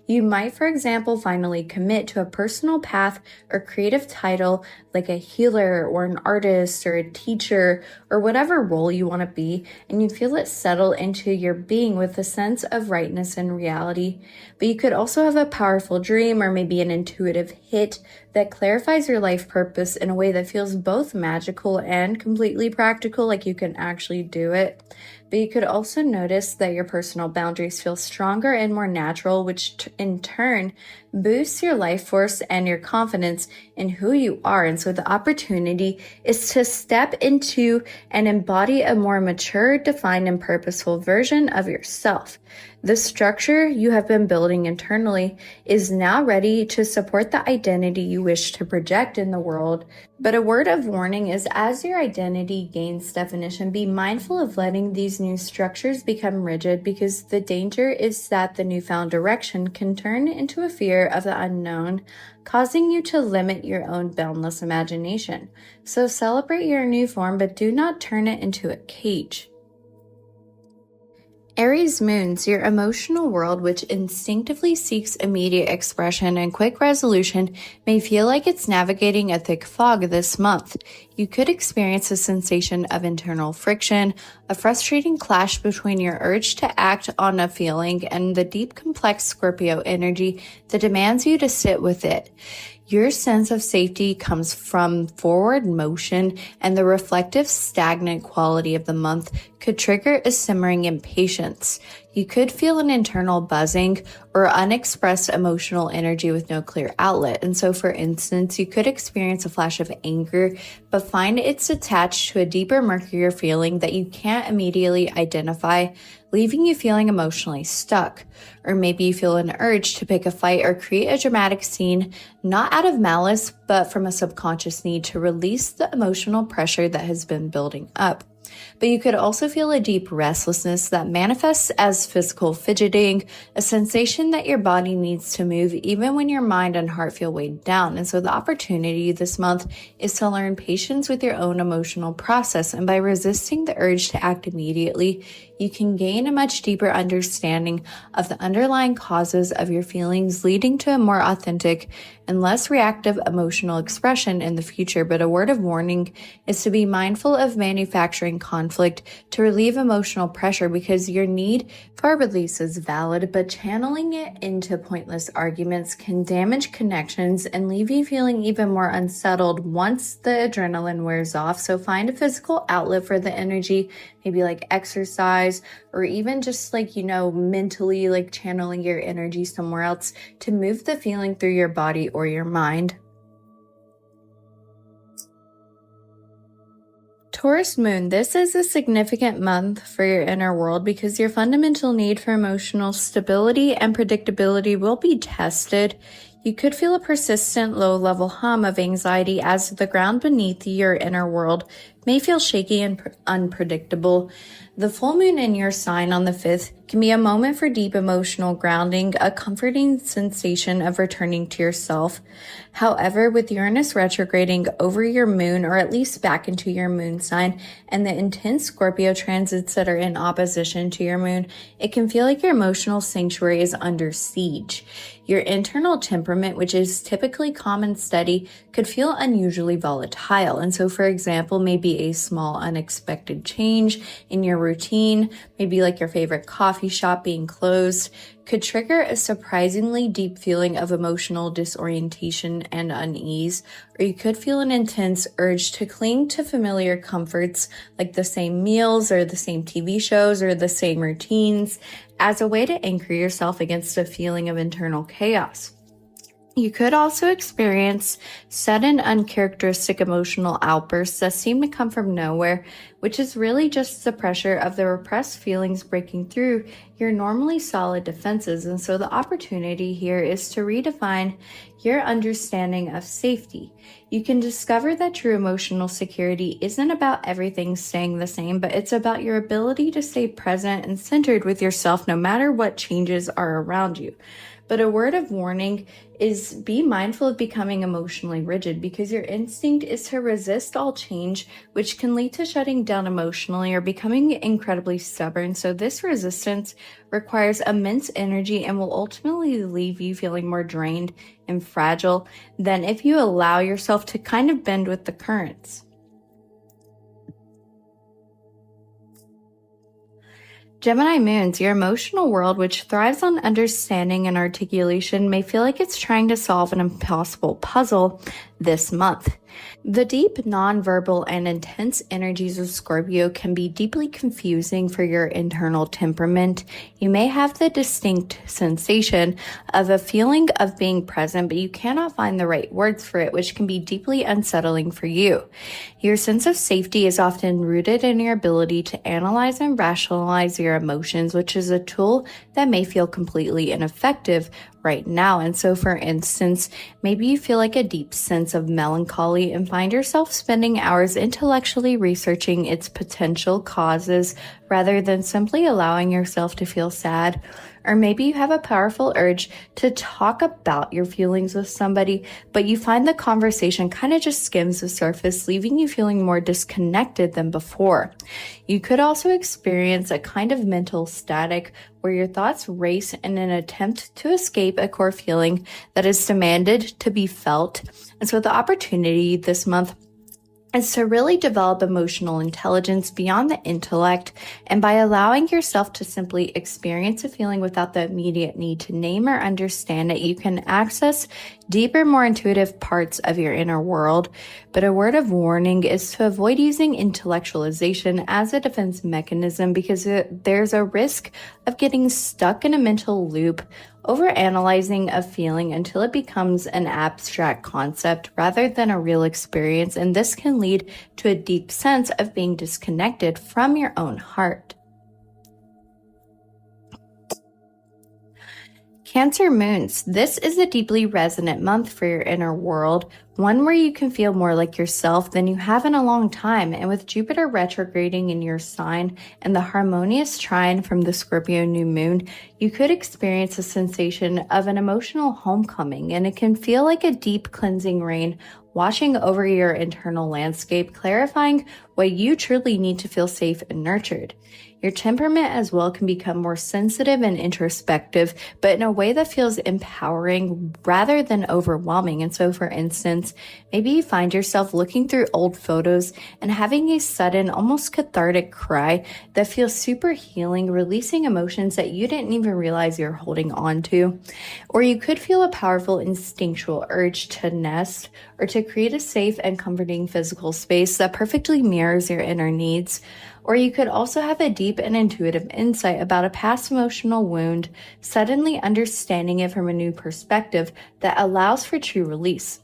You might, for example, finally commit to a personal path or creative title like a healer or an artist or a teacher or whatever role you want to be, and you feel it settle into your being with a sense of rightness and reality. But you could also have a powerful dream or maybe an intuitive hit that clarifies your life purpose in a way that feels both magical and completely practical, like you can actually do it. But you could also notice that your personal boundaries feel stronger and more natural, which in turn boosts your life force and your confidence in who you are. And so the opportunity is to step into and embody a more mature, defined, and purposeful version of yourself. The structure you have been building internally is now ready to support the identity you wish to project in the world. But a word of warning is, as your identity gains definition, be mindful of letting these new structures become rigid, because the danger is that the newfound direction can turn into a fear of the unknown, causing you to limit your own boundless imagination. So celebrate your new form, but do not turn it into a cage. Aries moons, your emotional world, which instinctively seeks immediate expression and quick resolution, may feel like it's navigating a thick fog this month. You could experience a sensation of internal friction, a frustrating clash between your urge to act on a feeling and the deep, complex Scorpio energy that demands you to sit with it. Your sense of safety comes from forward motion, and the reflective, stagnant quality of the month could trigger a simmering impatience. You could feel an internal buzzing or unexpressed emotional energy with no clear outlet. And so, for instance, you could experience a flash of anger, but find it's attached to a deeper, murkier feeling that you can't immediately identify, leaving you feeling emotionally stuck. Or maybe you feel an urge to pick a fight or create a dramatic scene, not out of malice, but from a subconscious need to release the emotional pressure that has been building up. But you could also feel a deep restlessness that manifests as physical fidgeting, a sensation that your body needs to move even when your mind and heart feel weighed down. And so the opportunity this month is to learn patience with your own emotional process. And by resisting the urge to act immediately, you can gain a much deeper understanding of the underlying causes of your feelings, leading to a more authentic and less reactive emotional expression in the future. But a word of warning is to be mindful of manufacturing conflict to relieve emotional pressure, because your need for release is valid, but channeling it into pointless arguments can damage connections and leave you feeling even more unsettled once the adrenaline wears off. So find a physical outlet for the energy, maybe like exercise, or even just mentally channeling your energy somewhere else to move the feeling through your body or your mind. Taurus moon, this is a significant month for your inner world because your fundamental need for emotional stability and predictability will be tested. You could feel a persistent low-level hum of anxiety as the ground beneath your inner world may feel shaky and unpredictable. The full moon in your sign on the 5th can be a moment for deep emotional grounding, a comforting sensation of returning to yourself. However, with Uranus retrograding over your moon, or at least back into your moon sign, and the intense Scorpio transits that are in opposition to your moon, it can feel like your emotional sanctuary is under siege. Your internal temperament, which is typically calm and steady, could feel unusually volatile. And so, for example, maybe a small unexpected change in your routine, maybe like your favorite coffee shop being closed, could trigger a surprisingly deep feeling of emotional disorientation and unease. Or you could feel an intense urge to cling to familiar comforts like the same meals or the same TV shows or the same routines as a way to anchor yourself against a feeling of internal chaos. You could also experience sudden, uncharacteristic emotional outbursts that seem to come from nowhere, which is really just the pressure of the repressed feelings breaking through your normally solid defenses. And so the opportunity here is to redefine your understanding of safety. You can discover that true emotional security isn't about everything staying the same, but it's about your ability to stay present and centered with yourself no matter what changes are around you. But a word of warning is be mindful of becoming emotionally rigid, because your instinct is to resist all change, which can lead to shutting down emotionally or becoming incredibly stubborn. So this resistance requires immense energy and will ultimately leave you feeling more drained and fragile than if you allow yourself to kind of bend with the currents. Gemini moons, your emotional world, which thrives on understanding and articulation, may feel like it's trying to solve an impossible puzzle this month. The deep, nonverbal, and intense energies of Scorpio can be deeply confusing for your internal temperament. You may have the distinct sensation of a feeling of being present, but you cannot find the right words for it, which can be deeply unsettling for you. Your sense of safety is often rooted in your ability to analyze and rationalize your emotions, which is a tool that may feel completely ineffective right now. And so, for instance, maybe you feel like a deep sense of melancholy and find yourself spending hours intellectually researching its potential causes rather than simply allowing yourself to feel sad. Or maybe you have a powerful urge to talk about your feelings with somebody, but you find the conversation kind of just skims the surface, leaving you feeling more disconnected than before. You could also experience a kind of mental static where your thoughts race in an attempt to escape a core feeling that is demanded to be felt. And so the opportunity this month is to really develop emotional intelligence beyond the intellect, and by allowing yourself to simply experience a feeling without the immediate need to name or understand it, you can access deeper, more intuitive parts of your inner world. But a word of warning is to avoid using intellectualization as a defense mechanism, because there's a risk of getting stuck in a mental loop, overanalyzing a feeling until it becomes an abstract concept rather than a real experience, and this can lead to a deep sense of being disconnected from your own heart. Cancer moons, this is a deeply resonant month for your inner world, one where you can feel more like yourself than you have in a long time. And with Jupiter retrograding in your sign and the harmonious trine from the Scorpio new moon, you could experience a sensation of an emotional homecoming, and it can feel like a deep cleansing rain washing over your internal landscape, clarifying why you truly need to feel safe and nurtured. Your temperament as well can become more sensitive and introspective, but in a way that feels empowering rather than overwhelming. And so, for instance, maybe you find yourself looking through old photos and having a sudden, almost cathartic cry that feels super healing, releasing emotions that you didn't even realize you're holding on to. Or you could feel a powerful instinctual urge to nest or to create a safe and comforting physical space that perfectly mirrors your inner needs. Or you could also have a deep and intuitive insight about a past emotional wound, suddenly understanding it from a new perspective that allows for true release.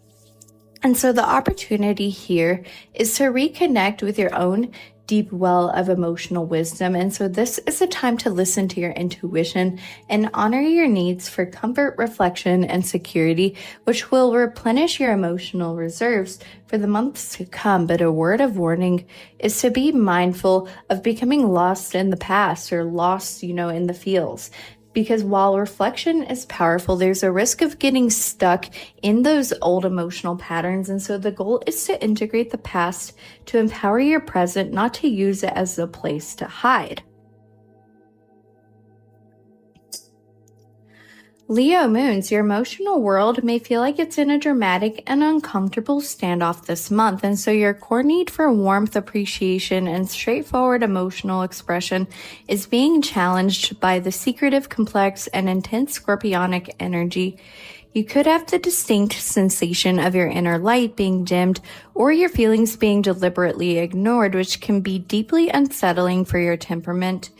And so the opportunity here is to reconnect with your own deep well of emotional wisdom. And so this is a time to listen to your intuition and honor your needs for comfort, reflection, and security, which will replenish your emotional reserves for the months to come. But a word of warning is to be mindful of becoming lost in the past or lost, in the feels. Because while reflection is powerful, there's a risk of getting stuck in those old emotional patterns. And so the goal is to integrate the past to empower your present, not to use it as a place to hide. Leo moons, your emotional world may feel like it's in a dramatic and uncomfortable standoff this month, and so your core need for warmth, appreciation, and straightforward emotional expression is being challenged by the secretive, complex, and intense scorpionic energy. You could have the distinct sensation of your inner light being dimmed or your feelings being deliberately ignored, which can be deeply unsettling for your temperament.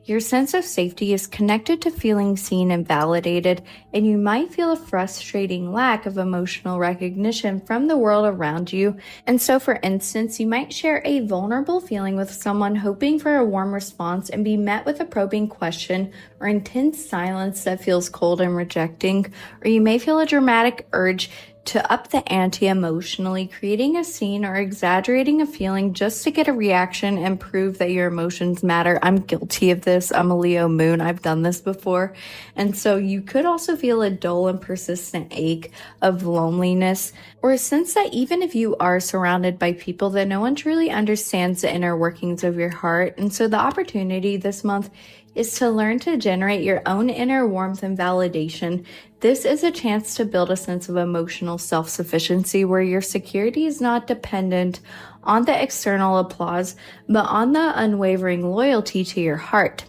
Your sense of safety is connected to feeling seen and validated, and you might feel a frustrating lack of emotional recognition from the world around you. And so, for instance, you might share a vulnerable feeling with someone hoping for a warm response and be met with a probing question or intense silence that feels cold and rejecting. Or you may feel a dramatic urge to up the ante emotionally, creating a scene or exaggerating a feeling just to get a reaction and prove that your emotions matter. I'm guilty of this. I'm a Leo moon. I've done this before. And so you could also feel a dull and persistent ache of loneliness, or a sense that even if you are surrounded by people, that no one truly understands the inner workings of your heart. And so the opportunity this month is to learn to generate your own inner warmth and validation. This is a chance to build a sense of emotional self-sufficiency where your security is not dependent on the external applause, but on the unwavering loyalty to your heart.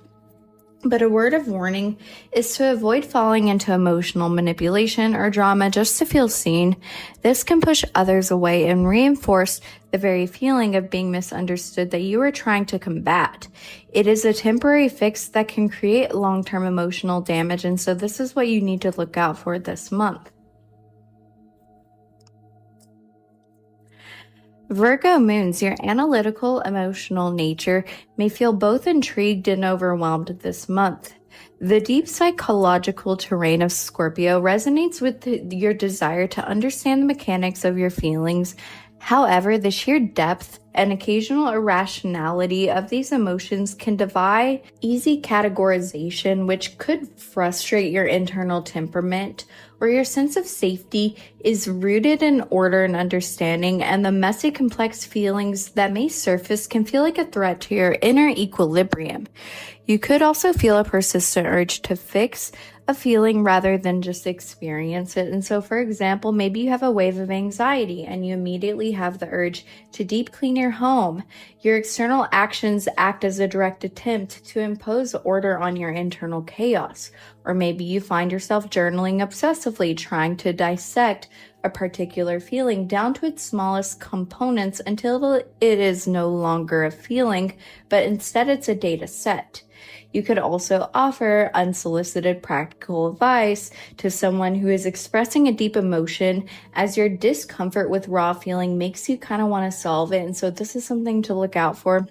But a word of warning is to avoid falling into emotional manipulation or drama just to feel seen. This can push others away and reinforce the very feeling of being misunderstood that you are trying to combat. It is a temporary fix that can create long-term emotional damage, and so this is what you need to look out for this month. Virgo moons, your analytical, emotional nature may feel both intrigued and overwhelmed this month. The deep psychological terrain of Scorpio resonates with your desire to understand the mechanics of your feelings. However, the sheer depth and occasional irrationality of these emotions can defy easy categorization, which could frustrate your internal temperament, where your sense of safety is rooted in order and understanding, and the messy, complex feelings that may surface can feel like a threat to your inner equilibrium. You could also feel a persistent urge to fix a feeling rather than just experience it. And so, for example, maybe you have a wave of anxiety and you immediately have the urge to deep clean your home. Your external actions act as a direct attempt to impose order on your internal chaos. Or maybe you find yourself journaling obsessively, trying to dissect a particular feeling down to its smallest components until it is no longer a feeling, but instead it's a data set. You could also offer unsolicited practical advice to someone who is expressing a deep emotion, as your discomfort with raw feeling makes you kind of want to solve it. And so this is something to look out for.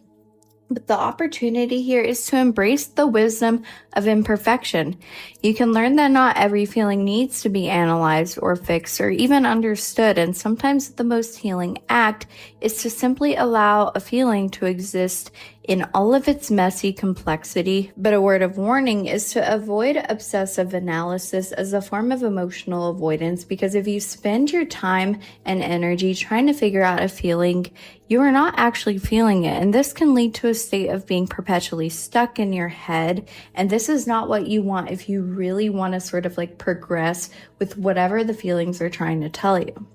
But the opportunity here is to embrace the wisdom of imperfection. You can learn that not every feeling needs to be analyzed or fixed or even understood, and sometimes the most healing act is to simply allow a feeling to exist in all of its messy complexity. But a word of warning is to avoid obsessive analysis as a form of emotional avoidance, because if you spend your time and energy trying to figure out a feeling, you are not actually feeling it, and this can lead to a state of being perpetually stuck in your head, and this is not what you want if you really want to sort of like progress with whatever the feelings are trying to tell you.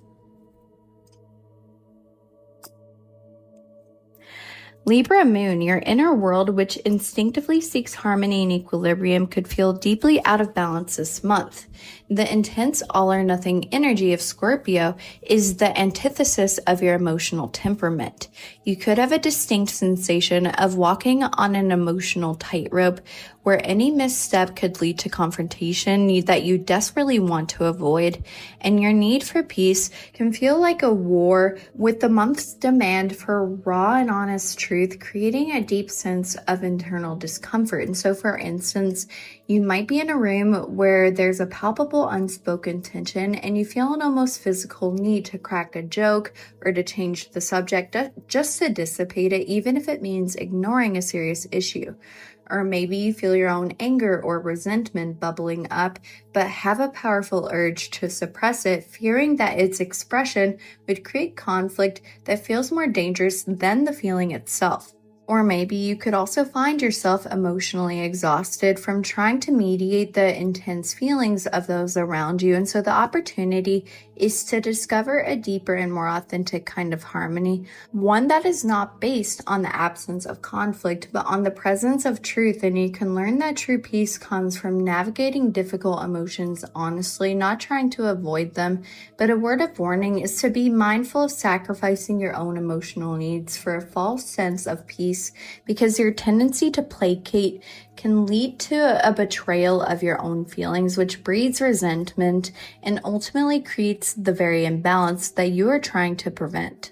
Libra moon, your inner world, which instinctively seeks harmony and equilibrium, could feel deeply out of balance this month. The intense all-or-nothing energy of Scorpio is the antithesis of your emotional temperament. You could have a distinct sensation of walking on an emotional tightrope where any misstep could lead to confrontation that you desperately want to avoid, and your need for peace can feel like a war, with the month's demand for raw and honest truth creating a deep sense of internal discomfort. And so, for instance, you might be in a room where there's a palpable unspoken tension and you feel an almost physical need to crack a joke or to change the subject just to dissipate it, even if it means ignoring a serious issue. Or maybe you feel your own anger or resentment bubbling up, but have a powerful urge to suppress it, fearing that its expression would create conflict that feels more dangerous than the feeling itself. Or maybe you could also find yourself emotionally exhausted from trying to mediate the intense feelings of those around you. And so the opportunity is to discover a deeper and more authentic kind of harmony, one that is not based on the absence of conflict, but on the presence of truth. And you can learn that true peace comes from navigating difficult emotions honestly, not trying to avoid them. But a word of warning is to be mindful of sacrificing your own emotional needs for a false sense of peace, because your tendency to placate can lead to a betrayal of your own feelings, which breeds resentment and ultimately creates the very imbalance that you are trying to prevent.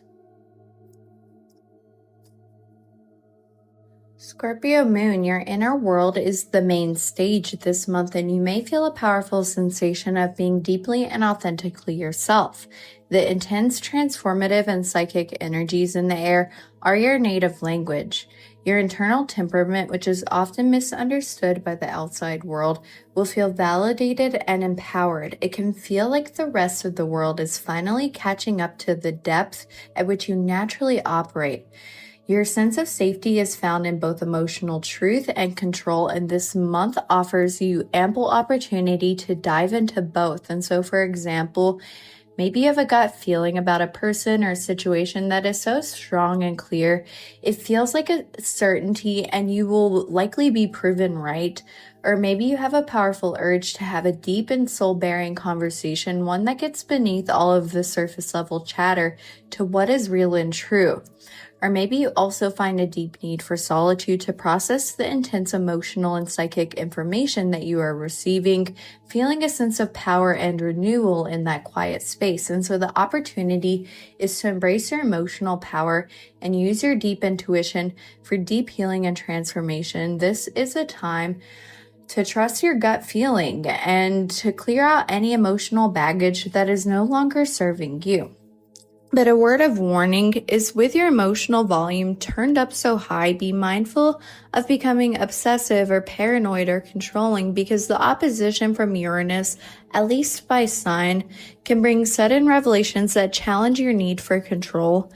Scorpio moon, your inner world is the main stage this month, and you may feel a powerful sensation of being deeply and authentically yourself. The intense, transformative, and psychic energies in the air are your native language. Your internal temperament, which is often misunderstood by the outside world, will feel validated and empowered. It can feel like the rest of the world is finally catching up to the depth at which you naturally operate. Your sense of safety is found in both emotional truth and control, and this month offers you ample opportunity to dive into both. And so, for example, maybe you have a gut feeling about a person or situation that is so strong and clear, it feels like a certainty and you will likely be proven right. Or maybe you have a powerful urge to have a deep and soul-bearing conversation, one that gets beneath all of the surface level chatter to what is real and true. Or maybe you also find a deep need for solitude to process the intense emotional and psychic information that you are receiving, feeling a sense of power and renewal in that quiet space. And so the opportunity is to embrace your emotional power and use your deep intuition for deep healing and transformation. This is a time to trust your gut feeling and to clear out any emotional baggage that is no longer serving you. But a word of warning is, with your emotional volume turned up so high, be mindful of becoming obsessive or paranoid or controlling, because the opposition from Uranus, at least by sign, can bring sudden revelations that challenge your need for control.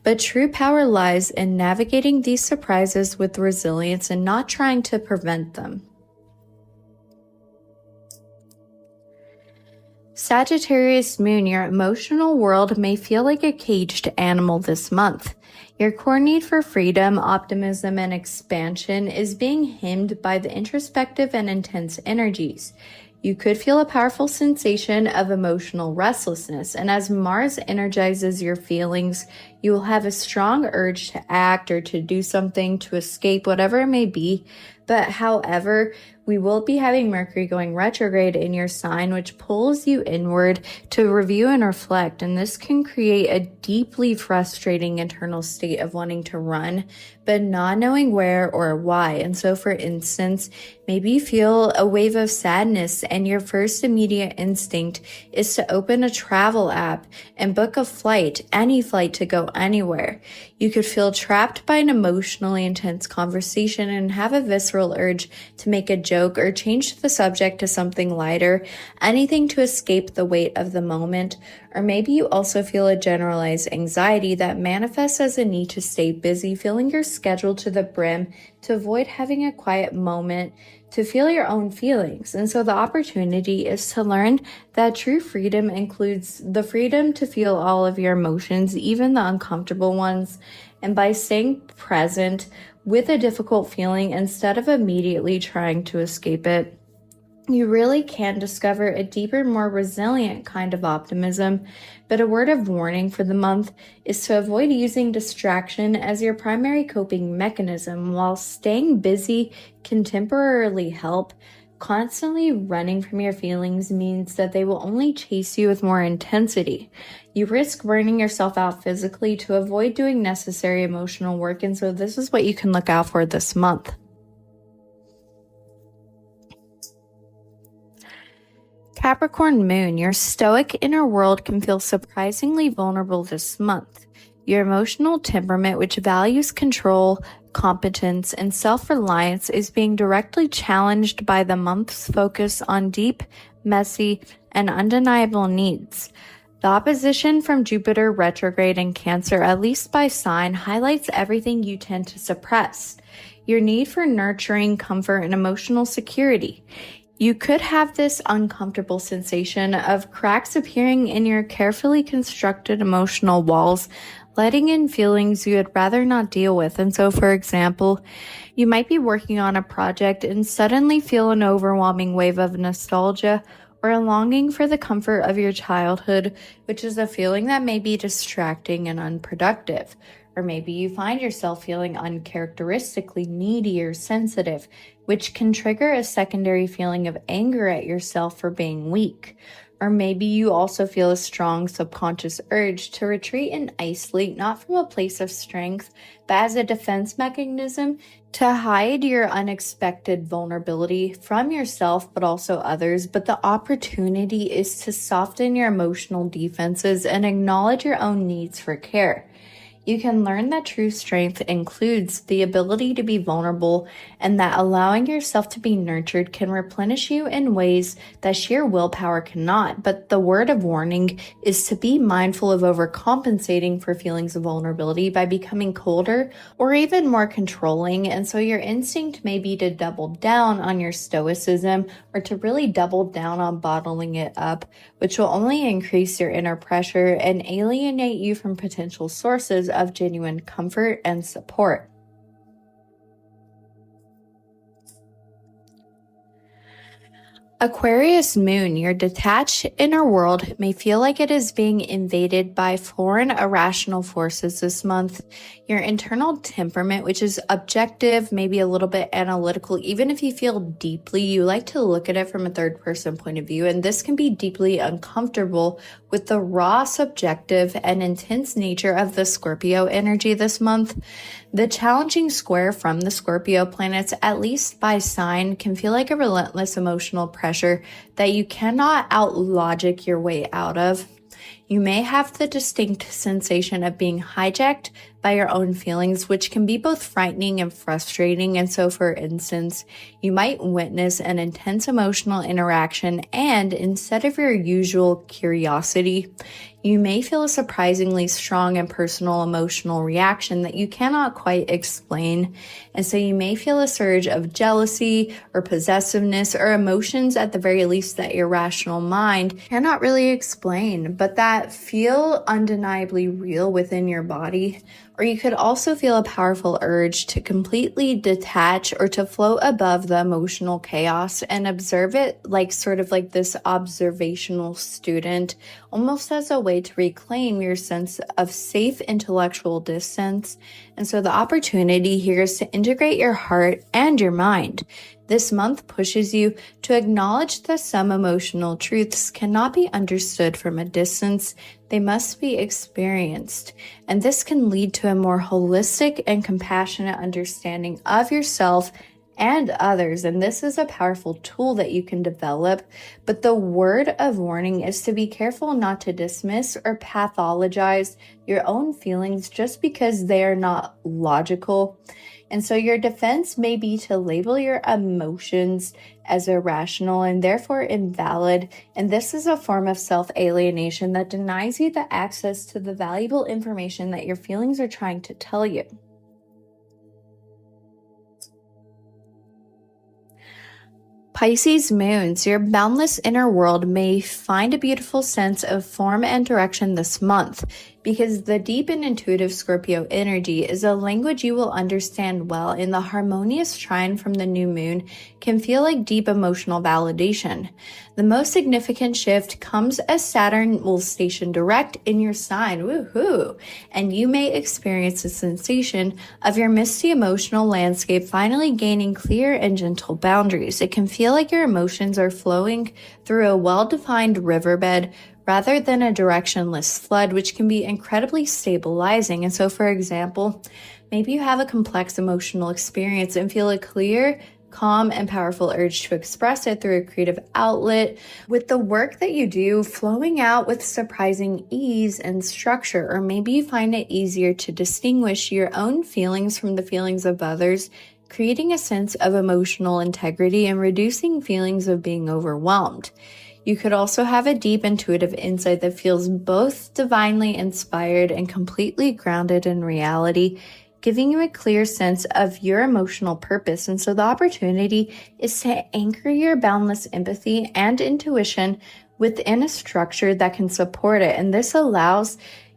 But true power lies in navigating these surprises with resilience and not trying to prevent them. Sagittarius moon, your emotional world may feel like a caged animal this month. Your core need for freedom, optimism, and expansion is being hemmed by the introspective and intense energies. You could feel a powerful sensation of emotional restlessness, and as Mars energizes your feelings, you will have a strong urge to act or to do something to escape whatever it may be. But however, we will be having Mercury going retrograde in your sign, which pulls you inward to review and reflect. And this can create a deeply frustrating internal state of wanting to run, but not knowing where or why. And so, for instance, maybe you feel a wave of sadness and your first immediate instinct is to open a travel app and book a flight, any flight to go anywhere. You could feel trapped by an emotionally intense conversation and have a visceral urge to make a joke or change the subject to something lighter, anything to escape the weight of the moment. Or maybe you also feel a generalized anxiety that manifests as a need to stay busy, filling your schedule to the brim to avoid having a quiet moment to feel your own feelings. And so the opportunity is to learn that true freedom includes the freedom to feel all of your emotions, even the uncomfortable ones. And by staying present with a difficult feeling instead of immediately trying to escape it, you really can discover a deeper, more resilient kind of optimism. But a word of warning for the month is to avoid using distraction as your primary coping mechanism. While staying busy can temporarily help, constantly running from your feelings means that they will only chase you with more intensity. You risk burning yourself out physically to avoid doing necessary emotional work, and so this is what you can look out for this month. Capricorn moon, your stoic inner world can feel surprisingly vulnerable this month. Your emotional temperament, which values control, competence, and self-reliance, is being directly challenged by the month's focus on deep, messy, and undeniable needs. The opposition from Jupiter retrograde in Cancer, at least by sign, highlights everything you tend to suppress. Your need for nurturing, comfort, and emotional security. You could have this uncomfortable sensation of cracks appearing in your carefully constructed emotional walls, letting in feelings you would rather not deal with. And so, for example, you might be working on a project and suddenly feel an overwhelming wave of nostalgia or a longing for the comfort of your childhood, which is a feeling that may be distracting and unproductive. Or maybe you find yourself feeling uncharacteristically needy or sensitive, which can trigger a secondary feeling of anger at yourself for being weak. Or maybe you also feel a strong subconscious urge to retreat and isolate, not from a place of strength, but as a defense mechanism to hide your unexpected vulnerability from yourself, but also others. But the opportunity is to soften your emotional defenses and acknowledge your own needs for care. You can learn that true strength includes the ability to be vulnerable, and that allowing yourself to be nurtured can replenish you in ways that sheer willpower cannot. But the word of warning is to be mindful of overcompensating for feelings of vulnerability by becoming colder or even more controlling. And so your instinct may be to double down on your stoicism or to really double down on bottling it up, which will only increase your inner pressure and alienate you from potential sources of genuine comfort and support. Aquarius moon, your detached inner world may feel like it is being invaded by foreign irrational forces this month. Your internal temperament, which is objective, maybe a little bit analytical, even if you feel deeply, you like to look at it from a third person point of view. And this can be deeply uncomfortable with the raw, subjective, and intense nature of the Scorpio energy this month. The challenging square from the Scorpio planets, at least by sign, can feel like a relentless emotional pressure that you cannot out-logic your way out of. You may have the distinct sensation of being hijacked by your own feelings, which can be both frightening and frustrating. And so, for instance, you might witness an intense emotional interaction, and instead of your usual curiosity, you may feel a surprisingly strong and personal emotional reaction that you cannot quite explain. And so you may feel a surge of jealousy or possessiveness or emotions, at the very least, that your rational mind cannot really explain, but that feel undeniably real within your body. Or you could also feel a powerful urge to completely detach or to float above the emotional chaos and observe it, like sort of like this observational student, almost as a way to reclaim your sense of safe intellectual distance. And so the opportunity here is to integrate your heart and your mind. This month pushes you to acknowledge that some emotional truths cannot be understood from a distance. They must be experienced. And this can lead to a more holistic and compassionate understanding of yourself and others. And this is a powerful tool that you can develop. But the word of warning is to be careful not to dismiss or pathologize your own feelings just because they are not logical. And so your defense may be to label your emotions as irrational and therefore invalid. And this is a form of self-alienation that denies you the access to the valuable information that your feelings are trying to tell you. Pisces moons, your boundless inner world may find a beautiful sense of form and direction this month, because the deep and intuitive Scorpio energy is a language you will understand well, and the harmonious trine from the new moon can feel like deep emotional validation. The most significant shift comes as Saturn will station direct in your sign, woohoo! And you may experience a sensation of your misty emotional landscape finally gaining clear and gentle boundaries. It can feel like your emotions are flowing through a well-defined riverbed rather than a directionless flood, which can be incredibly stabilizing. And so, for example, maybe you have a complex emotional experience and feel a clear, calm, and powerful urge to express it through a creative outlet, with the work that you do flowing out with surprising ease and structure. Or maybe you find it easier to distinguish your own feelings from the feelings of others, creating a sense of emotional integrity and reducing feelings of being overwhelmed. You could also have a deep intuitive insight that feels both divinely inspired and completely grounded in reality, giving you a clear sense of your emotional purpose. And so the opportunity is to anchor your boundless empathy and intuition within a structure that can support it. And this allows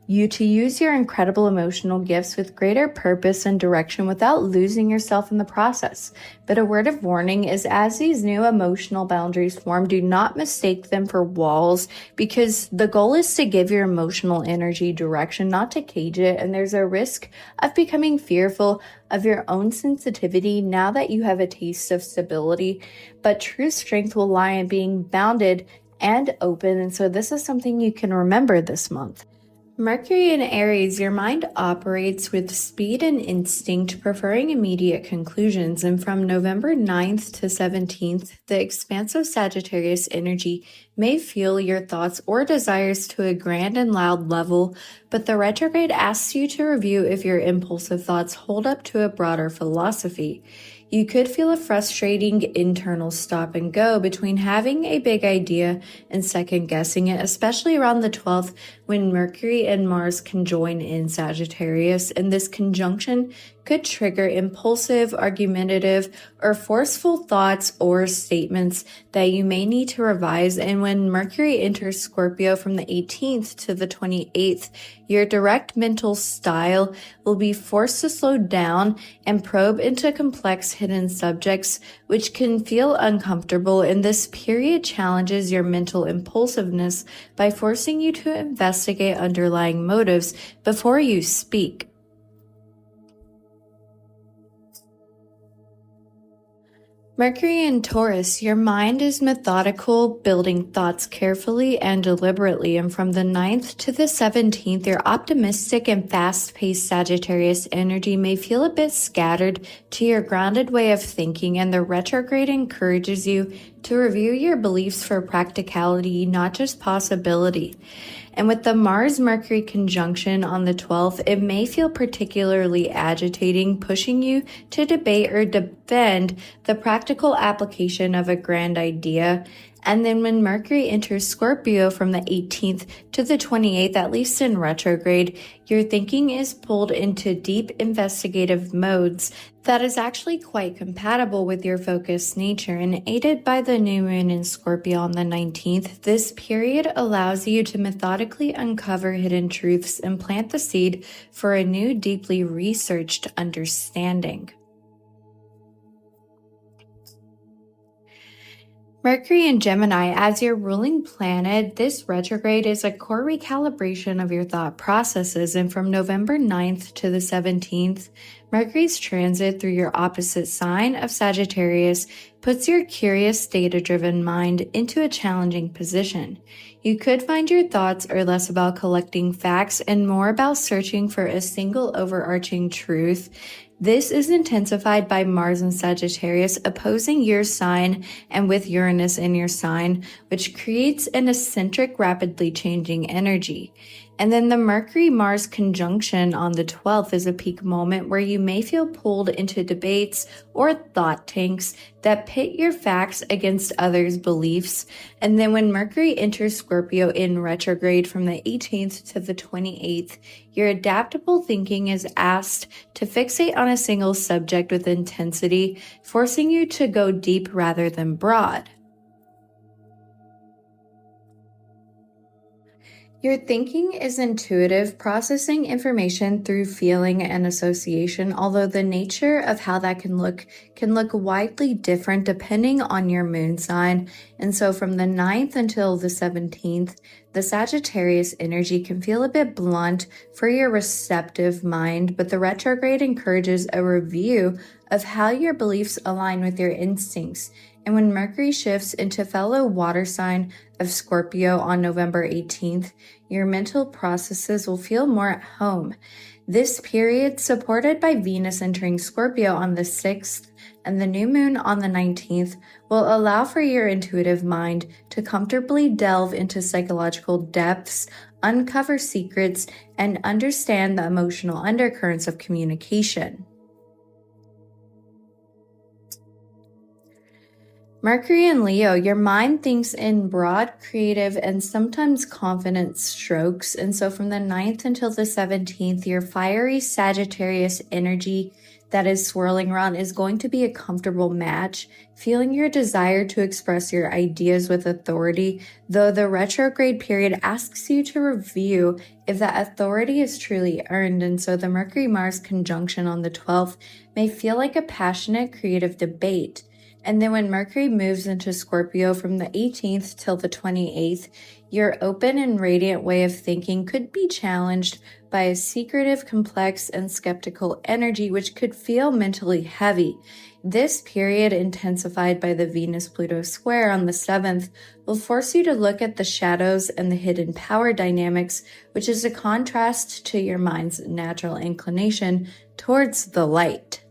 you to use your incredible emotional gifts with greater purpose and direction without losing yourself in the process. But a word of warning is, as these new emotional boundaries form, do not mistake them for walls, because the goal is to give your emotional energy direction, not to cage it. And there's a risk of becoming fearful of your own sensitivity now that you have a taste of stability. But true strength will lie in being bounded and open, and so this is something you can remember this month. Mercury in Aries, your mind operates with speed and instinct, preferring immediate conclusions. And from November 9th to 17th, the expansive Sagittarius energy may fuel your thoughts or desires to a grand and loud level, but the retrograde asks you to review if your impulsive thoughts hold up to a broader philosophy. You could feel a frustrating internal stop and go between having a big idea and second guessing it, especially around the 12th when Mercury and Mars conjoin in Sagittarius, and this conjunction could trigger impulsive, argumentative, or forceful thoughts or statements that you may need to revise. And when Mercury enters Scorpio from the 18th to the 28th, your direct mental style will be forced to slow down and probe into complex hidden subjects, which can feel uncomfortable. And this period challenges your mental impulsiveness by forcing you to investigate underlying motives before you speak. Mercury in Taurus, your mind is methodical, building thoughts carefully and deliberately, and from the 9th to the 17th, your optimistic and fast-paced Sagittarius energy may feel a bit scattered to your grounded way of thinking, and the retrograde encourages you to review your beliefs for practicality, not just possibility. And with the Mars-Mercury conjunction on the 12th, it may feel particularly agitating, pushing you to debate or defend the practical application of a grand idea. And then when Mercury enters Scorpio from the 18th to the 28th, at least in retrograde, your thinking is pulled into deep investigative modes that is actually quite compatible with your focused nature. And aided by the new moon in Scorpio on the 19th, this period allows you to methodically uncover hidden truths and plant the seed for a new, deeply researched understanding. Mercury in Gemini, as your ruling planet, this retrograde is a core recalibration of your thought processes, and from November 9th to the 17th, Mercury's transit through your opposite sign of Sagittarius puts your curious, data-driven mind into a challenging position. You could find your thoughts are less about collecting facts and more about searching for a single overarching truth. This is intensified by Mars and Sagittarius opposing your sign and with Uranus in your sign, which creates an eccentric, rapidly changing energy. And then the Mercury-Mars conjunction on the 12th is a peak moment where you may feel pulled into debates or thought tanks that pit your facts against others' beliefs. And then when Mercury enters Scorpio in retrograde from the 18th to the 28th, your adaptable thinking is asked to fixate on a single subject with intensity, forcing you to go deep rather than broad. Your thinking is intuitive, processing information through feeling and association, although the nature of how that can look widely different depending on your moon sign. And so from the 9th until the 17th, the Sagittarius energy can feel a bit blunt for your receptive mind, but the retrograde encourages a review of how your beliefs align with your instincts. And when Mercury shifts into fellow water sign of Scorpio on November 18th, your mental processes will feel more at home. This period, supported by Venus entering Scorpio on the 6th and the new moon on the 19th, will allow for your intuitive mind to comfortably delve into psychological depths, uncover secrets, and understand the emotional undercurrents of communication. Mercury in Leo, your mind thinks in broad, creative, and sometimes confident strokes. And so from the 9th until the 17th, your fiery Sagittarius energy that is swirling around is going to be a comfortable match, feeling your desire to express your ideas with authority, though the retrograde period asks you to review if that authority is truly earned. And so the Mercury-Mars conjunction on the 12th may feel like a passionate, creative debate. And then when Mercury moves into Scorpio from the 18th till the 28th, your open and radiant way of thinking could be challenged by a secretive, complex, and skeptical energy, which could feel mentally heavy. This period, intensified by the Venus-Pluto square on the 7th, will force you to look at the shadows and the hidden power dynamics, which is a contrast to your mind's natural inclination towards the light.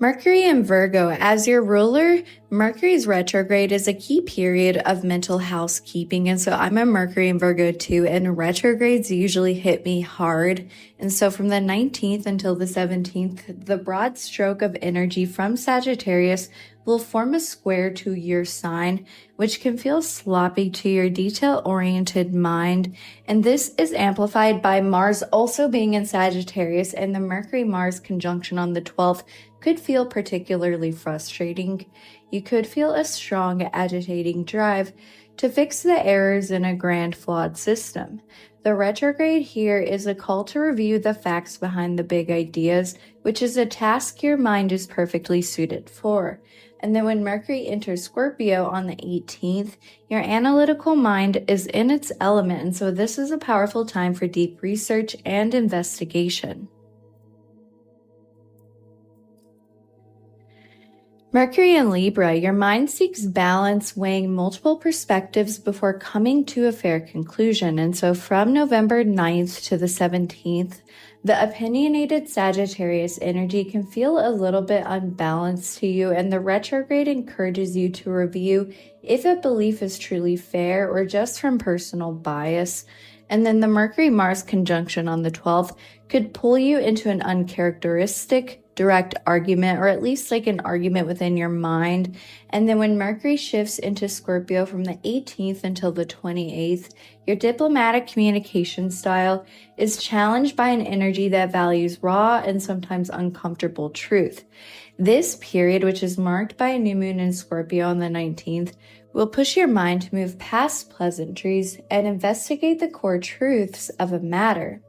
Mercury in Virgo. As your ruler, Mercury's retrograde is a key period of mental housekeeping. And so I'm a Mercury in Virgo too, and retrogrades usually hit me hard. And so from the 19th until the 17th, the broad stroke of energy from Sagittarius will form a square to your sign, which can feel sloppy to your detail-oriented mind. And this is amplified by Mars also being in Sagittarius, and the Mercury-Mars conjunction on the 12th could feel particularly frustrating. You could feel a strong, agitating drive to fix the errors in a grand, flawed system. The retrograde here is a call to review the facts behind the big ideas, which is a task your mind is perfectly suited for. And then when Mercury enters Scorpio on the 18th, your analytical mind is in its element, and so this is a powerful time for deep research and investigation. Mercury in Libra, your mind seeks balance, weighing multiple perspectives before coming to a fair conclusion. And so from November 9th to the 17th, the opinionated Sagittarius energy can feel a little bit unbalanced to you, and the retrograde encourages you to review if a belief is truly fair or just from personal bias. And then the Mercury-Mars conjunction on the 12th could pull you into an uncharacteristic direct argument, or at least like an argument within your mind. And then when Mercury shifts into Scorpio from the 18th until the 28th, your diplomatic communication style is challenged by an energy that values raw and sometimes uncomfortable truth. This period, which is marked by a new moon in Scorpio on the 19th, will push your mind to move past pleasantries and investigate the core truths of a matter.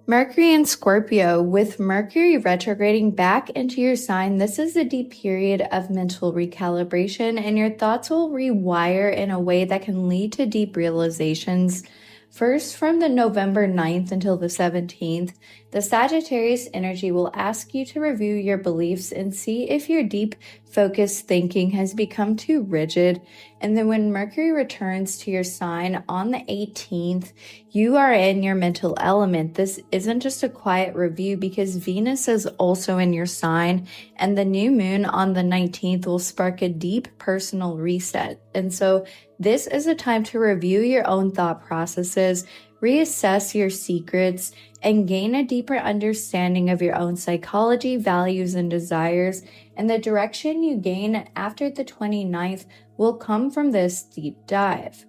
Mercury in Scorpio. With Mercury retrograding back into your sign, this is a deep period of mental recalibration, and your thoughts will rewire in a way that can lead to deep realizations. First, from the November 9th until the 17th, the Sagittarius energy will ask you to review your beliefs and see if your deep, focused thinking has become too rigid. And then when Mercury returns to your sign on the 18th, you are in your mental element. This isn't just a quiet review because Venus is also in your sign, and the new moon on the 19th will spark a deep personal reset. And so this is a time to review your own thought processes, reassess your secrets, and gain a deeper understanding of your own psychology, values, and desires. And the direction you gain after the 29th will come from this deep dive.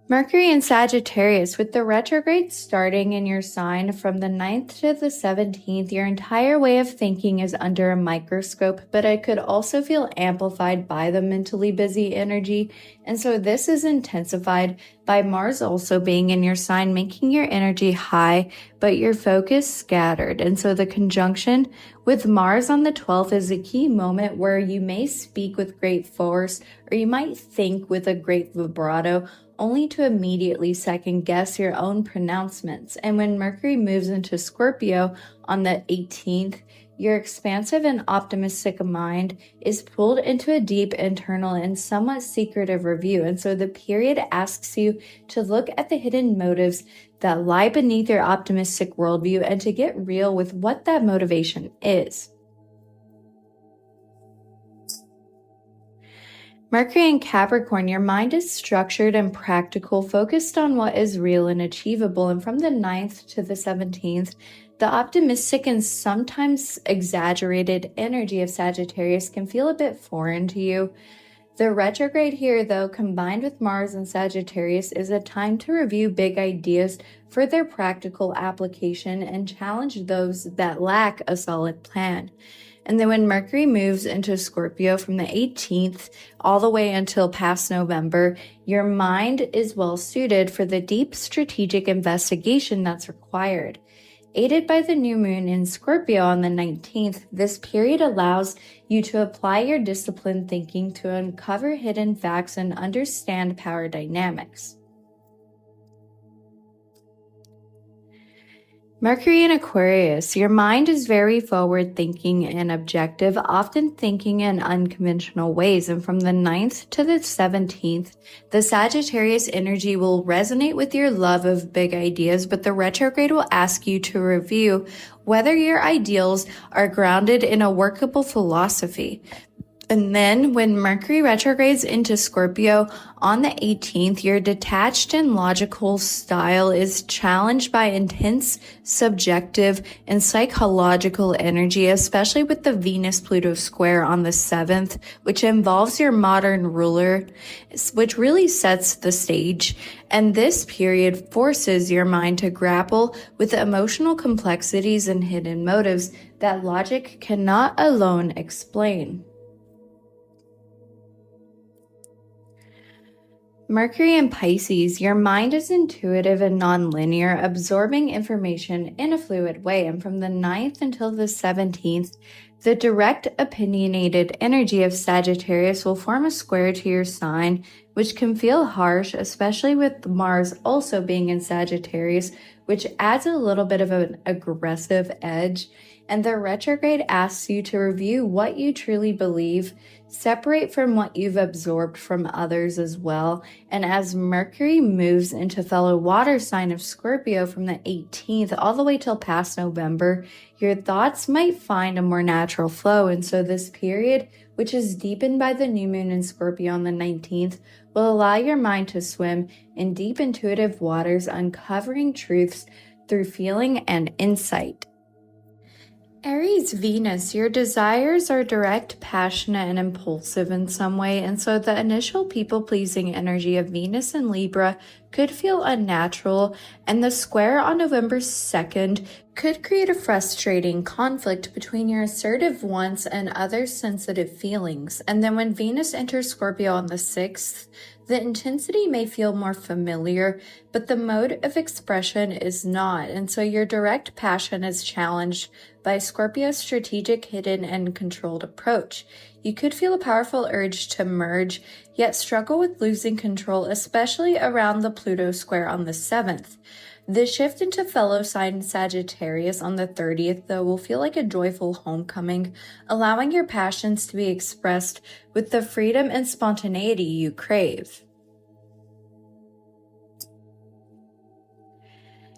Mercury in Sagittarius. With the retrograde starting in your sign from the 9th to the 17th, your entire way of thinking is under a microscope, but it could also feel amplified by the mentally busy energy. And so this is intensified by Mars also being in your sign, making your energy high, but your focus scattered. And so the conjunction with Mars on the 12th is a key moment where you may speak with great force, or you might think with a great vibrato, only to immediately second guess your own pronouncements. And when Mercury moves into Scorpio on the 18th, your expansive and optimistic mind is pulled into a deep internal and somewhat secretive review. And so the period asks you to look at the hidden motives that lie beneath your optimistic worldview and to get real with what that motivation is. Mercury in Capricorn, your mind is structured and practical, focused on what is real and achievable. And from the 9th to the 17th, the optimistic and sometimes exaggerated energy of Sagittarius can feel a bit foreign to you. The retrograde here, though, combined with Mars and Sagittarius, is a time to review big ideas for their practical application and challenge those that lack a solid plan. And then when Mercury moves into Scorpio from the 18th all the way until past November, your mind is well suited for the deep strategic investigation that's required. Aided by the new moon in Scorpio on the 19th, this period allows you to apply your disciplined thinking to uncover hidden facts and understand power dynamics. Mercury in Aquarius, your mind is very forward-thinking and objective, often thinking in unconventional ways. And from the 9th to the 17th, the Sagittarius energy will resonate with your love of big ideas, but the retrograde will ask you to review whether your ideals are grounded in a workable philosophy. And then when Mercury retrogrades into Scorpio on the 18th, your detached and logical style is challenged by intense subjective and psychological energy, especially with the Venus-Pluto square on the 7th, which involves your modern ruler, which really sets the stage. And this period forces your mind to grapple with the emotional complexities and hidden motives that logic cannot alone explain. Mercury in Pisces, your mind is intuitive and nonlinear, absorbing information in a fluid way. And from the 9th until the 17th, the direct opinionated energy of Sagittarius will form a square to your sign, which can feel harsh, especially with Mars also being in Sagittarius, which adds a little bit of an aggressive edge. And the retrograde asks you to review what you truly believe, separate from what you've absorbed from others as well. And as Mercury moves into fellow water sign of Scorpio from the 18th all the way till past November, your thoughts might find a more natural flow. And so this period, which is deepened by the new moon in Scorpio on the 19th, will allow your mind to swim in deep intuitive waters, uncovering truths through feeling and insight. Aries Venus, your desires are direct, passionate, and impulsive in some way, and so the initial people-pleasing energy of Venus and Libra could feel unnatural, and the square on November 2nd could create a frustrating conflict between your assertive wants and other sensitive feelings. And then when Venus enters Scorpio on the 6th, the intensity may feel more familiar, but the mode of expression is not. And so your direct passion is challenged by Scorpio's strategic, hidden, and controlled approach. You could feel a powerful urge to merge, yet struggle with losing control, especially around the Pluto square on the 7th. The shift into fellow sign Sagittarius on the 30th, though, will feel like a joyful homecoming, allowing your passions to be expressed with the freedom and spontaneity you crave.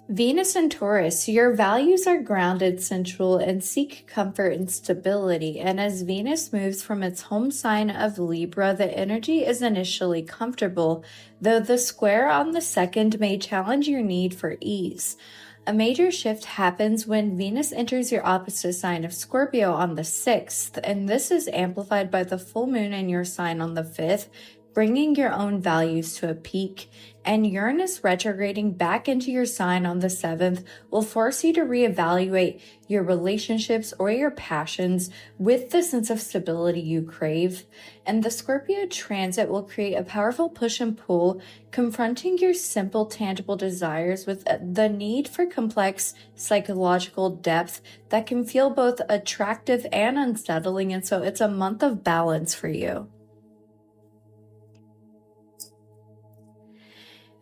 Venus and Taurus, your values are grounded, sensual, and seek comfort and stability. And as Venus moves from its home sign of Libra, the energy is initially comfortable, though the square on the 2nd may challenge your need for ease. A major shift happens when Venus enters your opposite sign of Scorpio on the 6th, and this is amplified by the full moon in your sign on the 5th, bringing your own values to a peak. And Uranus retrograding back into your sign on the 7th will force you to reevaluate your relationships or your passions with the sense of stability you crave. And the Scorpio transit will create a powerful push and pull, confronting your simple, tangible desires with the need for complex psychological depth that can feel both attractive and unsettling. And so it's a month of balance for you.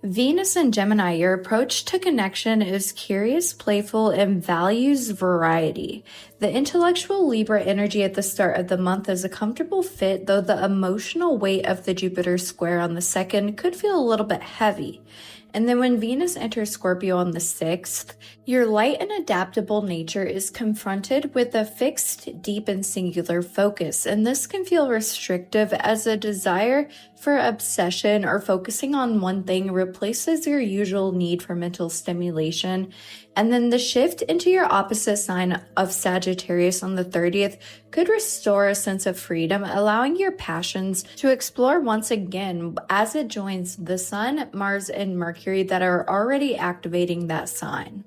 Venus and Gemini, your approach to connection is curious, playful, and values variety. The intellectual Libra energy at the start of the month is a comfortable fit, though the emotional weight of the Jupiter square on the 2nd could feel a little bit heavy. And then when Venus enters Scorpio on the 6th, your light and adaptable nature is confronted with a fixed, deep, and singular focus. And this can feel restrictive as a desire for obsession or focusing on one thing replaces your usual need for mental stimulation. And then the shift into your opposite sign of Sagittarius on the 30th could restore a sense of freedom, allowing your passions to explore once again as it joins the Sun, Mars, and Mercury that are already activating that sign.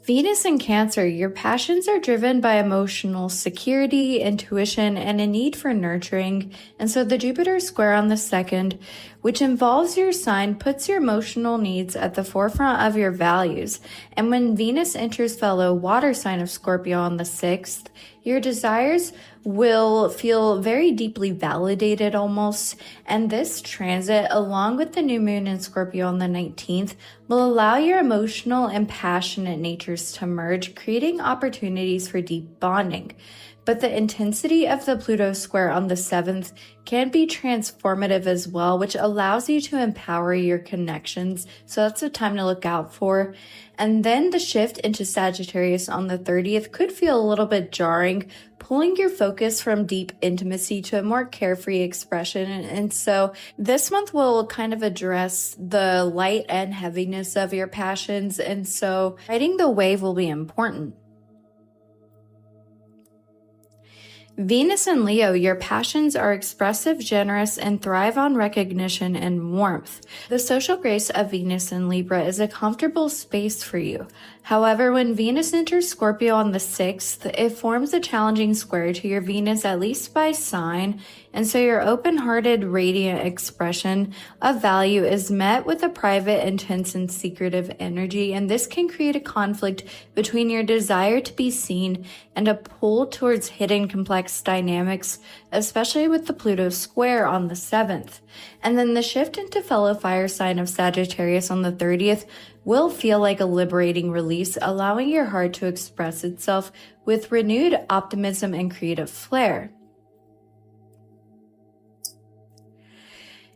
Venus in Cancer, your passions are driven by emotional security, intuition, and a need for nurturing. And so the Jupiter square on the 2nd, which involves your sign, puts your emotional needs at the forefront of your values. And when Venus enters fellow water sign of Scorpio on the 6th, your desires will feel very deeply validated almost. And this transit, along with the new moon in Scorpio on the 19th, will allow your emotional and passionate natures to merge, creating opportunities for deep bonding. But the intensity of the Pluto square on the 7th can be transformative as well, which allows you to empower your connections. So that's a time to look out for. And then the shift into Sagittarius on the 30th could feel a little bit jarring, pulling your focus from deep intimacy to a more carefree expression. And so this month will kind of address the light and heaviness of your passions. And so riding the wave will be important. Venus and Leo, your passions are expressive, generous, and thrive on recognition and warmth. The social grace of Venus and Libra is a comfortable space for you. However, when Venus enters Scorpio on the 6th, it forms a challenging square to your Venus, at least by sign, and so your open-hearted, radiant expression of value is met with a private, intense, and secretive energy, and this can create a conflict between your desire to be seen and a pull towards hidden, complex dynamics, especially with the Pluto square on the 7th. And then the shift into fellow fire sign of Sagittarius on the 30th will feel like a liberating release, allowing your heart to express itself with renewed optimism and creative flair.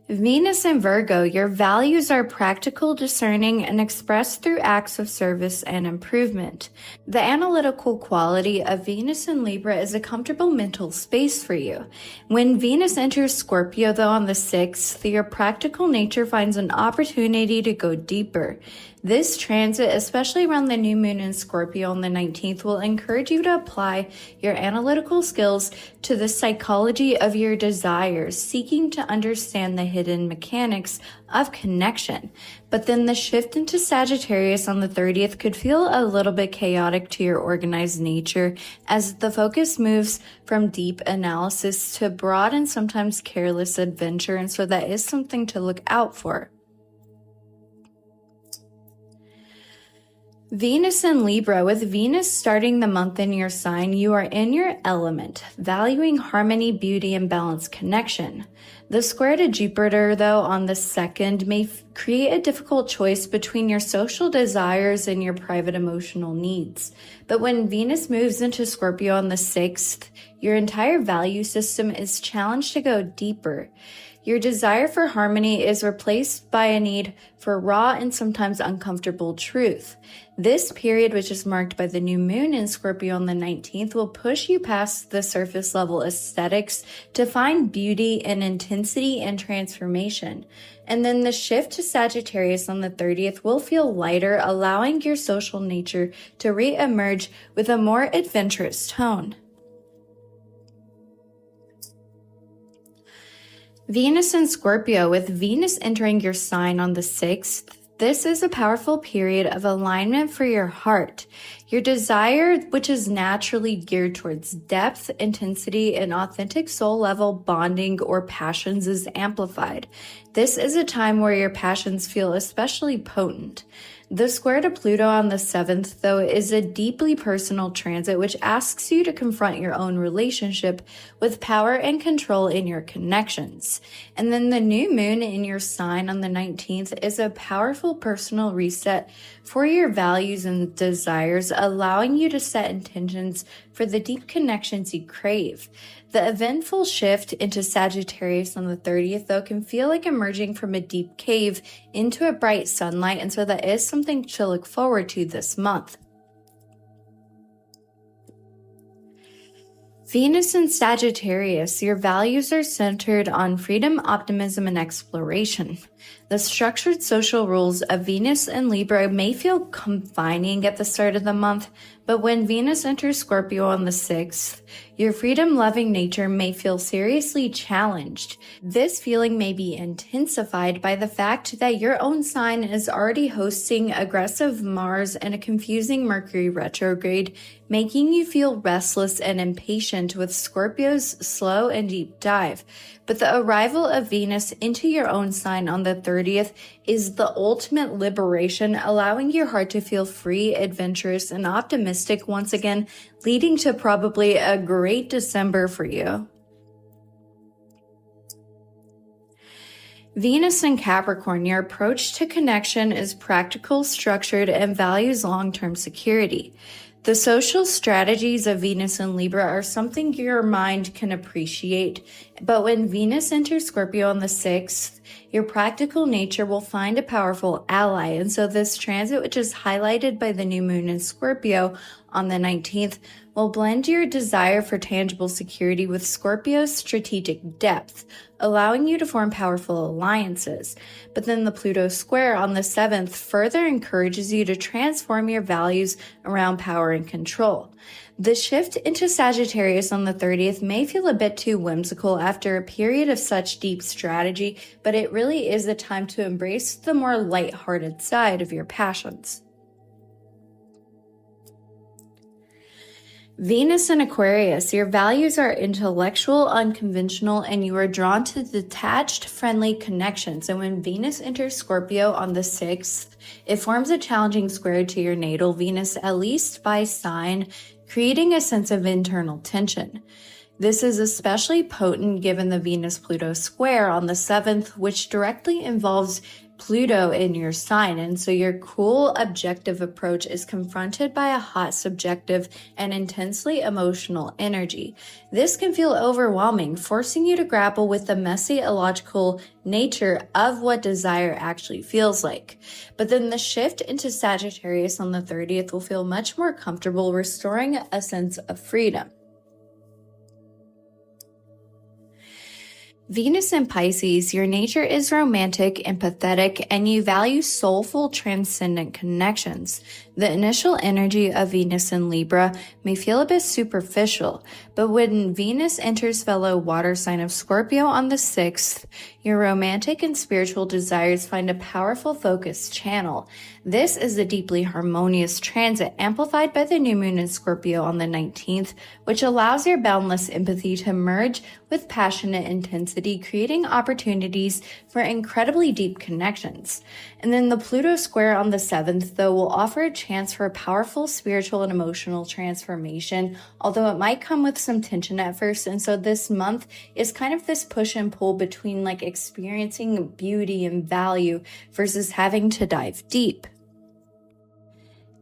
Venus and Virgo, your values are practical, discerning, and expressed through acts of service and improvement. The analytical quality of Venus and Libra is a comfortable mental space for you. When Venus enters Scorpio, though, on the 6th, your practical nature finds an opportunity to go deeper. This transit, especially around the new moon in Scorpio on the 19th, will encourage you to apply your analytical skills to the psychology of your desires, seeking to understand the hidden mechanics of connection. But then the shift into Sagittarius on the 30th could feel a little bit chaotic to your organized nature, as the focus moves from deep analysis to broad and sometimes careless adventure, and so that is something to look out for. Venus and Libra, with Venus starting the month in your sign, you are in your element, valuing harmony, beauty, and balanced connection. The square to Jupiter, though, on the 2nd may create a difficult choice between your social desires and your private emotional needs. But when Venus moves into Scorpio on the 6th, your entire value system is challenged to go deeper. Your desire for harmony is replaced by a need for raw and sometimes uncomfortable truth. This period, which is marked by the new moon in Scorpio on the 19th, will push you past the surface level aesthetics to find beauty and intensity and transformation. And then the shift to Sagittarius on the 30th will feel lighter, allowing your social nature to re-emerge with a more adventurous tone. Venus and Scorpio, with Venus entering your sign on the 6th, this is a powerful period of alignment for your heart. Your desire, which is naturally geared towards depth, intensity, and authentic soul level bonding or passions, is amplified. This is a time where your passions feel especially potent. The square to Pluto on the 7th, though, is a deeply personal transit which asks you to confront your own relationship with power and control in your connections. And then the new moon in your sign on the 19th is a powerful personal reset for your values and desires, allowing you to set intentions for the deep connections you crave. The eventful shift into Sagittarius on the 30th, though, can feel like emerging from a deep cave into a bright sunlight, and so that is something to look forward to this month. Venus and Sagittarius, your values are centered on freedom, optimism, and exploration. The structured social rules of Venus and Libra may feel confining at the start of the month, but when Venus enters Scorpio on the 6th, your freedom-loving nature may feel seriously challenged. This feeling may be intensified by the fact that your own sign is already hosting aggressive Mars and a confusing Mercury retrograde, making you feel restless and impatient with Scorpio's slow and deep dive. But the arrival of Venus into your own sign on the 30th is the ultimate liberation, allowing your heart to feel free, adventurous, and optimistic once again, leading to probably a great December for you. Venus in Capricorn, your approach to connection is practical, structured, and values long-term security. The social strategies of Venus and Libra are something your mind can appreciate, but when Venus enters Scorpio on the 6th, your practical nature will find a powerful ally, and so this transit, which is highlighted by the new moon in Scorpio on the 19th, will blend your desire for tangible security with Scorpio's strategic depth, allowing you to form powerful alliances. But then the Pluto square on the 7th further encourages you to transform your values around power and control. The shift into Sagittarius on the 30th may feel a bit too whimsical after a period of such deep strategy, but it really is the time to embrace the more lighthearted side of your passions. Venus in Aquarius, your values are intellectual, unconventional, and you are drawn to detached, friendly connections. And when Venus enters Scorpio on the 6th, it forms a challenging square to your natal Venus, at least by sign, creating a sense of internal tension. This is especially potent given the Venus-Pluto square on the 7th, which directly involves Pluto in your sign, and so your cool, objective approach is confronted by a hot, subjective, and intensely emotional energy. This can feel overwhelming, forcing you to grapple with the messy, illogical nature of what desire actually feels like. But then the shift into Sagittarius on the 30th will feel much more comfortable, restoring a sense of freedom. Venus in Pisces, your nature is romantic, empathetic, and you value soulful, transcendent connections. The initial energy of Venus in Libra may feel a bit superficial, but when Venus enters fellow water sign of Scorpio on the 6th, your romantic and spiritual desires find a powerful focused channel. This is a deeply harmonious transit amplified by the new moon in Scorpio on the 19th, which allows your boundless empathy to merge with passionate intensity, creating opportunities for incredibly deep connections. And then the Pluto square on the 7th, though, will offer a chance for a powerful spiritual and emotional transformation, although it might come with some tension at first. And so this month is kind of this push and pull between like experiencing beauty and value versus having to dive deep.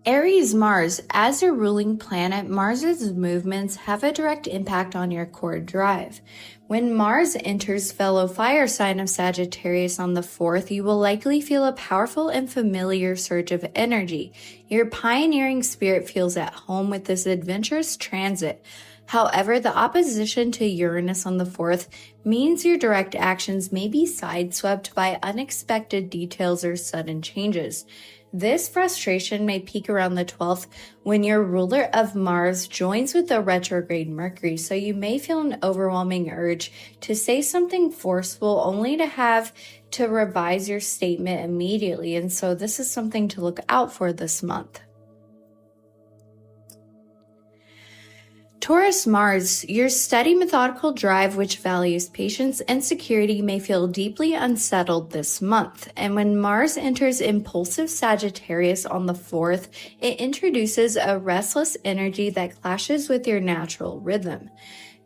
Aries Mars, as your ruling planet, Mars's movements have a direct impact on your core drive. When Mars enters fellow fire sign of Sagittarius on the 4th, you will likely feel a powerful and familiar surge of energy. Your pioneering spirit feels at home with this adventurous transit. However, the opposition to Uranus on the 4th means your direct actions may be sideswept by unexpected details or sudden changes. This frustration may peak around the 12th when your ruler of Mars joins with the retrograde Mercury, so you may feel an overwhelming urge to say something forceful only to have to revise your statement immediately, and so this is something to look out for this month. Taurus Mars, your steady, methodical drive, which values patience and security, may feel deeply unsettled this month. And when Mars enters impulsive Sagittarius on the 4th, it introduces a restless energy that clashes with your natural rhythm.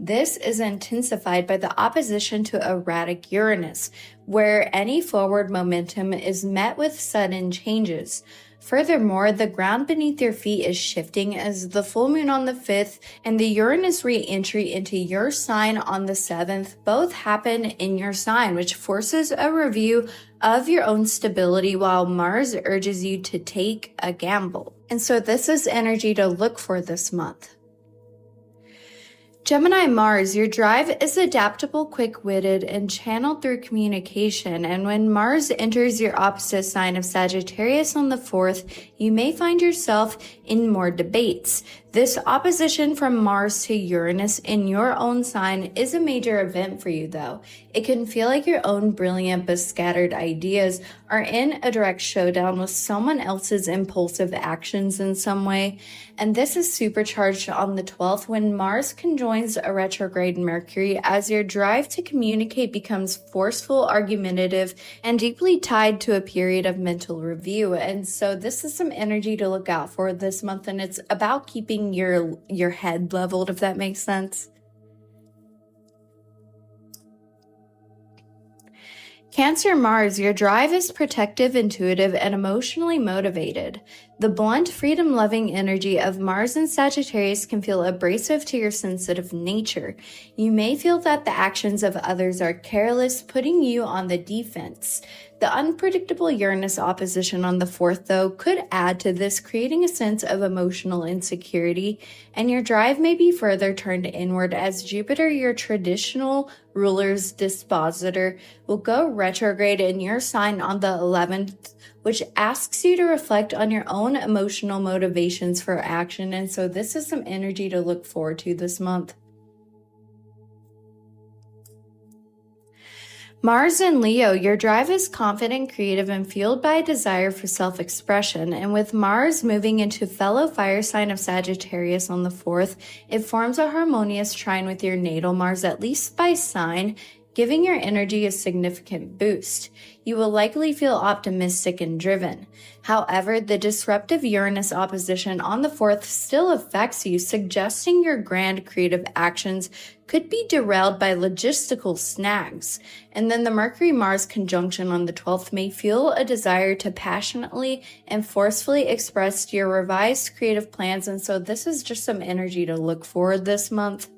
This is intensified by the opposition to erratic Uranus, where any forward momentum is met with sudden changes. Furthermore, the ground beneath your feet is shifting as the full moon on the 5th and the Uranus re-entry into your sign on the 7th both happen in your sign, which forces a review of your own stability while Mars urges you to take a gamble. And so this is energy to look for this month. Gemini Mars, your drive is adaptable, quick-witted, and channeled through communication. And when Mars enters your opposite sign of Sagittarius on the 4th, you may find yourself in more debates. This opposition from Mars to Uranus in your own sign is a major event for you, though. It can feel like your own brilliant but scattered ideas are in a direct showdown with someone else's impulsive actions in some way. And this is supercharged on the 12th when Mars conjoins a retrograde Mercury as your drive to communicate becomes forceful, argumentative, and deeply tied to a period of mental review. And so this is some energy to look out for this month, and it's about keeping your head leveled, if that makes sense. Cancer Mars, your drive is protective, intuitive, and emotionally motivated. The blunt, freedom-loving energy of Mars and Sagittarius can feel abrasive to your sensitive nature. You may feel that the actions of others are careless, putting you on the defense. The unpredictable Uranus opposition on the 4th, though, could add to this, creating a sense of emotional insecurity, and your drive may be further turned inward as Jupiter, your traditional ruler's dispositor, will go retrograde in your sign on the 11th, which asks you to reflect on your own emotional motivations for action. And so this is some energy to look forward to this month. Mars in Leo, your drive is confident, creative, and fueled by a desire for self-expression. And with Mars moving into fellow fire sign of Sagittarius on the 4th, it forms a harmonious trine with your natal Mars, at least by sign, giving your energy a significant boost. You will likely feel optimistic and driven. However, the disruptive Uranus opposition on the 4th still affects you, suggesting your grand creative actions could be derailed by logistical snags. And then the Mercury-Mars conjunction on the 12th may fuel a desire to passionately and forcefully express your revised creative plans. And so this is just some energy to look forward this month.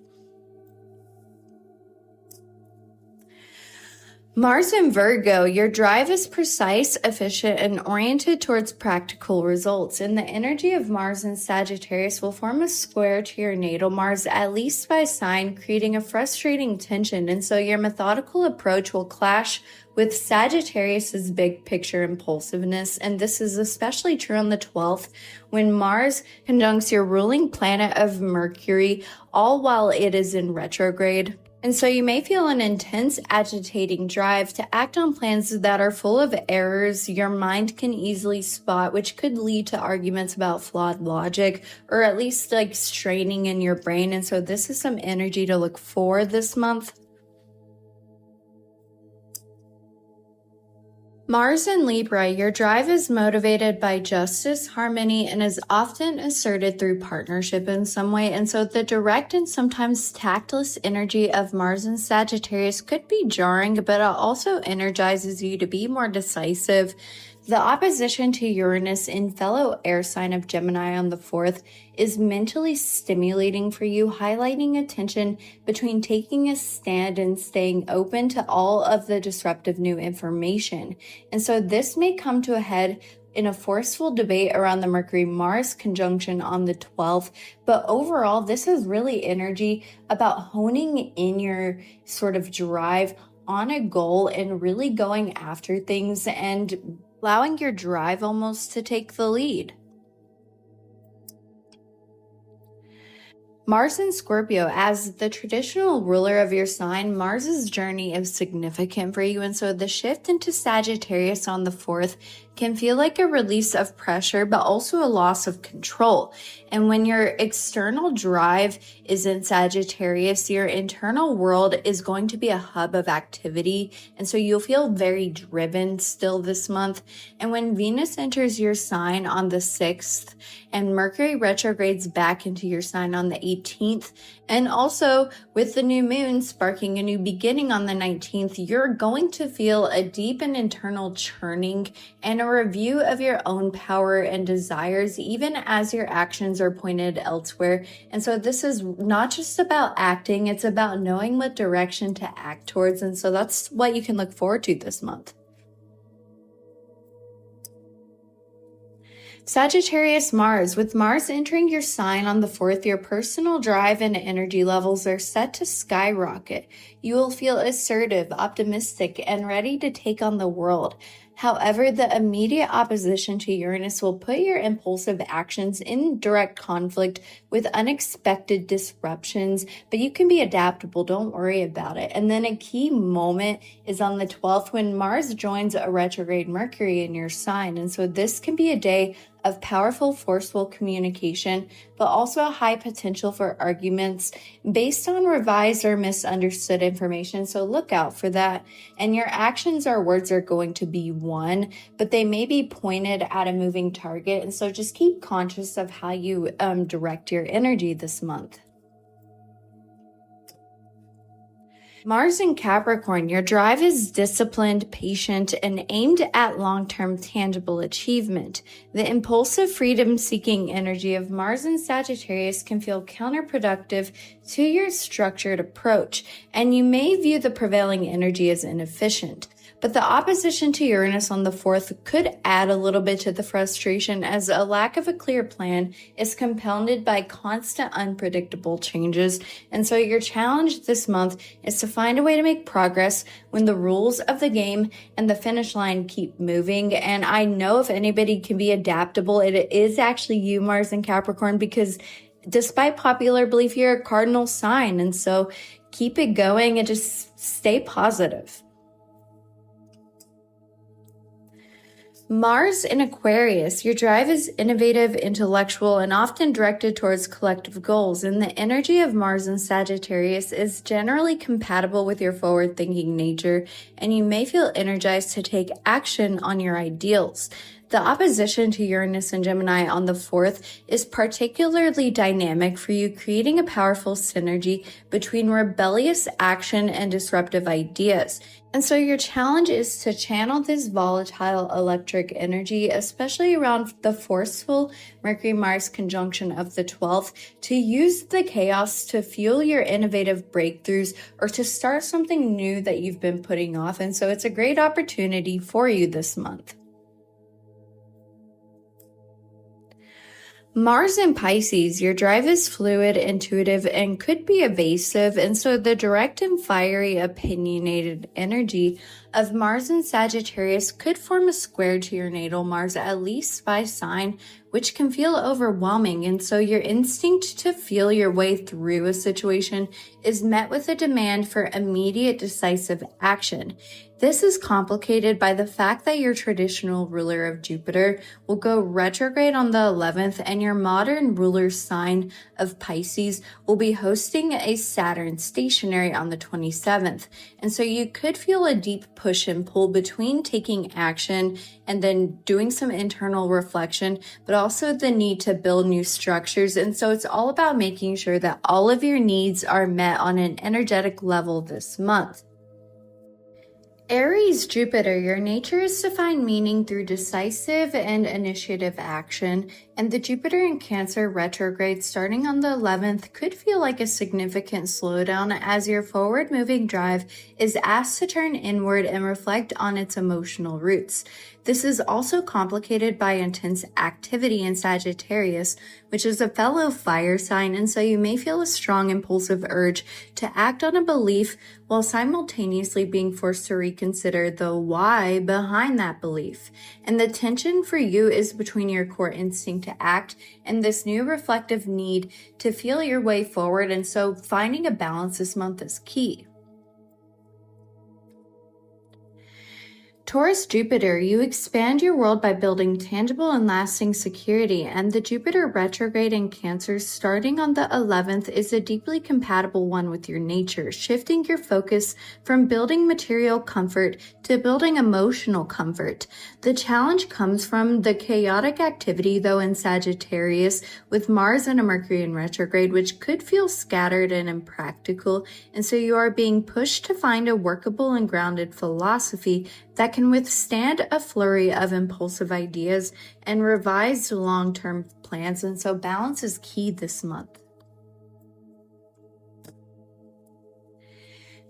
Mars in Virgo, your drive is precise, efficient, and oriented towards practical results. And the energy of Mars in Sagittarius will form a square to your natal Mars, at least by sign, creating a frustrating tension. And so your methodical approach will clash with Sagittarius's big picture impulsiveness. And this is especially true on the 12th, when Mars conjuncts your ruling planet of Mercury, all while it is in retrograde. And so you may feel an intense, agitating drive to act on plans that are full of errors your mind can easily spot, which could lead to arguments about flawed logic, or at least like straining in your brain. And so this is some energy to look for this month. Mars in Libra, your drive is motivated by justice, harmony, and is often asserted through partnership in some way. And so the direct and sometimes tactless energy of Mars in Sagittarius could be jarring, but it also energizes you to be more decisive. The opposition to Uranus in fellow air sign of Gemini on the 4th is mentally stimulating for you, highlighting a tension between taking a stand and staying open to all of the disruptive new information. And so this may come to a head in a forceful debate around the Mercury-Mars conjunction on the 12th. But overall, this is really energy about honing in your sort of drive on a goal and really going after things and allowing your drive almost to take the lead. Mars in Scorpio, as the traditional ruler of your sign, Mars's journey is significant for you. And so the shift into Sagittarius on the 4th can feel like a release of pressure, but also a loss of control. And when your external drive is in Sagittarius, your internal world is going to be a hub of activity. And so you'll feel very driven still this month. And when Venus enters your sign on the 6th and Mercury retrogrades back into your sign on the 18th, and also with the new moon sparking a new beginning on the 19th, you're going to feel a deep and internal churning and a review of your own power and desires, even as your actions are pointed elsewhere. And so this is not just about acting, it's about knowing what direction to act towards. And so that's what you can look forward to this month. Sagittarius Mars. With Mars entering your sign on the 4th, your personal drive and energy levels are set to skyrocket. You will feel assertive, optimistic, and ready to take on the world. However, the immediate opposition to Uranus will put your impulsive actions in direct conflict with unexpected disruptions, but you can be adaptable. Don't worry about it. And then a key moment is on the 12th when Mars joins a retrograde Mercury in your sign. And so this can be a day of powerful, forceful communication, but also a high potential for arguments based on revised or misunderstood information. So look out for that. And your actions or words are going to be one, but they may be pointed at a moving target. And so just keep conscious of how you direct your energy this month. Mars in Capricorn, your drive is disciplined, patient, and aimed at long-term tangible achievement. The impulsive, freedom-seeking energy of Mars in Sagittarius can feel counterproductive to your structured approach, and you may view the prevailing energy as inefficient. But the opposition to Uranus on the 4th could add a little bit to the frustration, as a lack of a clear plan is compounded by constant unpredictable changes. And so your challenge this month is to find a way to make progress when the rules of the game and the finish line keep moving. And I know if anybody can be adaptable, it is actually you, Mars and Capricorn, because despite popular belief, you're a cardinal sign. And so keep it going and just stay positive. Mars in Aquarius, your drive is innovative, intellectual, and often directed towards collective goals, and the energy of Mars in Sagittarius is generally compatible with your forward-thinking nature, and you may feel energized to take action on your ideals. The opposition to Uranus and Gemini on the 4th is particularly dynamic for you, creating a powerful synergy between rebellious action and disruptive ideas. And so your challenge is to channel this volatile electric energy, especially around the forceful Mercury-Mars conjunction of the 12th, to use the chaos to fuel your innovative breakthroughs or to start something new that you've been putting off. And so it's a great opportunity for you this month. Mars in Pisces, your drive is fluid, intuitive, and could be evasive, and so the direct and fiery, opinionated energy of Mars in Sagittarius could form a square to your natal Mars, at least by sign, which can feel overwhelming. And so your instinct to feel your way through a situation is met with a demand for immediate, decisive action. This is complicated by the fact that your traditional ruler of Jupiter will go retrograde on the 11th, and your modern ruler sign of Pisces will be hosting a Saturn stationary on the 27th. And so you could feel a deep push and pull between taking action and then doing some internal reflection, but also the need to build new structures. And so it's all about making sure that all of your needs are met on an energetic level this month. Aries Jupiter, your nature is to find meaning through decisive and initiative action, and the Jupiter in Cancer retrograde starting on the 11th could feel like a significant slowdown, as your forward-moving drive is asked to turn inward and reflect on its emotional roots. This is also complicated by intense activity in Sagittarius, which is a fellow fire sign, and so you may feel a strong impulsive urge to act on a belief while simultaneously being forced to reconsider the why behind that belief. And the tension for you is between your core instinct to act and this new reflective need to feel your way forward, and so finding a balance this month is key. Taurus Jupiter, you expand your world by building tangible and lasting security, and the Jupiter retrograde in Cancer starting on the 11th is a deeply compatible one with your nature, shifting your focus from building material comfort to building emotional comfort. The challenge comes from the chaotic activity, though, in Sagittarius with Mars and a Mercury in retrograde, which could feel scattered and impractical, and so you are being pushed to find a workable and grounded philosophy that can withstand a flurry of impulsive ideas and revised long-term plans. And so balance is key this month.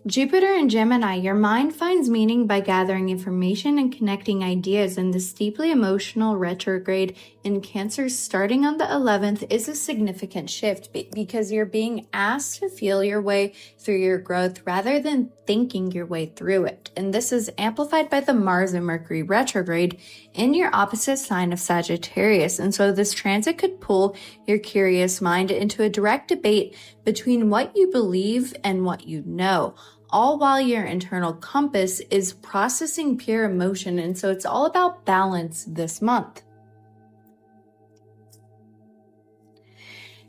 Jupiter in Gemini, your mind finds meaning by gathering information and connecting ideas, and this deeply emotional retrograde in Cancer starting on the 11th is a significant shift because you're being asked to feel your way through your growth rather than thinking your way through it. And this is amplified by the Mars and Mercury retrograde in your opposite sign of Sagittarius. And so this transit could pull your curious mind into a direct debate between what you believe and what you know, all while your internal compass is processing pure emotion. And so it's all about balance this month.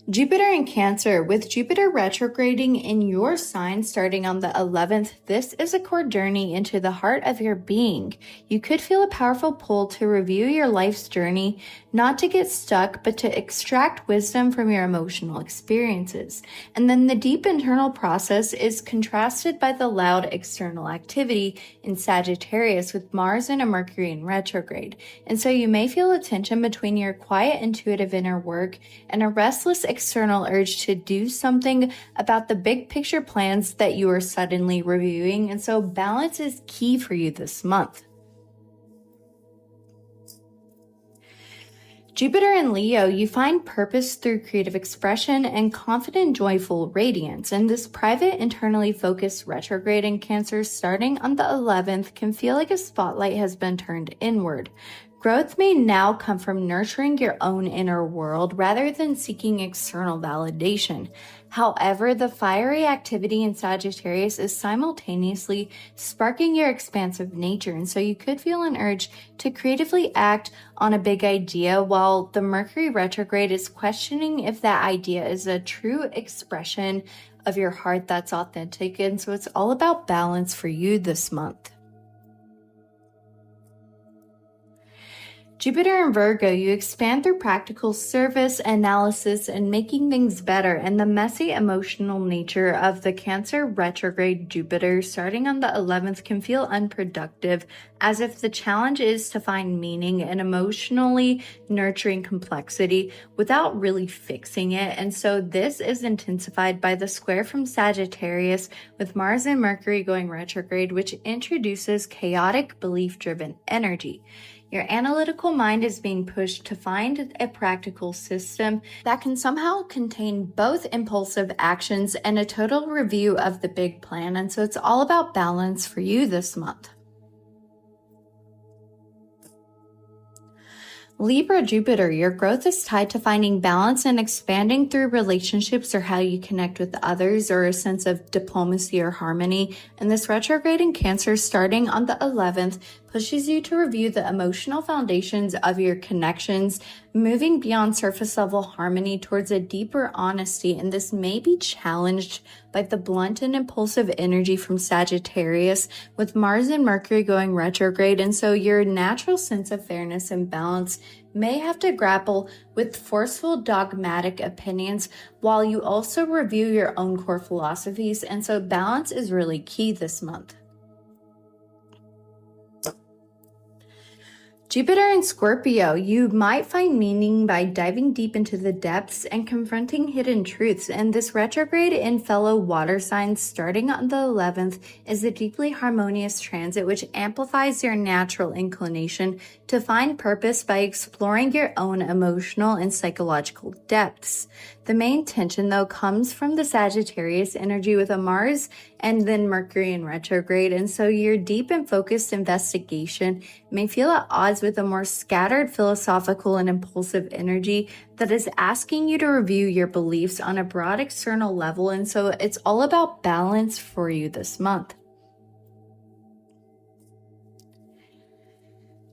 Jupiter in Cancer, with Jupiter retrograding in your sign starting on the 11th, this is a core journey into the heart of your being. You could feel a powerful pull to review your life's journey, not to get stuck, but to extract wisdom from your emotional experiences. And then the deep internal process is contrasted by the loud external activity in Sagittarius with Mars and a Mercury in retrograde. And so you may feel a tension between your quiet, intuitive inner work and a restless external urge to do something about the big picture plans that you are suddenly reviewing. And so balance is key for you this month. Jupiter in Leo, you find purpose through creative expression and confident, joyful radiance. And this private, internally focused retrograde in Cancer starting on the 11th can feel like a spotlight has been turned inward. Growth may now come from nurturing your own inner world rather than seeking external validation. However, the fiery activity in Sagittarius is simultaneously sparking your expansive nature, and so you could feel an urge to creatively act on a big idea, while the Mercury retrograde is questioning if that idea is a true expression of your heart that's authentic. And so it's all about balance for you this month. Jupiter in Virgo, you expand through practical service, analysis, and making things better. And the messy emotional nature of the Cancer retrograde Jupiter starting on the 11th can feel unproductive, as if the challenge is to find meaning and emotionally nurturing complexity without really fixing it. And so this is intensified by the square from Sagittarius with Mars and Mercury going retrograde, which introduces chaotic, belief-driven energy. Your analytical mind is being pushed to find a practical system that can somehow contain both impulsive actions and a total review of the big plan. And so it's all about balance for you this month. Libra Jupiter, your growth is tied to finding balance and expanding through relationships or how you connect with others, or a sense of diplomacy or harmony. And this retrograde in Cancer starting on the 11th pushes you to review the emotional foundations of your connections, moving beyond surface level harmony towards a deeper honesty. And this may be challenged by the blunt and impulsive energy from Sagittarius with Mars and Mercury going retrograde. And so your natural sense of fairness and balance may have to grapple with forceful dogmatic opinions while you also review your own core philosophies. And so balance is really key this month. Jupiter in Scorpio, you might find meaning by diving deep into the depths and confronting hidden truths. And this retrograde in fellow water signs starting on the 11th is a deeply harmonious transit which amplifies your natural inclination to find purpose by exploring your own emotional and psychological depths. The main tension, though, comes from the Sagittarius energy with a Mars and then Mercury in retrograde. And so your deep and focused investigation may feel at odds with a more scattered philosophical and impulsive energy that is asking you to review your beliefs on a broad external level. And so it's all about balance for you this month.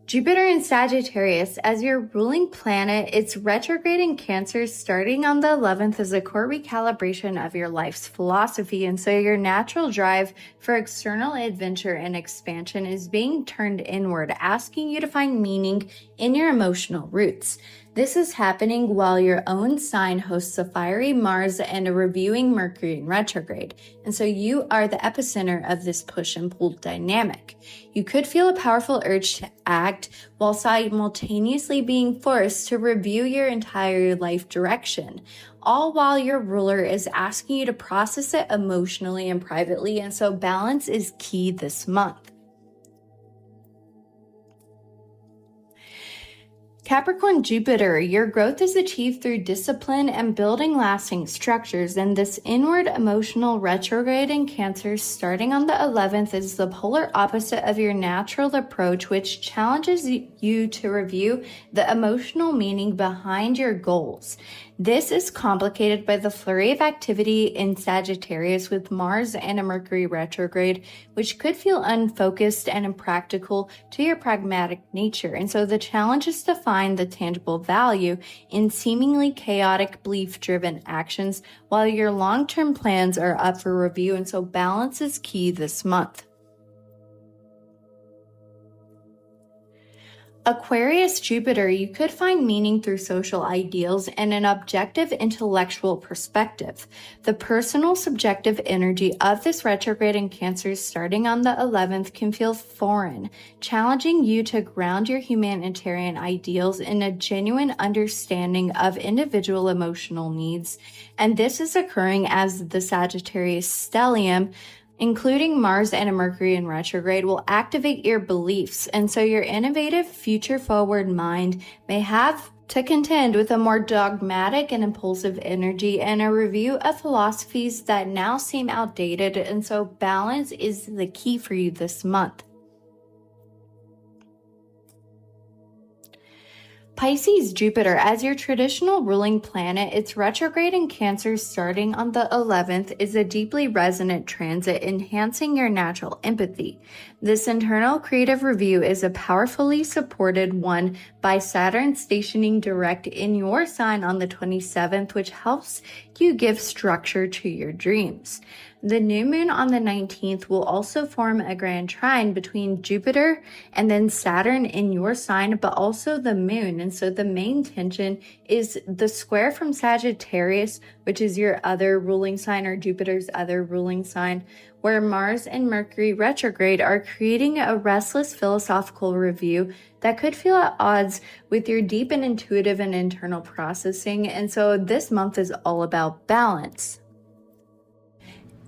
Jupiter in Sagittarius, as your ruling planet, it's retrograde in Cancer starting on the 11th as a core recalibration of your life's philosophy. And so your natural drive for external adventure and expansion is being turned inward, asking you to find meaning in your emotional roots. This is happening while your own sign hosts a fiery Mars and a reviewing Mercury in retrograde. And so you are the epicenter of this push and pull dynamic. You could feel a powerful urge to act while simultaneously being forced to review your entire life direction, all while your ruler is asking you to process it emotionally and privately. And so balance is key this month. Capricorn Jupiter, your growth is achieved through discipline and building lasting structures, and this inward emotional retrograde in Cancer starting on the 11th is the polar opposite of your natural approach, which challenges you to review the emotional meaning behind your goals. This is complicated by the flurry of activity in Sagittarius with Mars and a Mercury retrograde, which could feel unfocused and impractical to your pragmatic nature. And so the challenge is to find the tangible value in seemingly chaotic, belief-driven actions while your long-term plans are up for review. And so balance is key this month. Aquarius Jupiter, you could find meaning through social ideals and an objective intellectual perspective. The personal subjective energy of this retrograde in Cancer starting on the 11th can feel foreign, challenging you to ground your humanitarian ideals in a genuine understanding of individual emotional needs. And this is occurring as the Sagittarius stellium, including Mars and a Mercury in retrograde, will activate your beliefs. And so your innovative, future-forward mind may have to contend with a more dogmatic and impulsive energy and a review of philosophies that now seem outdated. And so balance is the key for you this month. Pisces Jupiter, as your traditional ruling planet, its retrograde in Cancer starting on the 11th is a deeply resonant transit, enhancing your natural empathy. This internal creative review is a powerfully supported one by Saturn stationing direct in your sign on the 27th, which helps you give structure to your dreams. The new moon on the 19th will also form a grand trine between Jupiter and then Saturn in your sign, but also the moon. And so the main tension is the square from Sagittarius, which is your other ruling sign or Jupiter's other ruling sign, where Mars and Mercury retrograde are creating a restless philosophical review that could feel at odds with your deep and intuitive and internal processing. And so this month is all about balance.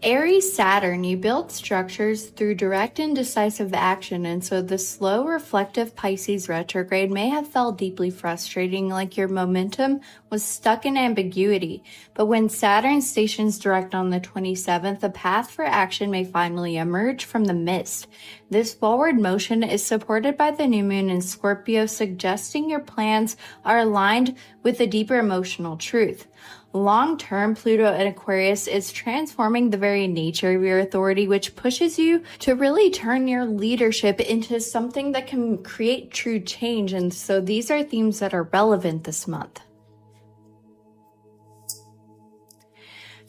Aries Saturn, you build structures through direct and decisive action, and so the slow, reflective Pisces retrograde may have felt deeply frustrating, like your momentum was stuck in ambiguity. But when Saturn stations direct on the 27th, a path for action may finally emerge from the mist. This forward motion is supported by the new moon in Scorpio, suggesting your plans are aligned with a deeper emotional truth. Long-term, Pluto in Aquarius is transforming the very nature of your authority, which pushes you to really turn your leadership into something that can create true change. And so these are themes that are relevant this month.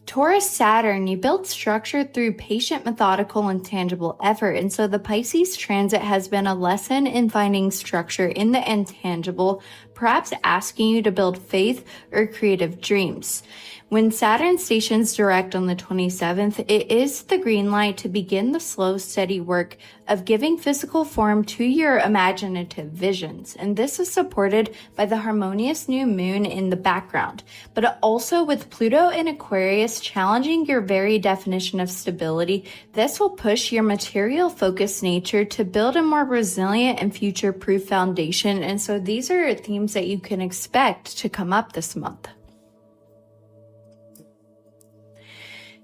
Taurus Saturn, you build structure through patient, methodical, and tangible effort. And so the Pisces transit has been a lesson in finding structure in the intangible, perhaps asking you to build faith or creative dreams. When Saturn stations direct on the 27th, it is the green light to begin the slow, steady work of giving physical form to your imaginative visions. And this is supported by the harmonious new moon in the background, but also with Pluto in Aquarius challenging your very definition of stability. This will push your material focused nature to build a more resilient and future-proof foundation. And so these are themes that you can expect to come up this month.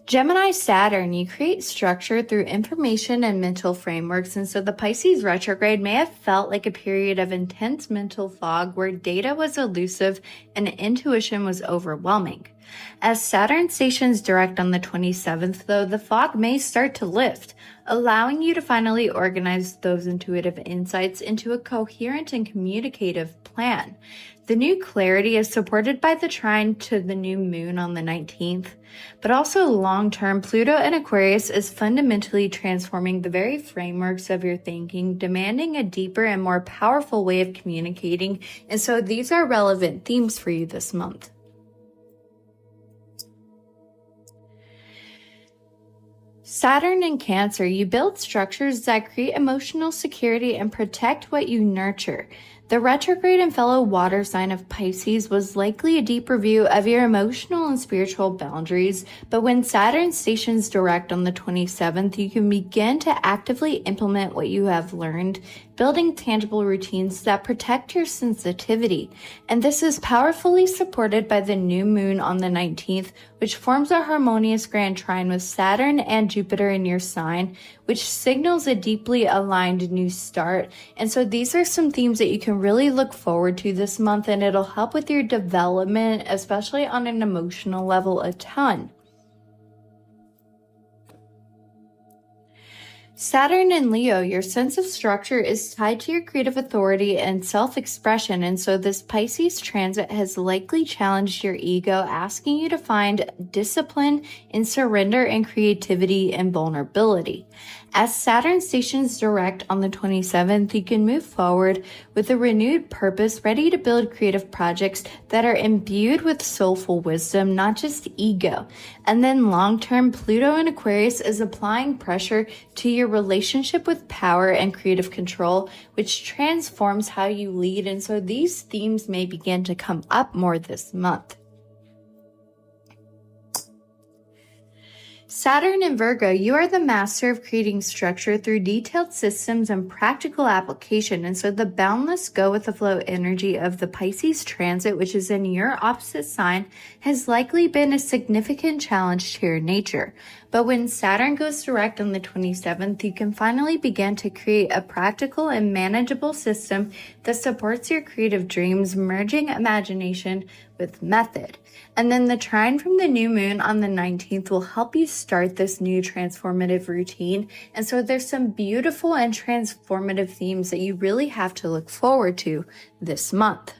Gemini Saturn, you create structure through information and mental frameworks, and so the Pisces retrograde may have felt like a period of intense mental fog where data was elusive and intuition was overwhelming. As Saturn stations direct on the 27th, though, the fog may start to lift, allowing you to finally organize those intuitive insights into a coherent and communicative plan. The new clarity is supported by the trine to the new moon on the 19th, but also long-term, Pluto in Aquarius is fundamentally transforming the very frameworks of your thinking, demanding a deeper and more powerful way of communicating, and so these are relevant themes for you this month. Saturn in Cancer, you build structures that create emotional security and protect what you nurture. The retrograde and fellow water sign of Pisces was likely a deep review of your emotional and spiritual boundaries, but when Saturn stations direct on the 27th, you can begin to actively implement what you have learned, building tangible routines that protect your sensitivity. And this is powerfully supported by the new moon on the 19th, which forms a harmonious grand trine with Saturn and Jupiter in your sign, which signals a deeply aligned new start. And so these are some themes that you can really look forward to this month, and it'll help with your development, especially on an emotional level, a ton. Saturn in Leo, your sense of structure is tied to your creative authority and self-expression, and so this Pisces transit has likely challenged your ego, asking you to find discipline in surrender and creativity and vulnerability. As Saturn stations direct on the 27th, you can move forward with a renewed purpose, ready to build creative projects that are imbued with soulful wisdom, not just ego. And then long-term, Pluto in Aquarius is applying pressure to your relationship with power and creative control, which transforms how you lead. And so these themes may begin to come up more this month. Saturn in Virgo, you are the master of creating structure through detailed systems and practical application. And so the boundless go with the flow energy of the Pisces transit, which is in your opposite sign, has likely been a significant challenge to your nature. But when Saturn goes direct on the 27th, you can finally begin to create a practical and manageable system that supports your creative dreams, merging imagination with method. And then the trine from the new moon on the 19th will help you start this new transformative routine. And so there's some beautiful and transformative themes that you really have to look forward to this month.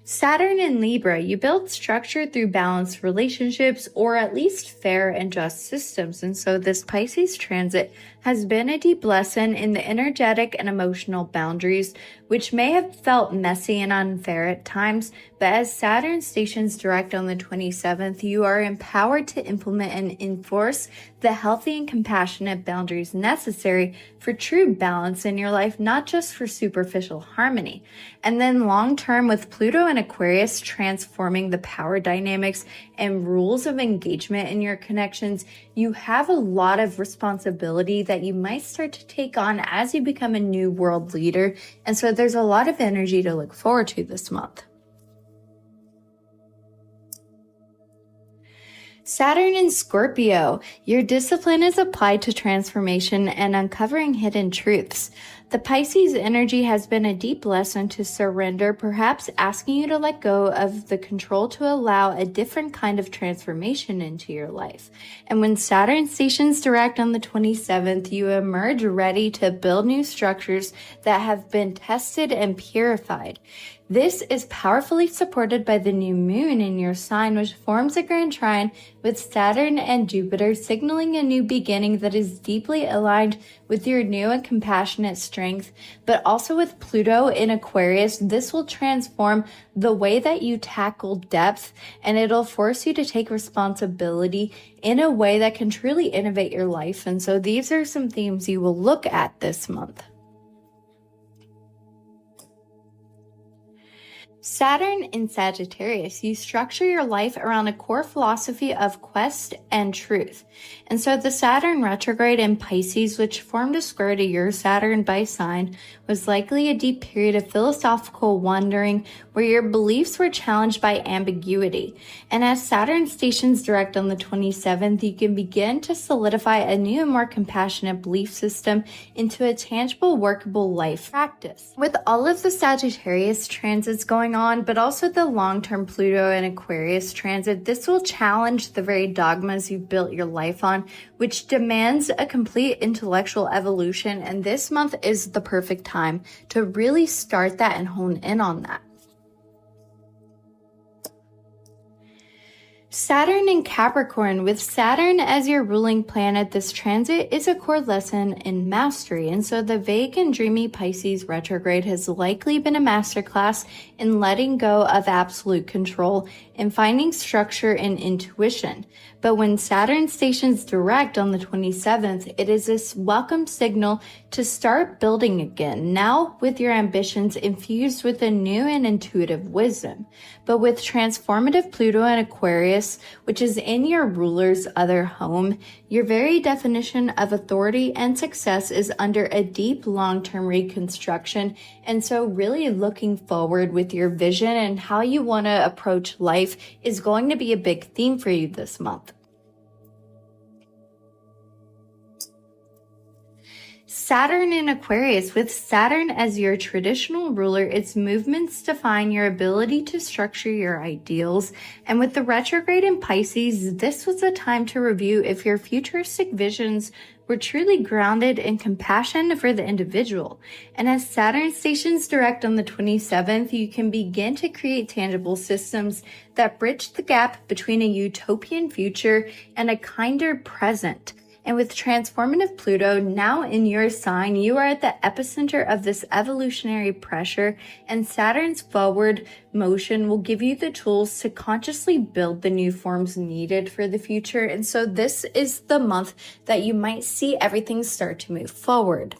Saturn in Libra, you build structure through balanced relationships, or at least fair and just systems. And so this Pisces transit has been a deep lesson in the energetic and emotional boundaries, which may have felt messy and unfair at times, but as Saturn stations direct on the 27th, you are empowered to implement and enforce the healthy and compassionate boundaries necessary for true balance in your life, not just for superficial harmony. And then long term, with Pluto and Aquarius transforming the power dynamics and rules of engagement in your connections, you have a lot of responsibility that you might start to take on as you become a new world leader. And so there's a lot of energy to look forward to this month. Saturn in Scorpio, your discipline is applied to transformation and uncovering hidden truths. The Pisces energy has been a deep lesson to surrender, perhaps asking you to let go of the control to allow a different kind of transformation into your life. And when Saturn stations direct on the 27th, you emerge ready to build new structures that have been tested and purified. This is powerfully supported by the new moon in your sign, which forms a grand trine with Saturn and Jupiter, signaling a new beginning that is deeply aligned with your new and compassionate strength. But also with Pluto in Aquarius, this will transform the way that you tackle depth, and it'll force you to take responsibility in a way that can truly innovate your life. And so these are some themes you will look at this month. Saturn in Sagittarius, you structure your life around a core philosophy of quest and truth. And so the Saturn retrograde in Pisces, which formed a square to your Saturn by sign, was likely a deep period of philosophical wandering where your beliefs were challenged by ambiguity. And as Saturn stations direct on the 27th, you can begin to solidify a new and more compassionate belief system into a tangible, workable life practice. With all of the Sagittarius transits going going on, but also the long-term Pluto and Aquarius transit. This will challenge the very dogmas you've built your life on, which demands a complete intellectual evolution. And this month is the perfect time to really start that and hone in on that. Saturn in Capricorn. With Saturn as your ruling planet, this transit is a core lesson in mastery. And so the vague and dreamy Pisces retrograde has likely been a masterclass in letting go of absolute control and finding structure and intuition. But when Saturn stations direct on the 27th, it is this welcome signal to start building again, now with your ambitions infused with a new and intuitive wisdom. But with transformative Pluto and Aquarius, which is in your ruler's other home, your very definition of authority and success is under a deep long-term reconstruction. And so really looking forward with your vision and how you want to approach life is going to be a big theme for you this month. Saturn in Aquarius. With Saturn as your traditional ruler, its movements define your ability to structure your ideals. And with the retrograde in Pisces, this was a time to review if your futuristic visions were truly grounded in compassion for the individual. And as Saturn stations direct on the 27th, you can begin to create tangible systems that bridge the gap between a utopian future and a kinder present. And with transformative Pluto now in your sign, you are at the epicenter of this evolutionary pressure, and Saturn's forward motion will give you the tools to consciously build the new forms needed for the future. And so this is the month that you might see everything start to move forward.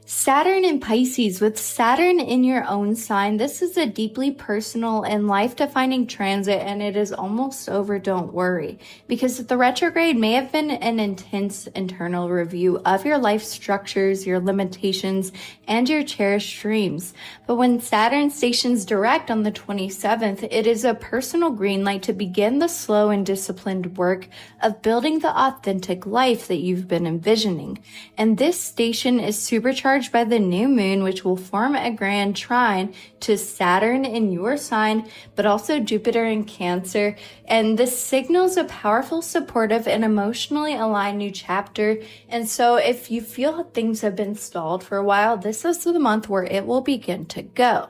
Saturn in Pisces. With Saturn in your own sign, this is a deeply personal and life-defining transit, and it is almost over, don't worry. Because the retrograde may have been an intense internal review of your life structures, your limitations, and your cherished dreams. But when Saturn stations direct on the 27th, it is a personal green light to begin the slow and disciplined work of building the authentic life that you've been envisioning. And this station is supercharged by the new moon, which will form a grand trine to Saturn in your sign, but also Jupiter in Cancer. And this signals a powerful, supportive, and emotionally aligned new chapter. And so if you feel things have been stalled for a while, this is the month where it will begin to go.